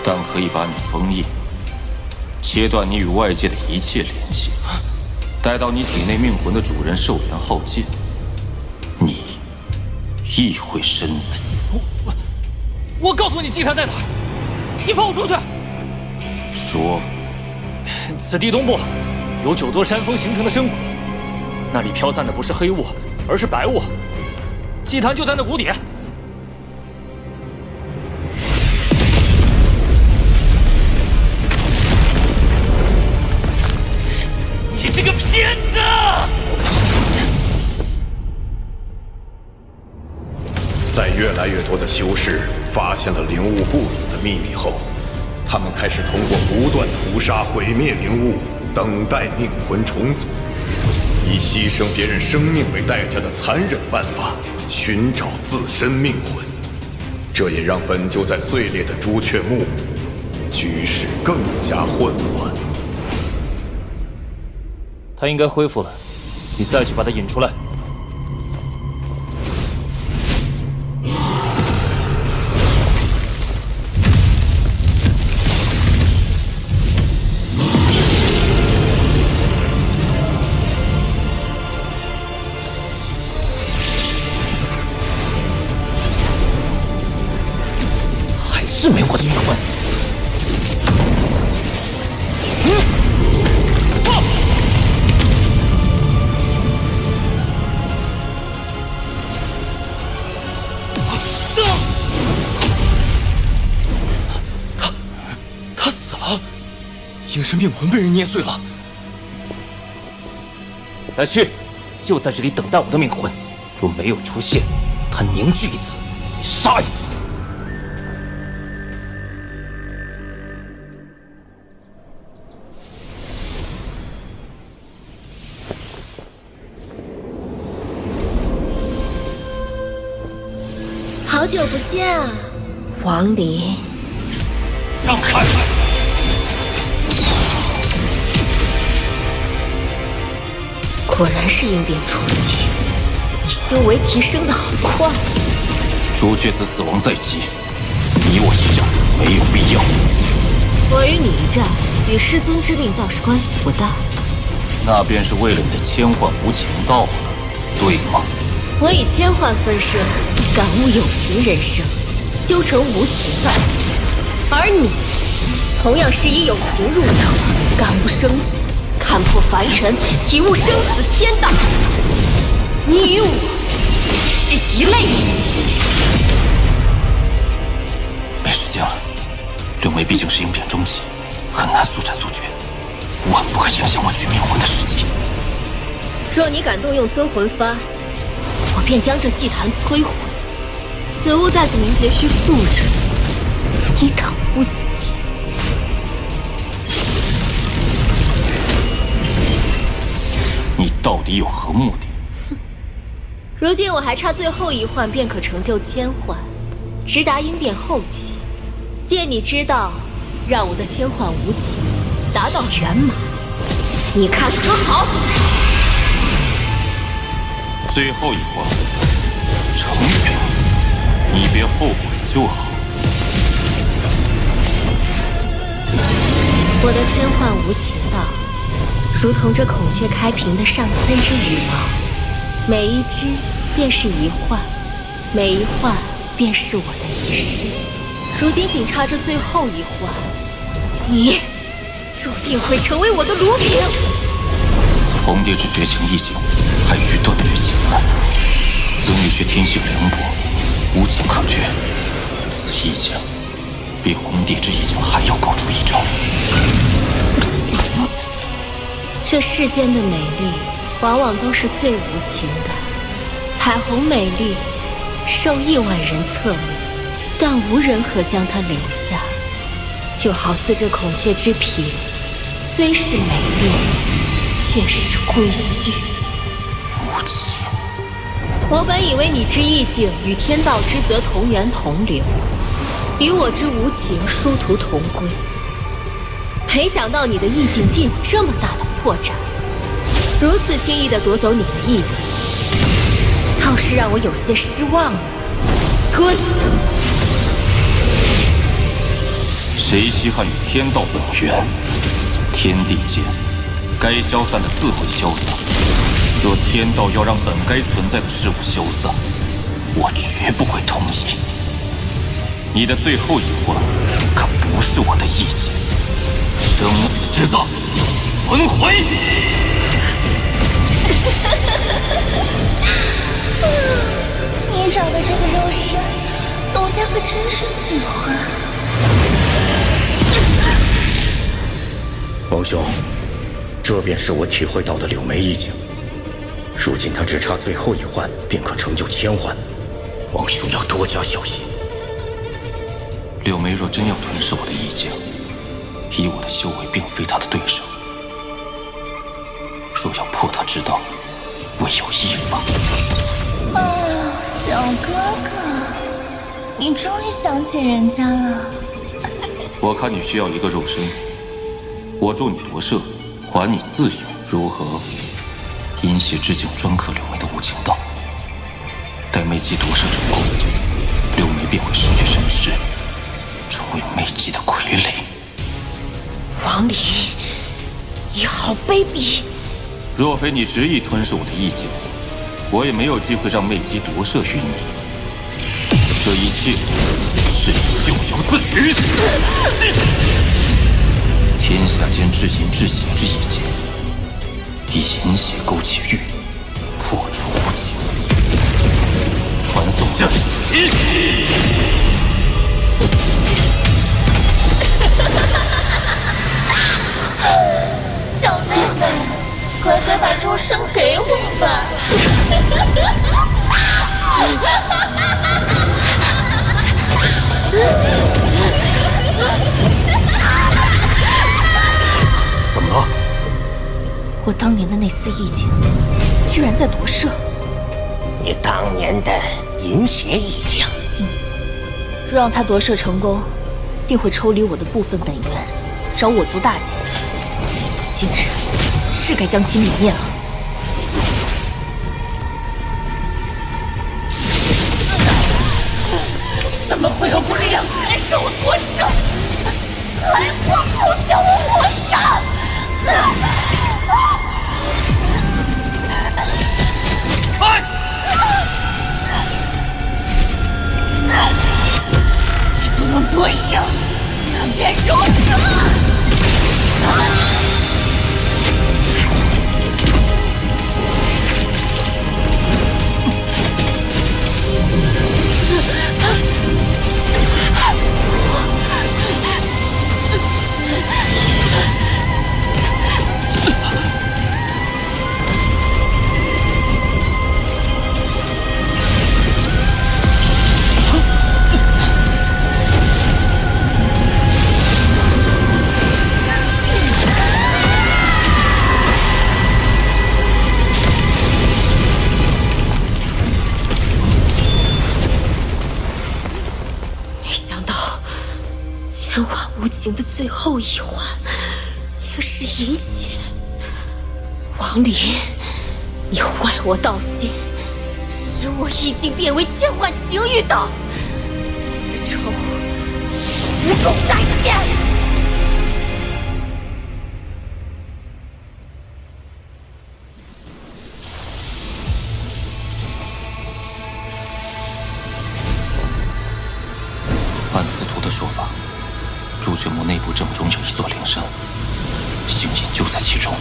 Speaker 1: 但可以把你封印，切断你与外界的一切联系，待到你体内命魂的主人寿元耗尽，你亦会身死。
Speaker 9: 我告诉你祭坛在哪儿，你放我出去。
Speaker 1: 说，
Speaker 9: 此地东部有9座山峰形成的深谷，那里飘散的不是黑雾，而是白雾。祭坛就在那谷底。你这个骗子！
Speaker 11: 在越来越多的修士发现了灵物不死的秘密后，他们开始通过不断屠杀、毁灭灵物，等待命魂重组，以牺牲别人生命为代价的残忍办法寻找自身命魂。这也让本就在碎裂的朱雀墓局势更加混乱。
Speaker 7: 他应该恢复了，你再去把他引出来。还是没我的命魂。
Speaker 15: 影神命魂被人捏碎了。
Speaker 7: 再去，就在这里等待我的命魂。若没有出现，他凝聚一次，杀一次。
Speaker 2: 好久不见啊，王离。
Speaker 7: 让开！
Speaker 2: 果然是应变初期，你修为提升的好快。
Speaker 1: 朱雀子死亡在即，你我一战没有必要。
Speaker 2: 我与你一战，与师尊之命倒是关系不大。
Speaker 1: 那便是为了你的千幻无情道了，对吗？
Speaker 2: 我以千幻分身，感悟有情人生，修成无情道；而你，同样是以有情入道，感悟生死。 看破凡尘，体悟生死天道。你与我是一类人。
Speaker 1: 没时间了，六梅毕竟是应变中期，很难速战速决，万不可影响我取命魂的时机。
Speaker 2: 若你敢动用尊魂幡，我便将这祭坛摧毁。此物在此凝结需数日，你等不及。
Speaker 1: 你到底有何目的？
Speaker 2: 如今我还差最后一幻，便可成就千幻，直达应变后期。借你之道，让我的千幻无情达到圆满，你看可好？
Speaker 1: 最后一幻成全你，别后悔就好。
Speaker 2: 我的千幻无情道。 如同这孔雀开屏的上千只羽毛，每一只便是一幻，每一幻便是我的一世。如今仅差这最后一幻，你注定会成为我的炉瓶。
Speaker 1: 红蝶之绝情意境，还需断绝情难。此女却天性凉薄，无情可绝。此意境比红蝶之意境还要高出一筹。
Speaker 2: 这世间的美丽，往往都是最无情的。彩虹美丽，受亿万人侧目，但无人可将它留下。就好似这孔雀之皮，虽是美丽，却是归虚。
Speaker 1: 无情。
Speaker 2: 我本以为你之意境与天道之则同源同流，与我之无情殊途同归。没想到你的意境竟有这么大的破绽，如此轻易地夺走你的意境，倒是让我有些失望了。滚！
Speaker 1: 谁稀罕与天道本源？天地间，该消散的自会消散。若天道要让本该存在的事物消散，我绝不会同意。你的最后一幻，可不是我的意境。生死之道，轮回！
Speaker 4: 你找的这个肉身，奴家可真是喜欢。
Speaker 5: 王兄，这便是我体会到的柳眉意境。如今他只差最后一幻，便可成就千幻。王兄要多加小心。
Speaker 1: 柳眉若真要吞噬我的意境，以我的修为并非他的对手。若要破他之道，唯有一法。
Speaker 4: 小哥哥，你终于想起人家了。
Speaker 1: 我看你需要一个肉身，我助你夺舍，还你自由，如何？阴邪致敬专克六枚的无情道，待魅姬夺舍成功，六枚便会失去神智，成为魅姬的傀儡。
Speaker 2: 王离，你好卑鄙！
Speaker 1: 若非你执意吞噬我的意境，我也没有机会让魅姬夺舍于你。这一切是咎由自取。天下间至阴至邪之一剑，以阴邪勾起欲，破除无情。传送阵。
Speaker 4: 小妹妹，乖乖把周身给我吧。
Speaker 5: 怎么了？
Speaker 10: 我当年的那丝意境，居然在夺舍。
Speaker 14: 你当年的淫邪意境，
Speaker 10: 若让他夺舍成功，定会抽离我的部分本源，找我族大计。今日是该将其泯灭了。
Speaker 4: 怎么会有不良人受夺舍？还不速将我抹杀！既不能夺舍，更别入舍！
Speaker 2: 天化无情的最后一环，竟是淫邪。王离，你坏我道心，使我意境变为千幻情欲道，此仇无共戴天。
Speaker 1: 按司徒的说法，朱雀墓内部正中有一座灵山，星隐就在其中。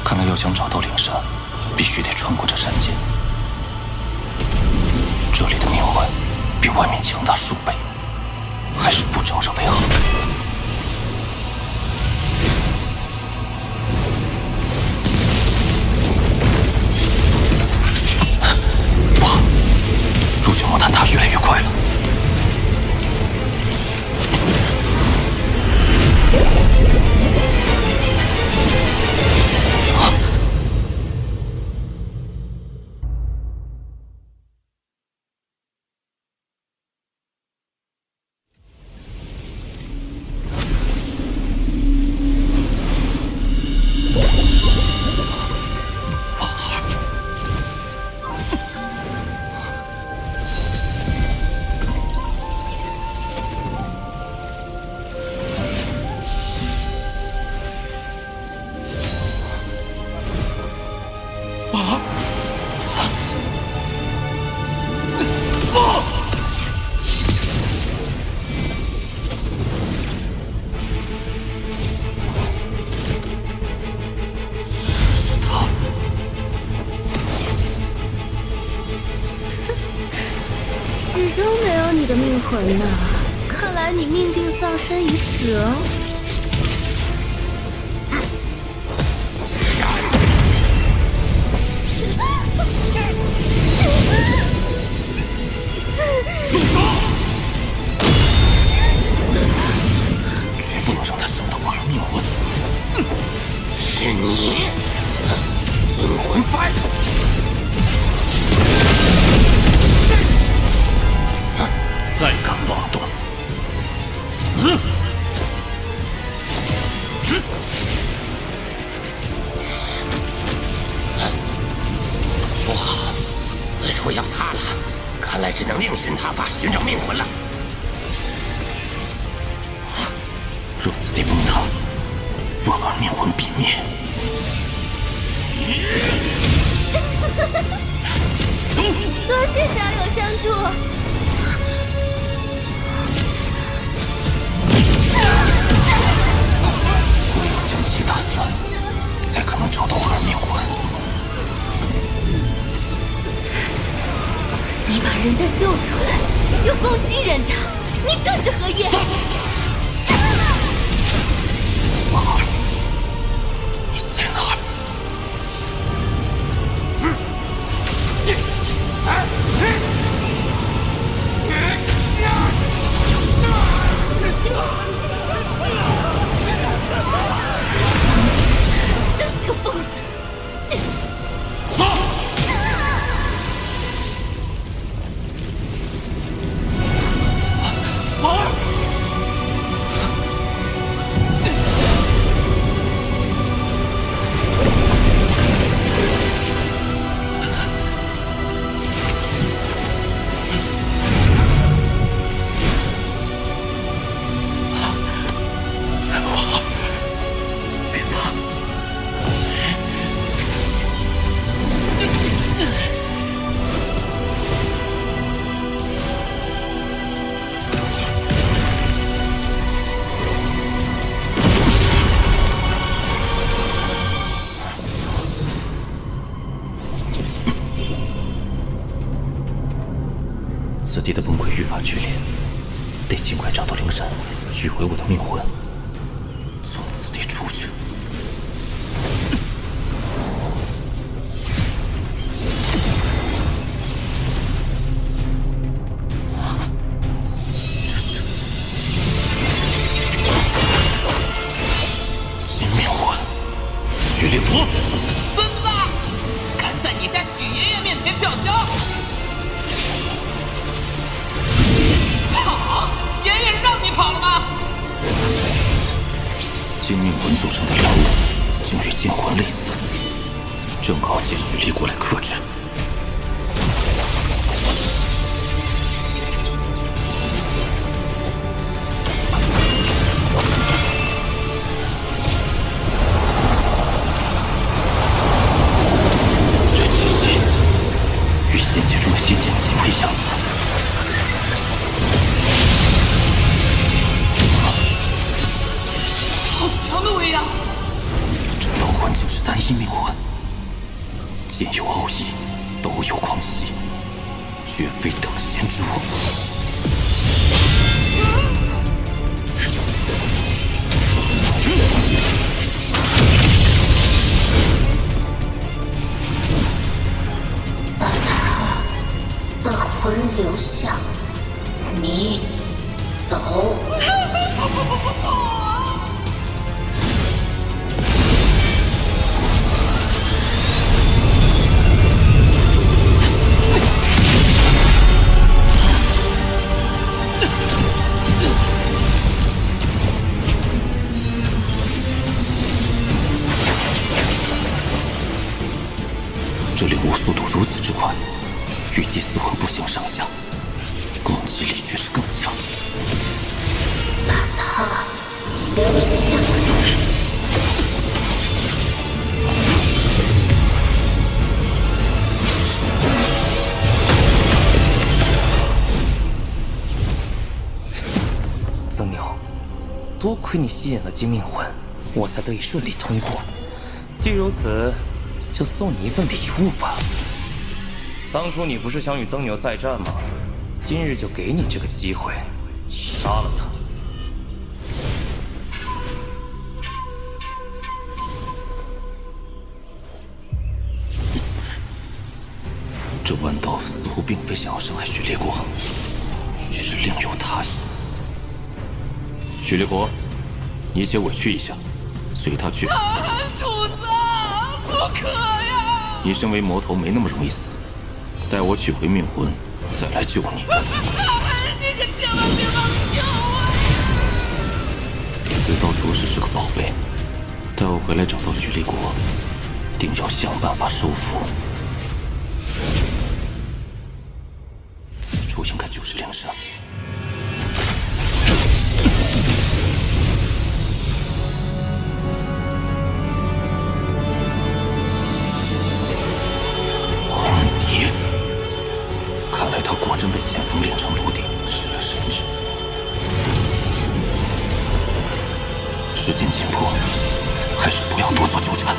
Speaker 1: 看来要想找到灵山，必须得穿过这山涧。这里的命魂比外面强大数倍，还是不招惹为好。不好，朱雀墓坍塌越来越快了。
Speaker 4: 始终没有你的命魂呢，看来你命定丧身于此哦。
Speaker 1: 绝不能让他送到我儿命魂。
Speaker 14: 是你，尊魂幡。
Speaker 1: 再敢妄动，死！
Speaker 13: 只能另寻他法寻找命魂了。
Speaker 1: 若此地崩塌，万儿命魂必灭。
Speaker 4: 多谢小柳相助。
Speaker 1: 唯有将其打散，才可能找到我儿命魂。
Speaker 4: 你把人家救出来，又攻击人家，你这是何意？
Speaker 1: 王儿，你在哪儿？
Speaker 4: 真是个疯子！
Speaker 1: 王儿。此地的崩溃愈发剧烈，得尽快找到灵山，取回我的命魂，从此地出去。这是新命魂，徐立波。
Speaker 18: 孙子，敢在你家许爷爷面前叫嚣！跑！爷爷让你跑了吗？
Speaker 1: 金命魂组成的灵物，竟与剑魂类似，正好借许立过来克制。这气息与仙界中的仙剑极为相似。
Speaker 18: 好强的威压！
Speaker 1: 这斗魂竟是单一命魂，剑有奥义，斗有狂喜，绝非等闲之物。
Speaker 10: 把他的魂留下，你走。
Speaker 1: 这灵物速度如此之快，与第四魂不相上下，攻击力却是更强。
Speaker 10: 把他留下。
Speaker 18: 曾牛，多亏你吸引了金命魂，我才得以顺利通过。既如此，就送你一份礼物吧。当初你不是想与曾牛再战吗？今日就给你这个机会，杀了他。
Speaker 1: 这豌豆似乎并非想要伤害许烈国，许是另有他意。许烈国，你且委屈一下，随他去。
Speaker 18: 主子，不可呀！
Speaker 1: 你身为魔头，没那么容易死。待我取回命魂，再来救你。
Speaker 18: 你可千万别忘救我！
Speaker 1: 此刀着实是个宝贝，待我回来找到许立国，定要想办法收服。此处应该就是灵山。红蝶，看来他果真被剑锋炼成炉鼎，失了神智。时间紧迫，还是不要多做纠缠。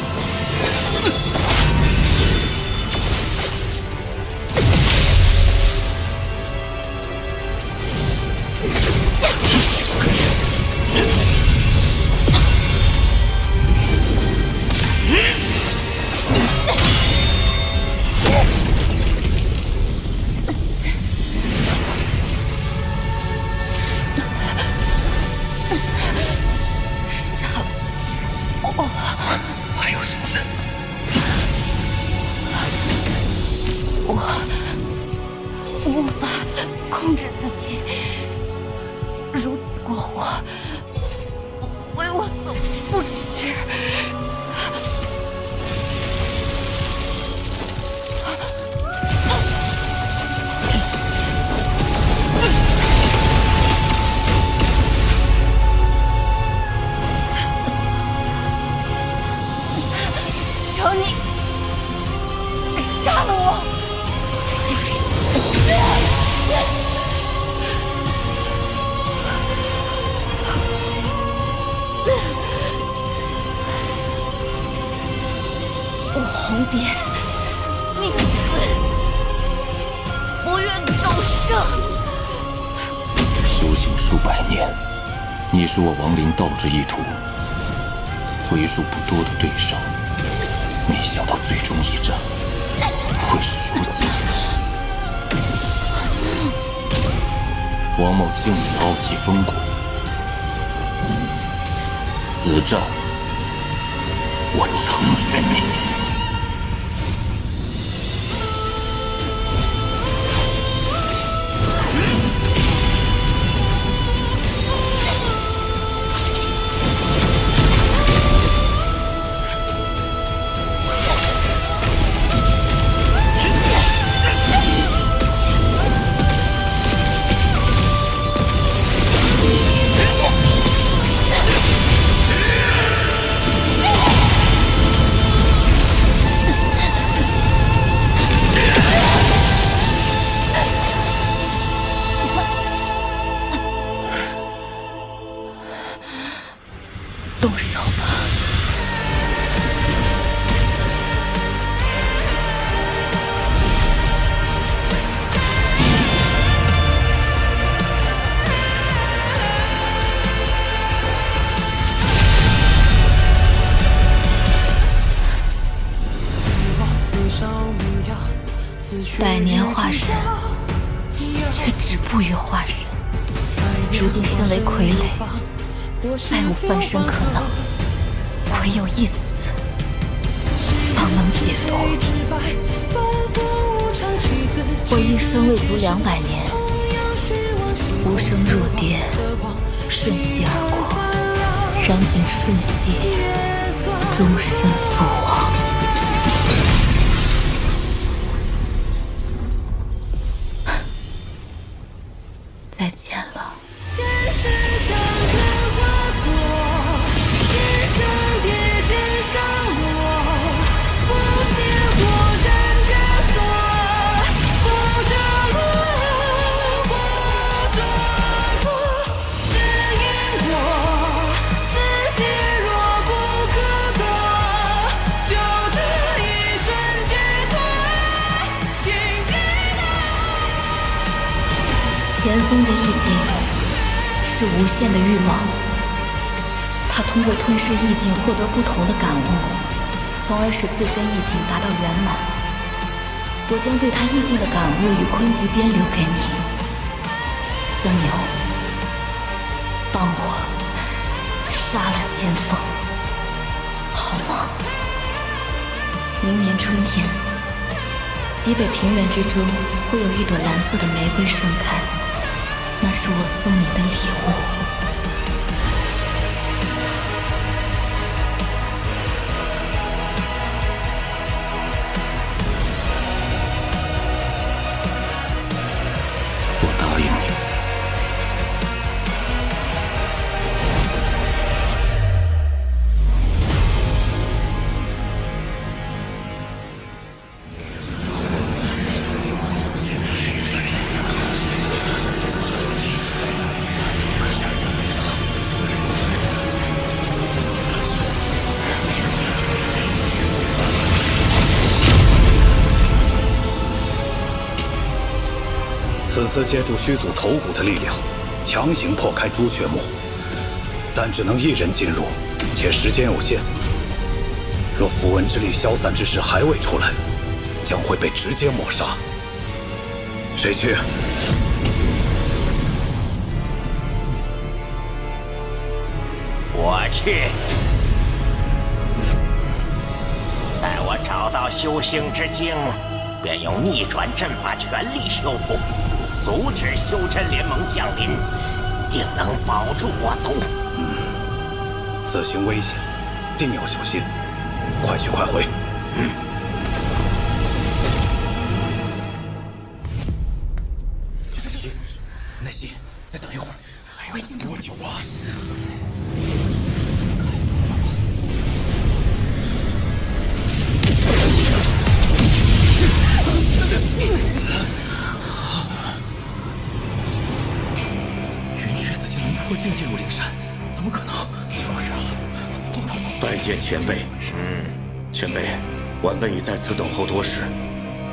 Speaker 1: 还有什么事？
Speaker 2: 我无法控制自己，如此过火，为我所不齿。求你杀了我！我红蝶，宁死不愿走生。
Speaker 1: 修行数百年，你是我亡灵道之一途，为数不多的对手。没想到最终一战会是如此竞争。王某竟以傲气风骨，此战我成全你。
Speaker 2: 动手吧！百年化神，却止步于化神。如今身为傀儡，再无翻身可能，唯有一死，方能解脱。我一生未足200年，浮生若蝶，瞬息而过，然仅瞬息，终身覆亡。再见了。
Speaker 4: 前世相克化作，今生叠剑上落，不见火斩枷锁，不折轮过转过，是因果，此劫若不可躲，就这一瞬解脱，心悸
Speaker 2: 前锋的意境是无限的欲望，他通过吞噬意境获得不同的感悟，从而使自身意境达到圆满。我将对他意境的感悟与坤极边留给你，曾有，帮我杀了前锋，好吗？明年春天，极北平原之中会有一朵蓝色的玫瑰盛开，那是我送你的礼物。
Speaker 5: 此次借助虚祖头骨的力量，强行破开朱雀墓，但只能1人进入，且时间有限。若符文之力消散之时还未出来，将会被直接抹杀。谁去？
Speaker 14: 我去。待我找到修星之精，便用逆转阵法全力修复，阻止修真联盟降临，定能保住我族。
Speaker 5: 此行危险，定要小心。快去快回。
Speaker 8: 耐心，再等一会儿。还有多久啊？
Speaker 15: 云雀子竟能破境进入灵山，怎么可能？就是啊，怎么放出走？
Speaker 3: 拜见前辈。前辈，晚辈已在此等候多时，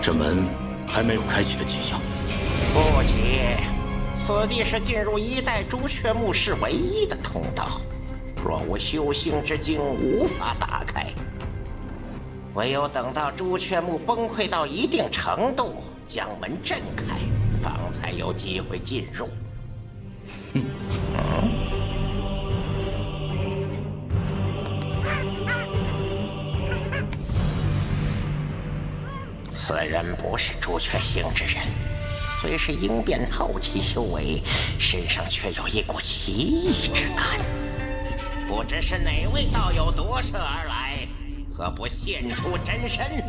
Speaker 3: 这门还没有开启的迹象。
Speaker 14: 不急，此地是进入1代朱雀墓室唯一的通道，若无修星之精，无法打开。唯有等到朱雀墓崩溃到一定程度，将门震开，方才有机会进入。此人不是朱雀星之人，虽是应变后期修为，身上却有一股奇异之感。不知是哪位道友夺舍而来，何不现出真身？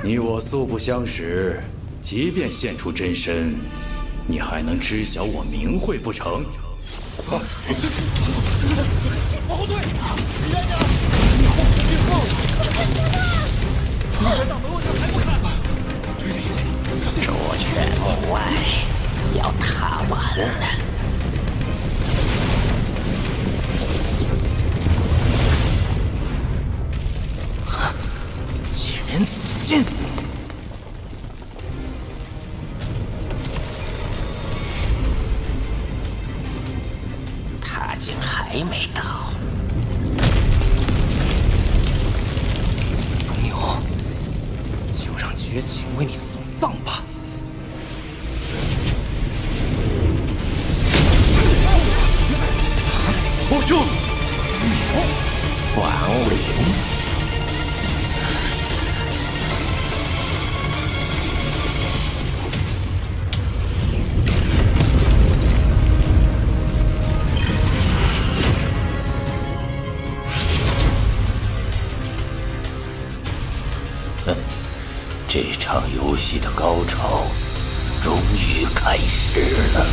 Speaker 5: 你我素不相识，即便现出真身，你还能知晓我名讳不成？
Speaker 8: 往后退！远点！你后前别后！你先挡门外这还不看？
Speaker 14: 朱雀墓外要踏完了。
Speaker 8: 杞人子心！
Speaker 14: 他竟还没到。
Speaker 18: 苍牛，就让绝情为你送葬吧。
Speaker 3: 王兄，
Speaker 14: 亡灵。
Speaker 3: 这场游戏的高潮终于开始了。